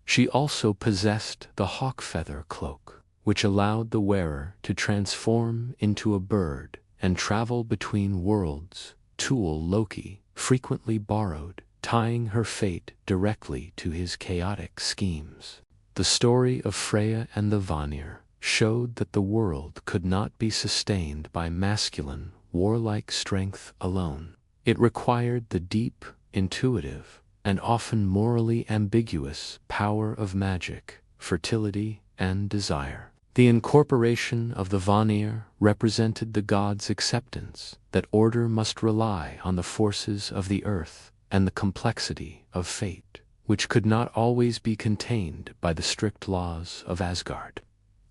She also possessed the hawk feather cloak, which allowed the wearer to transform into a bird and travel between worlds, tool Loki frequently borrowed, tying her fate directly to his chaotic schemes. The story of Freya and the Vanir showed that the world could not be sustained by masculine, warlike strength alone. It required the deep, intuitive, and often morally ambiguous power of magic, fertility, and desire. The incorporation of the Vanir represented the gods' acceptance that order must rely on the forces of the earth and the complexity of fate, which could not always be contained by the strict laws of Asgard.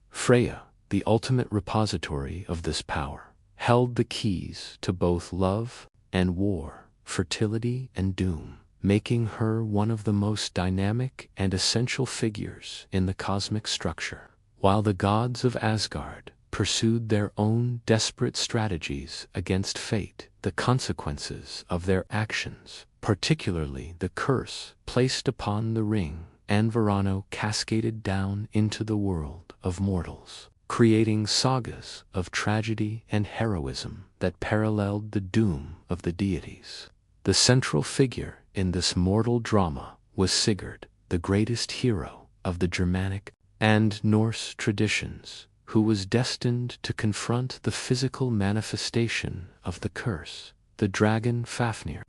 Freya, the ultimate repository of this power, held the keys to both love and war, fertility and doom, making her one of the most dynamic and essential figures in the cosmic structure. While the gods of Asgard pursued their own desperate strategies against fate, the consequences of their actions, particularly the curse placed upon the ring Anvarano, cascaded down into the world of mortals, creating sagas of tragedy and heroism that paralleled the doom of the deities. The central figure in this mortal drama was Sigurd, the greatest hero of the Germanic and Norse traditions, who was destined to confront the physical manifestation of the curse. The dragon Fafnir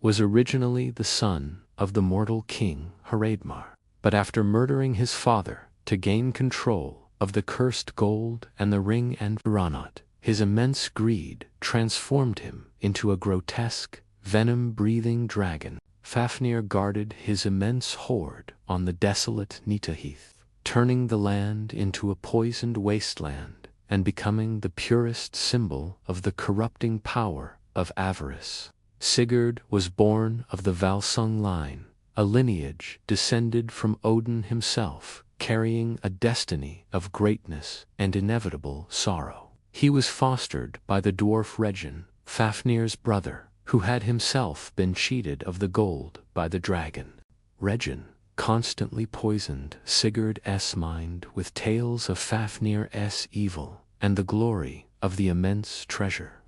was originally the son of the mortal king Hreidmar, but after murdering his father to gain control of the cursed gold and the ring and Ranat, his immense greed transformed him into a grotesque, venom-breathing dragon. Fafnir guarded his immense hoard on the desolate Nitaheath, turning the land into a poisoned wasteland and becoming the purest symbol of the corrupting power of avarice. Sigurd was born of the Valsung line, a lineage descended from Odin himself, carrying a destiny of greatness and inevitable sorrow. He was fostered by the dwarf Regin, Fafnir's brother, who had himself been cheated of the gold by the dragon. Regin constantly poisoned Sigurd's mind with tales of Fafnir's evil and the glory of the immense treasure,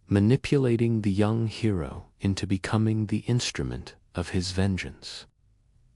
manipulating the young hero into becoming the instrument of his vengeance.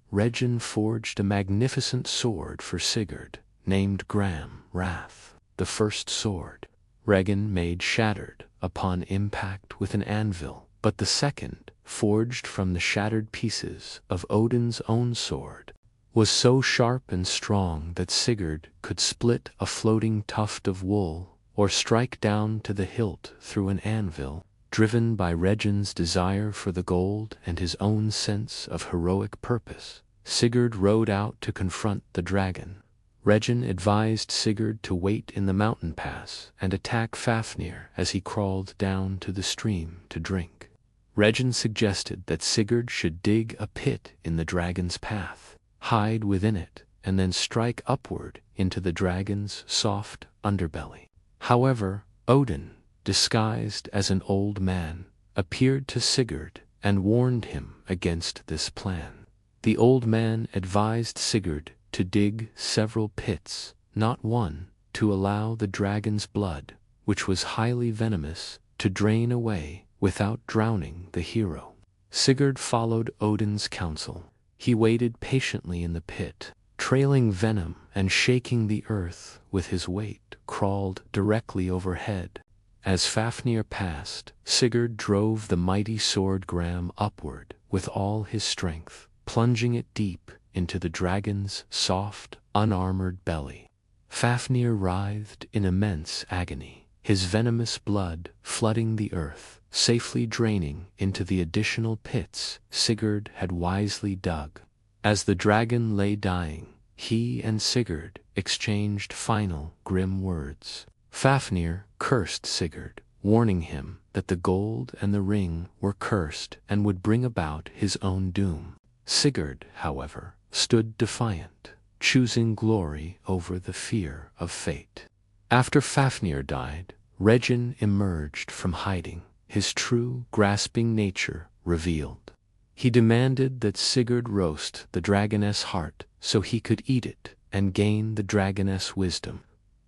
Regin forged a magnificent sword for Sigurd, named Gram Wrath. The first sword Regin made shattered upon impact with an anvil, but the second, forged from the shattered pieces of Odin's own sword, was so sharp and strong that Sigurd could split a floating tuft of wool or strike down to the hilt through an anvil. Driven by Regin's desire for the gold and his own sense of heroic purpose, Sigurd rode out to confront the dragon. Regin advised Sigurd to wait in the mountain pass and attack Fafnir as he crawled down to the stream to drink. Regin suggested that Sigurd should dig a pit in the dragon's path, hide within it, and then strike upward into the dragon's soft underbelly. However, Odin, disguised as an old man, appeared to Sigurd and warned him against this plan. The old man advised Sigurd to dig several pits, not one, to allow the dragon's blood, which was highly venomous, to drain away without drowning the hero. Sigurd followed Odin's counsel. He waited patiently in the pit, trailing venom and shaking the earth with his weight, crawled directly overhead. As Fafnir passed, Sigurd drove the mighty sword Gram upward with all his strength, plunging it deep into the dragon's soft, unarmored belly. Fafnir writhed in immense agony, his venomous blood flooding the earth, safely draining into the additional pits Sigurd had wisely dug. As the dragon lay dying, he and Sigurd exchanged final, grim words. Fafnir cursed Sigurd, warning him that the gold and the ring were cursed and would bring about his own doom. Sigurd, however, stood defiant, choosing glory over the fear of fate. After Fafnir died, Regin emerged from hiding, his true, grasping nature revealed. He demanded that Sigurd roast the dragoness heart so he could eat it and gain the dragoness wisdom.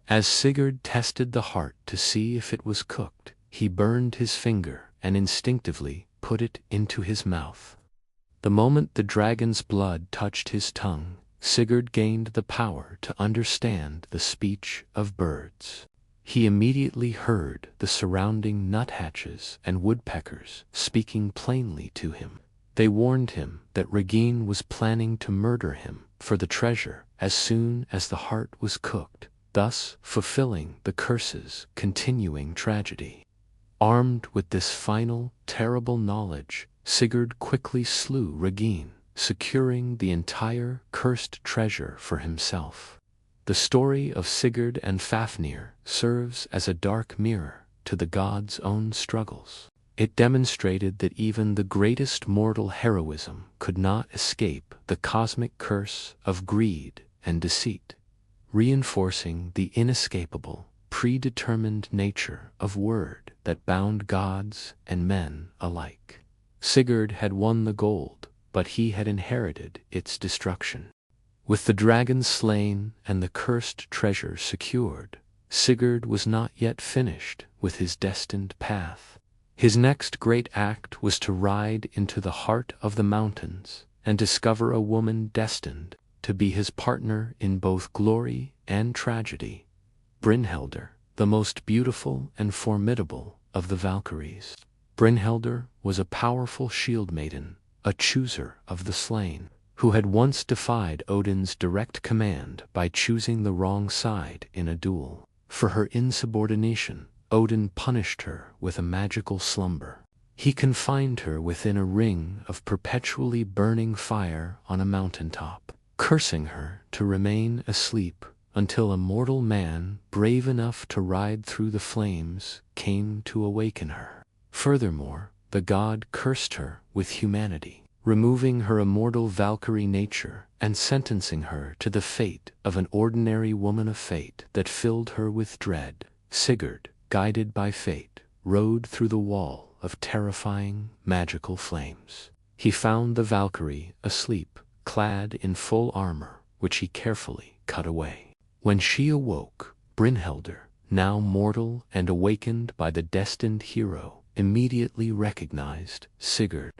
As Sigurd tested the heart to see if it was cooked, he burned his finger and instinctively put it into his mouth. The moment the dragon's blood touched his tongue, Sigurd gained the power to understand the speech of birds. He immediately heard the surrounding nuthatches and woodpeckers speaking plainly to him. They warned him that Regin was planning to murder him for the treasure as soon as the heart was cooked, thus fulfilling the curse's continuing tragedy. Armed with this final, terrible knowledge, Sigurd quickly slew Regin, securing the entire cursed treasure for himself. The story of Sigurd and Fafnir serves as a dark mirror to the gods' own struggles. It demonstrated that even the greatest mortal heroism could not escape the cosmic curse of greed and deceit, reinforcing the inescapable, predetermined nature of word that bound gods and men alike. Sigurd had won the gold, but he had inherited its destruction. With the dragon slain and the cursed treasure secured, Sigurd was not yet finished with his destined path. His next great act was to ride into the heart of the mountains and discover a woman destined to be his partner in both glory and tragedy, Brynhildr, the most beautiful and formidable of the Valkyries. Brynhildr was a powerful shield maiden, a chooser of the slain, who had once defied Odin's direct command by choosing the wrong side in a duel. For her insubordination, Odin punished her with a magical slumber. He confined her within a ring of perpetually burning fire on a mountaintop, cursing her to remain asleep until a mortal man brave enough to ride through the flames came to awaken her. Furthermore, the god cursed her with humanity, removing her immortal Valkyrie nature and sentencing her to the fate of an ordinary woman of fate that filled her with dread. Sigurd, guided by fate, rode through the wall of terrifying, magical flames. He found the Valkyrie asleep, clad in full armor, which he carefully cut away. When she awoke, Brynhildr, now mortal and awakened by the destined hero, immediately recognized Sigurd.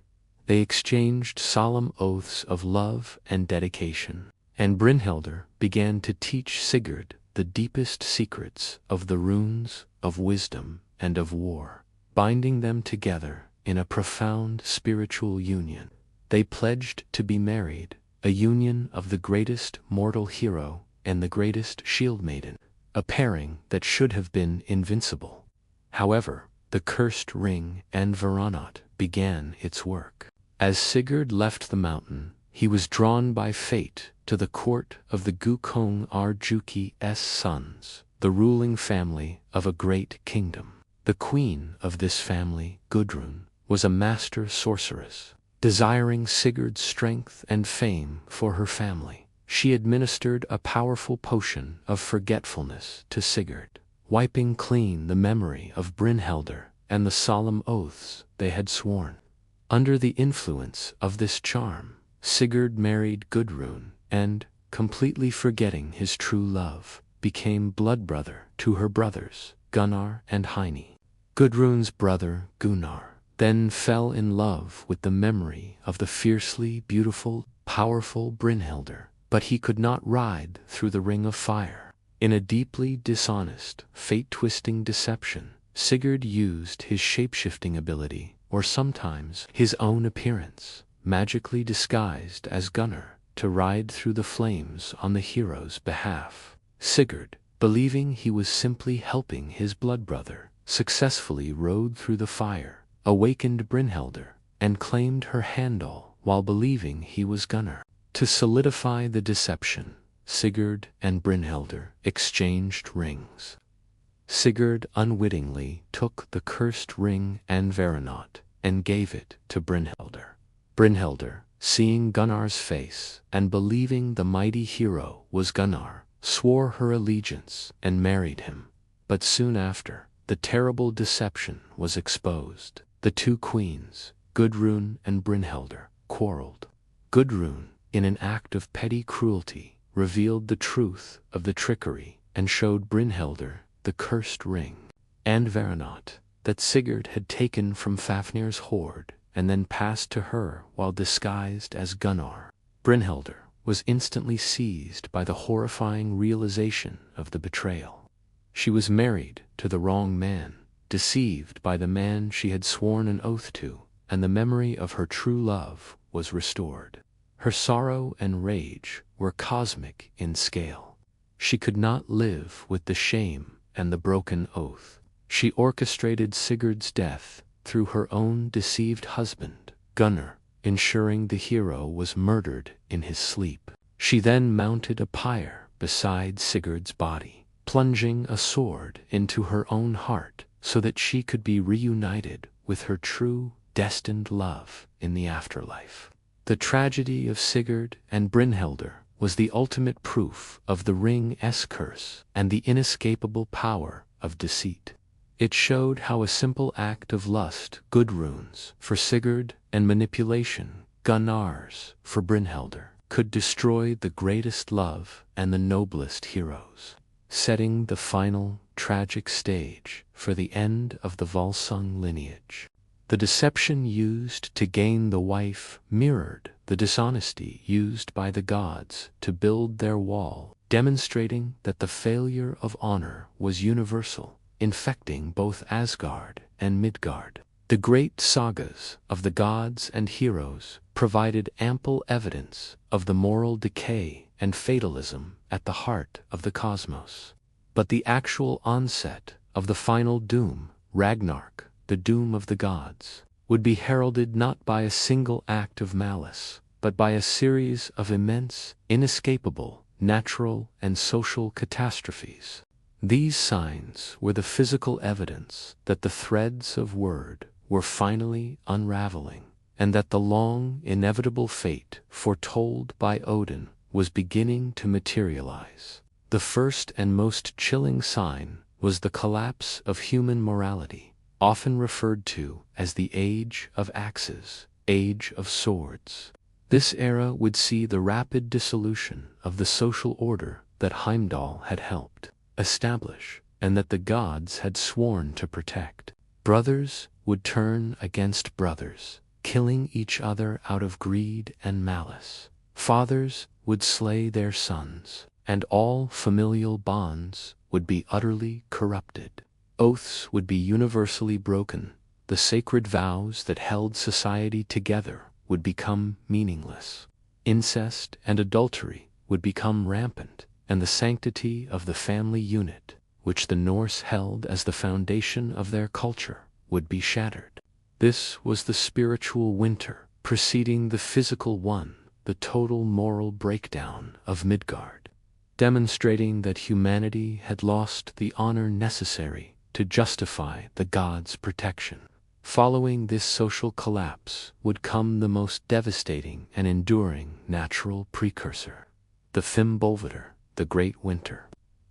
They exchanged solemn oaths of love and dedication, and Brynhildr began to teach Sigurd the deepest secrets of the runes, of wisdom, and of war, binding them together in a profound spiritual union. They pledged to be married, a union of the greatest mortal hero and the greatest shield maiden, a pairing that should have been invincible. However, the cursed ring and Varanot began its work. As Sigurd left the mountain, he was drawn by fate to the court of the Gukong Arjuki's sons, the ruling family of a great kingdom. The queen of this family, Gudrun, was a master sorceress. Desiring Sigurd's strength and fame for her family, she administered a powerful potion of forgetfulness to Sigurd, wiping clean the memory of Brynhildr and the solemn oaths they had sworn. Under the influence of this charm, Sigurd married Gudrun and, completely forgetting his true love, became blood brother to her brothers, Gunnar and Heine. Gudrun's brother, Gunnar, then fell in love with the memory of the fiercely beautiful, powerful Brynhildr, but he could not ride through the ring of fire. In a deeply dishonest, fate-twisting deception, Sigurd used his shape-shifting ability, or sometimes his own appearance, magically disguised as Gunnar, to ride through the flames on the hero's behalf. Sigurd, believing he was simply helping his blood brother, successfully rode through the fire, awakened Brynhildr, and claimed her handle while believing he was Gunnar. To solidify the deception, Sigurd and Brynhildr exchanged rings. Sigurd unwittingly took the cursed ring and Varanot and gave it to Brynhildr. Brynhildr, seeing Gunnar's face and believing the mighty hero was Gunnar, swore her allegiance and married him. But soon after, the terrible deception was exposed. The two queens, Gudrun and Brynhildr, quarreled. Gudrun, in an act of petty cruelty, revealed the truth of the trickery and showed Brynhildr the cursed ring and Varanot that Sigurd had taken from Fafnir's hoard and then passed to her while disguised as Gunnar. Brynhildr was instantly seized by the horrifying realization of the betrayal. She was married to the wrong man, deceived by the man she had sworn an oath to, and the memory of her true love was restored. Her sorrow and rage were cosmic in scale. She could not live with the shame and the broken oath. She orchestrated Sigurd's death through her own deceived husband, Gunnar, ensuring the hero was murdered in his sleep. She then mounted a pyre beside Sigurd's body, plunging a sword into her own heart so that she could be reunited with her true, destined love in the afterlife. The tragedy of Sigurd and Brynhildr was the ultimate proof of the ring's curse and the inescapable power of deceit. It showed how a simple act of lust, Gudrun's for Sigurd, and manipulation, Gunnar's for Brynhildr, could destroy the greatest love and the noblest heroes, setting the final, tragic stage for the end of the Volsung lineage. The deception used to gain the wife mirrored the dishonesty used by the gods to build their wall, demonstrating that the failure of honor was universal, infecting both Asgard and Midgard. The great sagas of the gods and heroes provided ample evidence of the moral decay and fatalism at the heart of the cosmos. But the actual onset of the final doom, Ragnarok, the doom of the gods, would be heralded not by a single act of malice, but by a series of immense, inescapable, natural and social catastrophes. These signs were the physical evidence that the threads of word were finally unraveling, and that the long, inevitable fate foretold by Odin was beginning to materialize. The first and most chilling sign was the collapse of human morality, often referred to as the Age of Axes, Age of Swords. This era would see the rapid dissolution of the social order that Heimdall had helped establish, and that the gods had sworn to protect. Brothers would turn against brothers, killing each other out of greed and malice. Fathers would slay their sons, and all familial bonds would be utterly corrupted. Oaths would be universally broken. The sacred vows that held society together would become meaningless. Incest and adultery would become rampant, and the sanctity of the family unit, which the Norse held as the foundation of their culture, would be shattered. This was the spiritual winter preceding the physical one, the total moral breakdown of Midgard, demonstrating that humanity had lost the honor necessary to justify the gods' protection. Following this social collapse would come the most devastating and enduring natural precursor, the Fimbulvetr, the Great Winter.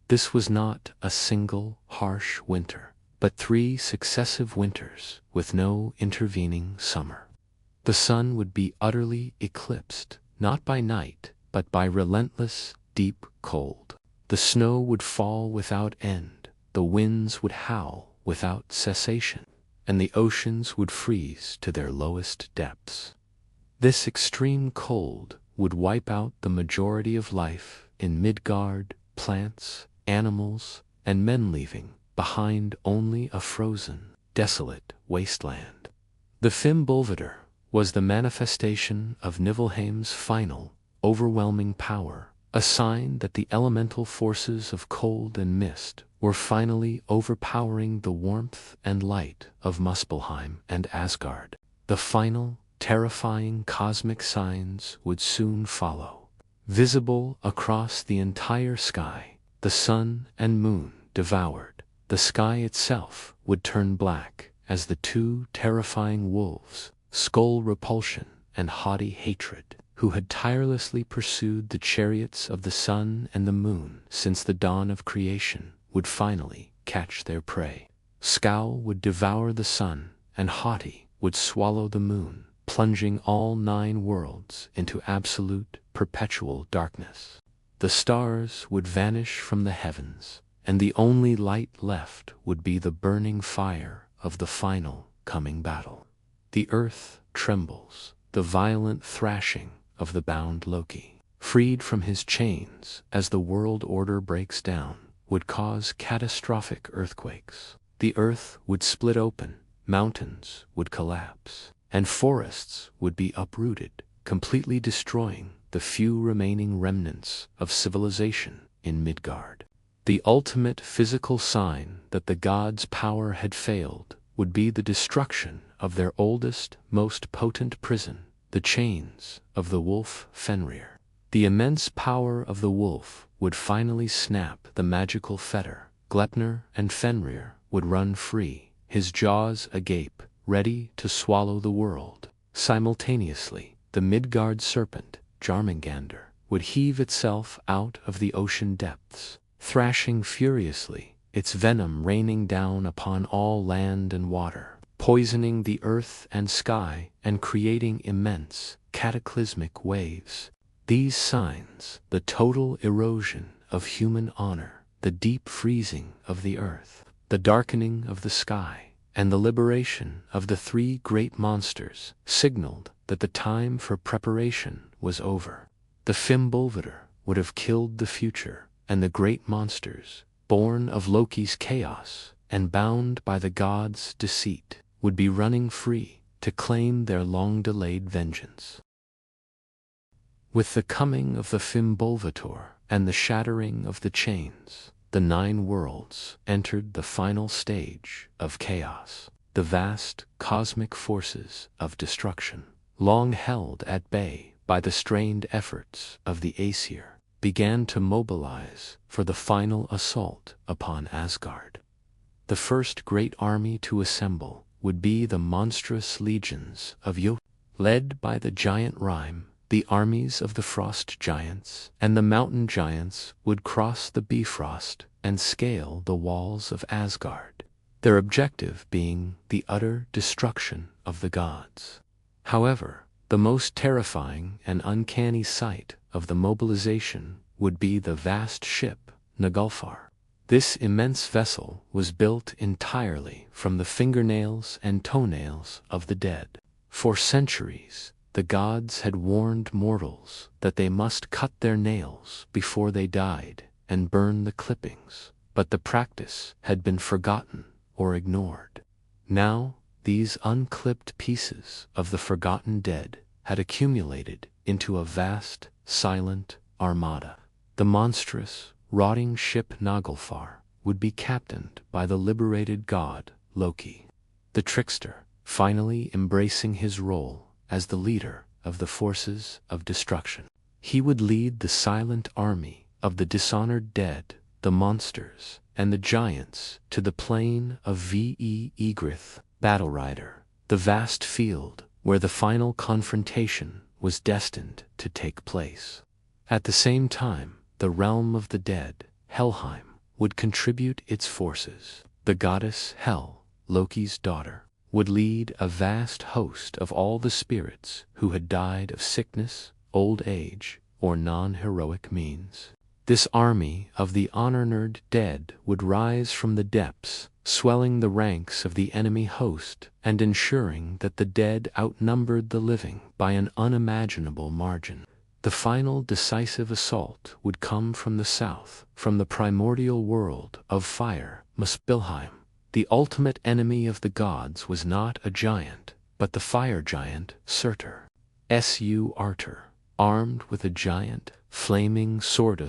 This was not a single, harsh winter, but 3 successive winters with no intervening summer. The sun would be utterly eclipsed, not by night, but by relentless, deep cold. The snow would fall without end, the winds would howl without cessation, and the oceans would freeze to their lowest depths. This extreme cold would wipe out the majority of life in Midgard, plants, animals, and men, leaving behind only a frozen, desolate wasteland. The Fimbulvetr was the manifestation of Niflheim's final, overwhelming power, a sign that the elemental forces of cold and mist were finally overpowering the warmth and light of Muspelheim and Asgard. The final, terrifying cosmic signs would soon follow. Visible across the entire sky, the sun and moon devoured. The sky itself would turn black as the 2 terrifying wolves, Skull Repulsion and Haughty Hatred, who had tirelessly pursued the chariots of the sun and the moon since the dawn of creation, would finally catch their prey. Scowl would devour the sun, and Haughty would swallow the moon, plunging all 9 worlds into absolute, perpetual darkness. The stars would vanish from the heavens, and the only light left would be the burning fire of the final coming battle. The earth trembles, the violent thrashing of the bound Loki, freed from his chains as the world order breaks down, would cause catastrophic earthquakes. The earth would split open, mountains would collapse, and forests would be uprooted, completely destroying the few remaining remnants of civilization in Midgard. The ultimate physical sign that the gods' power had failed would be the destruction of their oldest, most potent prison, the chains of the wolf Fenrir. The immense power of the wolf would finally snap the magical fetter. Gleipnir and Fenrir would run free, his jaws agape, ready to swallow the world. Simultaneously, the Midgard serpent, Jarmungandr, would heave itself out of the ocean depths, thrashing furiously, its venom raining down upon all land and water, poisoning the earth and sky and creating immense, cataclysmic waves. These signs, the total erosion of human honor, the deep freezing of the earth, the darkening of the sky, and the liberation of the 3 great monsters, signaled that the time for preparation was over. The Fimbulvetr would have killed the future, and the great monsters, born of Loki's chaos and bound by the gods' deceit, would be running free to claim their long-delayed vengeance. With the coming of the Fimbulvator and the shattering of the chains, the 9 worlds entered the final stage of chaos. The vast cosmic forces of destruction, long held at bay by the strained efforts of the Aesir, began to mobilize for the final assault upon Asgard. The first great army to assemble would be the monstrous legions of Jotun. Led by the giant Rime, the armies of the frost giants and the mountain giants would cross the Bifrost and scale the walls of Asgard, their objective being the utter destruction of the gods. However, the most terrifying and uncanny sight of the mobilization would be the vast ship Naglfar. This immense vessel was built entirely from the fingernails and toenails of the dead. For centuries, the gods had warned mortals that they must cut their nails before they died and burn the clippings, but the practice had been forgotten or ignored. Now, these unclipped pieces of the forgotten dead had accumulated into a vast, silent armada. The monstrous, rotting ship Naglfar would be captained by the liberated god Loki, the trickster, finally embracing his role as the leader of the forces of destruction. He would lead the silent army of the dishonored dead, the monsters, and the giants to the plain of Yggdrasil, Battle Rider, the vast field where the final confrontation was destined to take place. At the same time, the realm of the dead, Helheim, would contribute its forces. The goddess Hel, Loki's daughter, would lead a vast host of all the spirits who had died of sickness, old age, or non-heroic means. This army of the honored dead would rise from the depths, swelling the ranks of the enemy host and ensuring that the dead outnumbered the living by an unimaginable margin. The final decisive assault would come from the south, from the primordial world of fire, Muspelheim. The ultimate enemy of the gods was not a giant, but the fire giant Surtur. Surtur, armed with a giant, flaming sword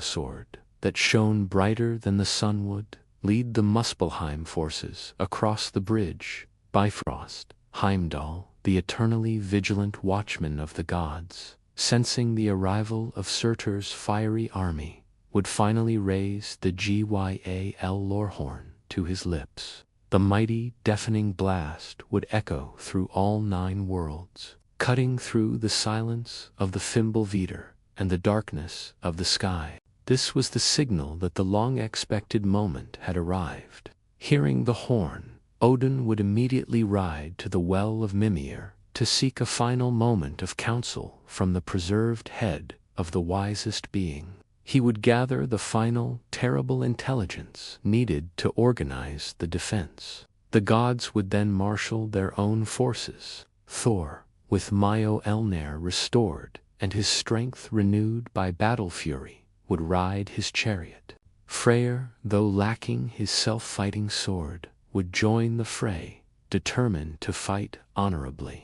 that shone brighter than the sun would lead the Muspelheim forces across the bridge. Bifrost, Heimdall, the eternally vigilant watchman of the gods, sensing the arrival of Surtur's fiery army, would finally raise the Gyal Lorhorn to his lips. The mighty, deafening blast would echo through all 9 worlds, cutting through the silence of the Fimbulvator and the darkness of the sky. This was the signal that the long-expected moment had arrived. Hearing the horn, Odin would immediately ride to the well of Mimir to seek a final moment of counsel from the preserved head of the wisest being. He would gather the final, terrible intelligence needed to organize the defense. The gods would then marshal their own forces. Thor, with Mjolnir restored and his strength renewed by battle fury, would ride his chariot. Freyr, though lacking his self-fighting sword, would join the fray, determined to fight honorably.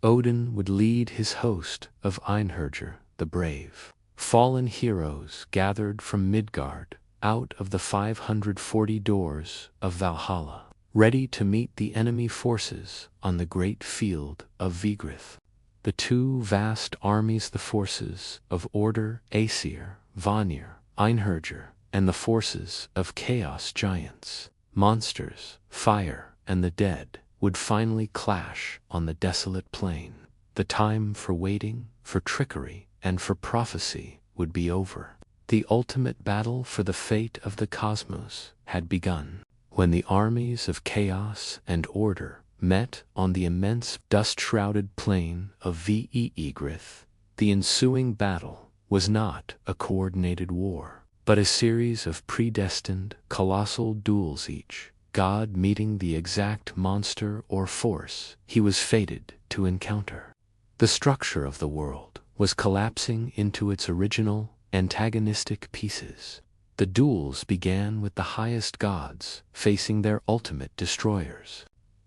Odin would lead his host of Einherjar the brave. Fallen heroes gathered from Midgard, out of the 540 doors of Valhalla, ready to meet the enemy forces on the great field of Yggdrasil. The 2 vast armies, the forces of Order, Aesir, Vanir, Einherjar, and the forces of Chaos giants, monsters, fire, and the dead, would finally clash on the desolate plain. The time for waiting, for trickery, and for prophecy would be over. The ultimate battle for the fate of the cosmos had begun. When the armies of chaos and order met on the immense dust-shrouded plain of Yggdrasil, the ensuing battle was not a coordinated war, but a series of predestined, colossal duels, each god meeting the exact monster or force he was fated to encounter. The structure of the world was collapsing into its original, antagonistic pieces. The duels began with the highest gods facing their ultimate destroyers.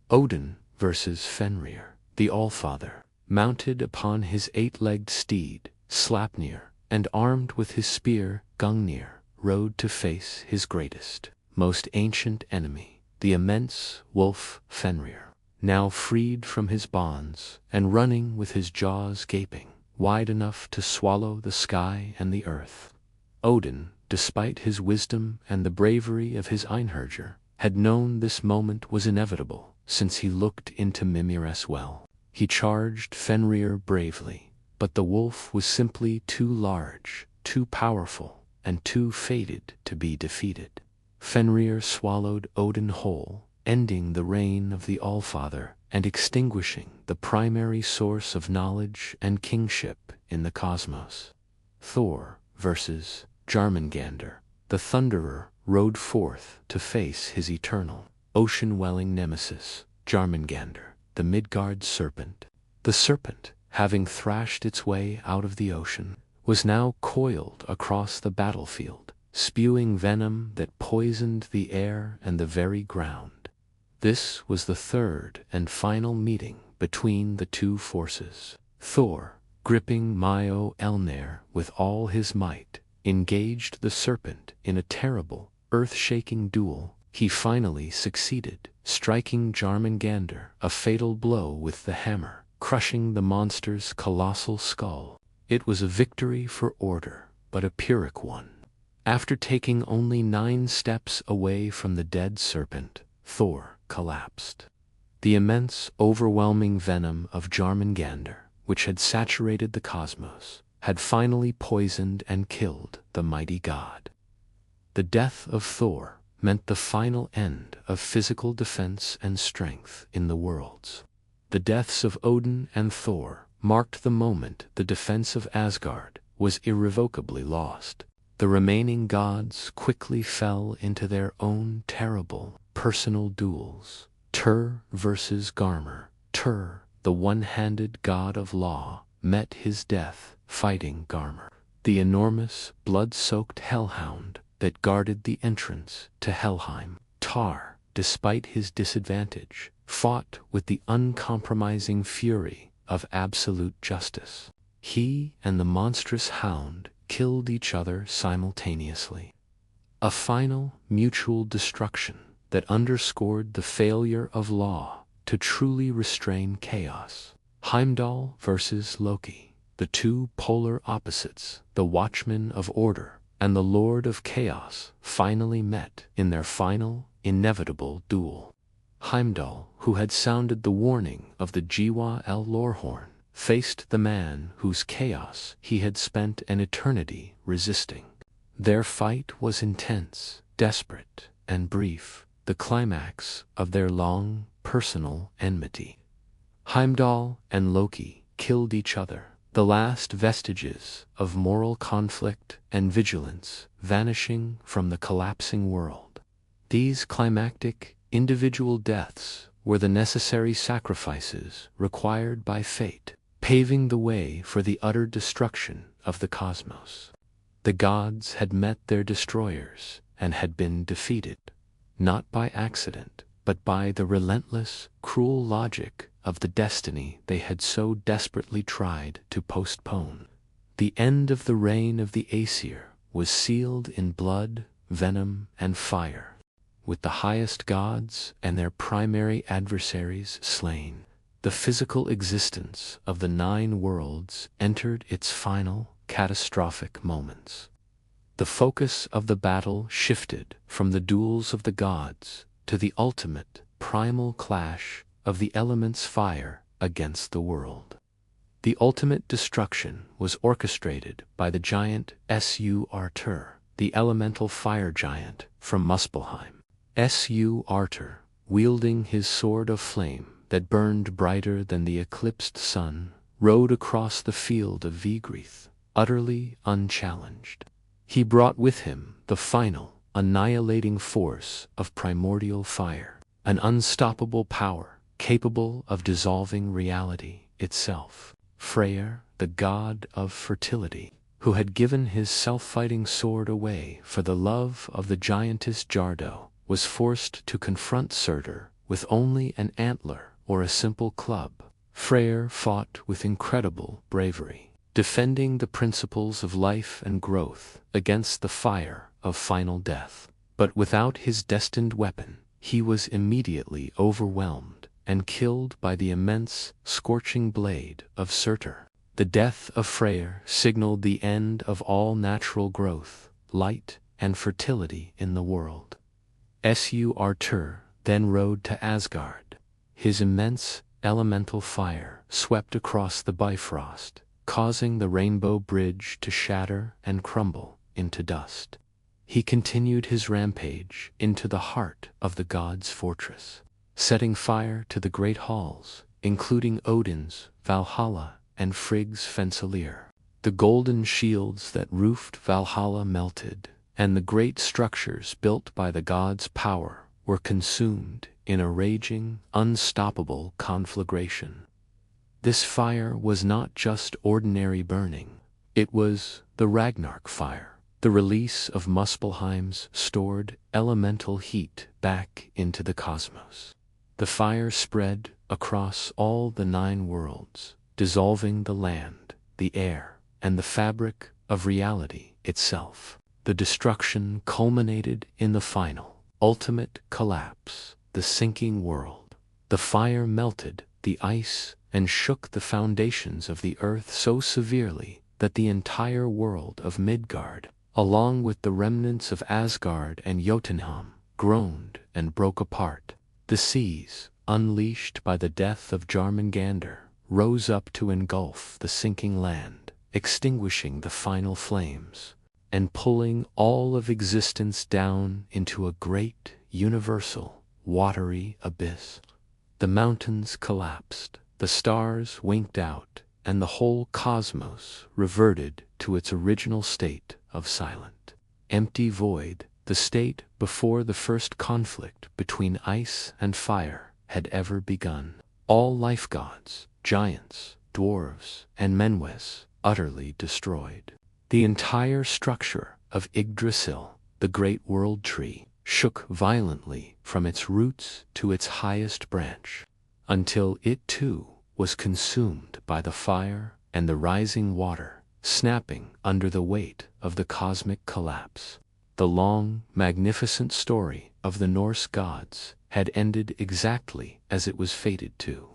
Odin versus Fenrir, the Allfather, mounted upon his 8-legged steed, Sleipnir, and armed with his spear, Gungnir, rode to face his greatest, most ancient enemy, the immense wolf Fenrir, now freed from his bonds and running with his jaws gaping, wide enough to swallow the sky and the earth. Odin, despite his wisdom and the bravery of his Einherjar, had known this moment was inevitable since he looked into Mimir's well. He charged Fenrir bravely, but the wolf was simply too large, too powerful, and too fated to be defeated. Fenrir swallowed Odin whole, ending the reign of the Allfather and extinguishing the primary source of knowledge and kingship in the cosmos. Thor versus Jormungandr, the Thunderer, rode forth to face his eternal, ocean-welling nemesis, Jormungandr, the Midgard serpent. The serpent, having thrashed its way out of the ocean, was now coiled across the battlefield, spewing venom that poisoned the air and the very ground. This was the third and final meeting between the two forces. Thor, gripping Mjolnir with all his might, engaged the serpent in a terrible, earth-shaking duel. He finally succeeded, striking Jormungandr a fatal blow with the hammer, crushing the monster's colossal skull. It was a victory for order, but a Pyrrhic one. After taking only 9 steps away from the dead serpent, Thor collapsed. The immense, overwhelming venom of Jormungandr, which had saturated the cosmos, had finally poisoned and killed the mighty god. The death of Thor meant the final end of physical defense and strength in the worlds. The deaths of Odin and Thor marked the moment the defense of Asgard was irrevocably lost. The remaining gods quickly fell into their own terrible, personal duels. Tyr versus Garmr. Tyr, the one-handed god of law, met his death fighting Garmr, the enormous, blood-soaked hellhound that guarded the entrance to Helheim. Tyr, despite his disadvantage, fought with the uncompromising fury of absolute justice. He and the monstrous hound killed each other simultaneously. A final, mutual destruction that underscored the failure of law to truly restrain chaos. Heimdall versus Loki, the two polar opposites, the Watchman of Order and the Lord of Chaos, finally met in their final, inevitable duel. Heimdall, who had sounded the warning of the Jiwa El Lorhorn, faced the man whose chaos he had spent an eternity resisting. Their fight was intense, desperate, and brief, the climax of their long, personal enmity. Heimdall and Loki killed each other, the last vestiges of moral conflict and vigilance vanishing from the collapsing world. These climactic, individual deaths were the necessary sacrifices required by fate, paving the way for the utter destruction of the cosmos. The gods had met their destroyers and had been defeated, not by accident, but by the relentless, cruel logic of the destiny they had so desperately tried to postpone. The end of the reign of the Aesir was sealed in blood, venom, and fire, with the highest gods and their primary adversaries slain. The physical existence of the 9 worlds entered its final, catastrophic moments. The focus of the battle shifted from the duels of the gods to the ultimate, primal clash of the elements' fire against the world. The ultimate destruction was orchestrated by the giant Surtur, the elemental fire giant from Muspelheim. Surtur, wielding his sword of flame that burned brighter than the eclipsed sun, rode across the field of Yggdrasil, utterly unchallenged. He brought with him the final, annihilating force of primordial fire, an unstoppable power capable of dissolving reality itself. Freyr, the god of fertility, who had given his self-fighting sword away for the love of the giantess Jardo, was forced to confront Surtur with only an antler or a simple club. Freyr fought with incredible bravery, defending the principles of life and growth against the fire of final death. But without his destined weapon, he was immediately overwhelmed and killed by the immense, scorching blade of Surtur. The death of Freyr signaled the end of all natural growth, light, and fertility in the world. Surtur then rode to Asgard. His immense, elemental fire swept across the Bifrost, causing the Rainbow Bridge to shatter and crumble into dust. He continued his rampage into the heart of the god's fortress, setting fire to the great halls, including Odin's Valhalla and Frigg's Fensalir. The golden shields that roofed Valhalla melted, and the great structures built by the god's power were consumed in a raging, unstoppable conflagration. This fire was not just ordinary burning. It was the Ragnarok fire, the release of Muspelheim's stored elemental heat back into the cosmos. The fire spread across all the 9 worlds, dissolving the land, the air, and the fabric of reality itself. The destruction culminated in the final, ultimate collapse, the sinking world. The fire melted the ice and shook the foundations of the earth so severely that the entire world of Midgard, along with the remnants of Asgard and Jotunheim, groaned and broke apart. The seas, unleashed by the death of Jarmungandr, rose up to engulf the sinking land, extinguishing the final flames, and pulling all of existence down into a great, universal, watery abyss. The mountains collapsed, the stars winked out, and the whole cosmos reverted to its original state of silent, empty void, the state before the first conflict between ice and fire had ever begun. All life gods, giants, dwarves, and Menwes utterly destroyed. The entire structure of Yggdrasil, the great world tree, shook violently from its roots to its highest branch, until it too was consumed by the fire and the rising water, snapping under the weight of the cosmic collapse. The long, magnificent story of the Norse gods had ended exactly as it was fated to,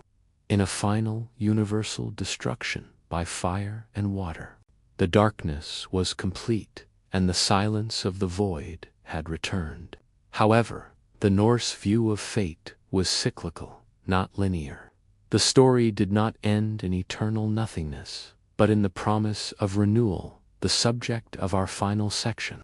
in a final universal destruction by fire and water. The darkness was complete, and the silence of the void had returned. However, the Norse view of fate was cyclical, not linear. The story did not end in eternal nothingness, but in the promise of renewal, the subject of our final section.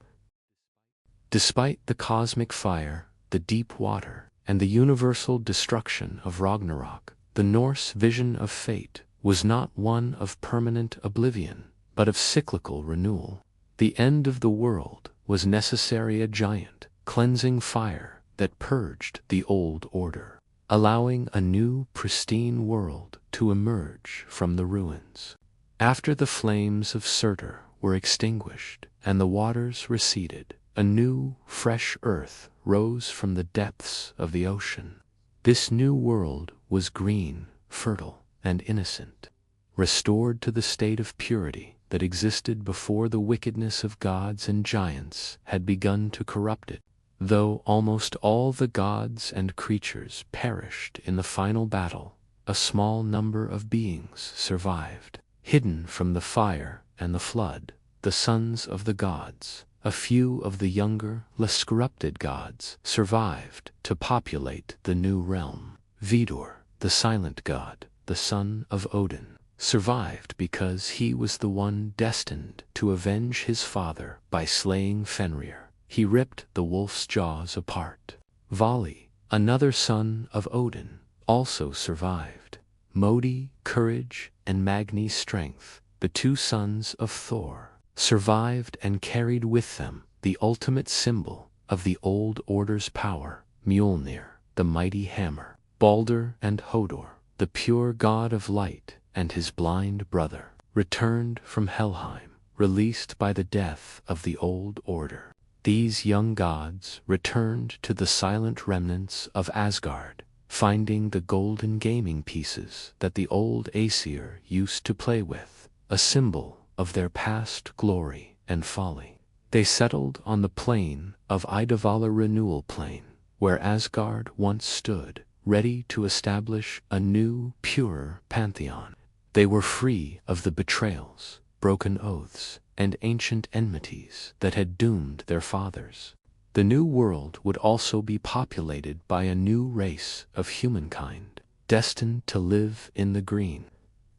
Despite the cosmic fire, the deep water, and the universal destruction of Ragnarok, the Norse vision of fate was not one of permanent oblivion, but of cyclical renewal. The end of the world was necessary a giant, cleansing fire that purged the old order, allowing a new, pristine world to emerge from the ruins. After the flames of Surtur were extinguished and the waters receded, a new, fresh earth rose from the depths of the ocean. This new world was green, fertile, and innocent, restored to the state of purity that existed before the wickedness of gods and giants had begun to corrupt it. Though almost all the gods and creatures perished in the final battle, a small number of beings survived, hidden from the fire and the flood, the sons of the gods. A few of the younger, less corrupted gods survived to populate the new realm. Vidor, the silent god, the son of Odin, survived because he was the one destined to avenge his father by slaying Fenrir. He ripped the wolf's jaws apart. Vali, another son of Odin, also survived. Modi, courage, and Magni, strength, the 2 sons of Thor, survived and carried with them the ultimate symbol of the old order's power, Mjolnir, the mighty hammer. Baldur and Hodor, the pure god of light, and his blind brother, returned from Helheim, released by the death of the old order. These young gods returned to the silent remnants of Asgard, finding the golden gaming pieces that the old Aesir used to play with, a symbol of their past glory and folly. They settled on the plain of Yggdrasil Renewal Plain, where Asgard once stood, ready to establish a new, purer pantheon. They were free of the betrayals, broken oaths, and ancient enmities that had doomed their fathers. The new world would also be populated by a new race of humankind, destined to live in the green,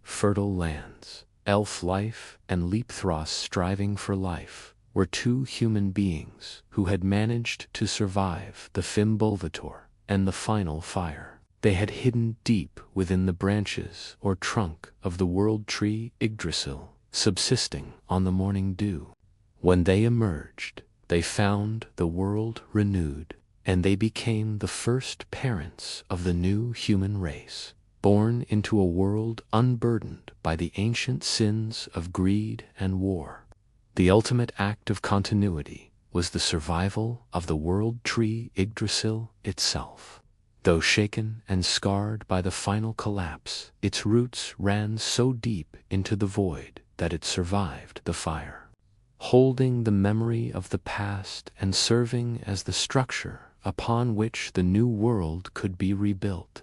fertile lands. Elf life and Leapthros striving for life were two human beings who had managed to survive the Fimbulvator and the final fire. They had hidden deep within the branches or trunk of the world tree Yggdrasil, subsisting on the morning dew. When they emerged, they found the world renewed, and they became the first parents of the new human race, born into a world unburdened by the ancient sins of greed and war. The ultimate act of continuity was the survival of the world tree Yggdrasil itself. Though shaken and scarred by the final collapse, its roots ran so deep into the void that it survived the fire, holding the memory of the past and serving as the structure upon which the new world could be rebuilt.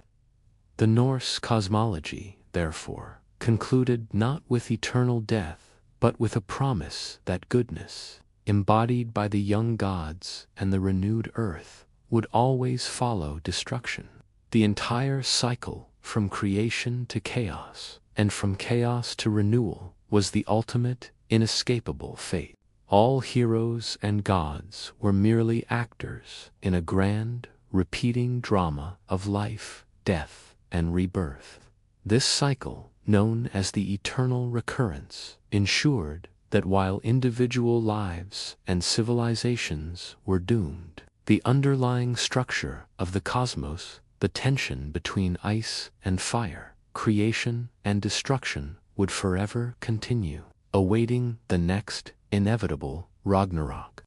The Norse cosmology, therefore, concluded not with eternal death, but with a promise that goodness, embodied by the young gods and the renewed earth, would always follow destruction. The entire cycle, from creation to chaos, and from chaos to renewal, was the ultimate, inescapable fate. All heroes and gods were merely actors in a grand, repeating drama of life, death, and rebirth. This cycle, known as the eternal recurrence, ensured that while individual lives and civilizations were doomed, the underlying structure of the cosmos, the tension between ice and fire, creation and destruction, would forever continue, awaiting the next inevitable Ragnarok.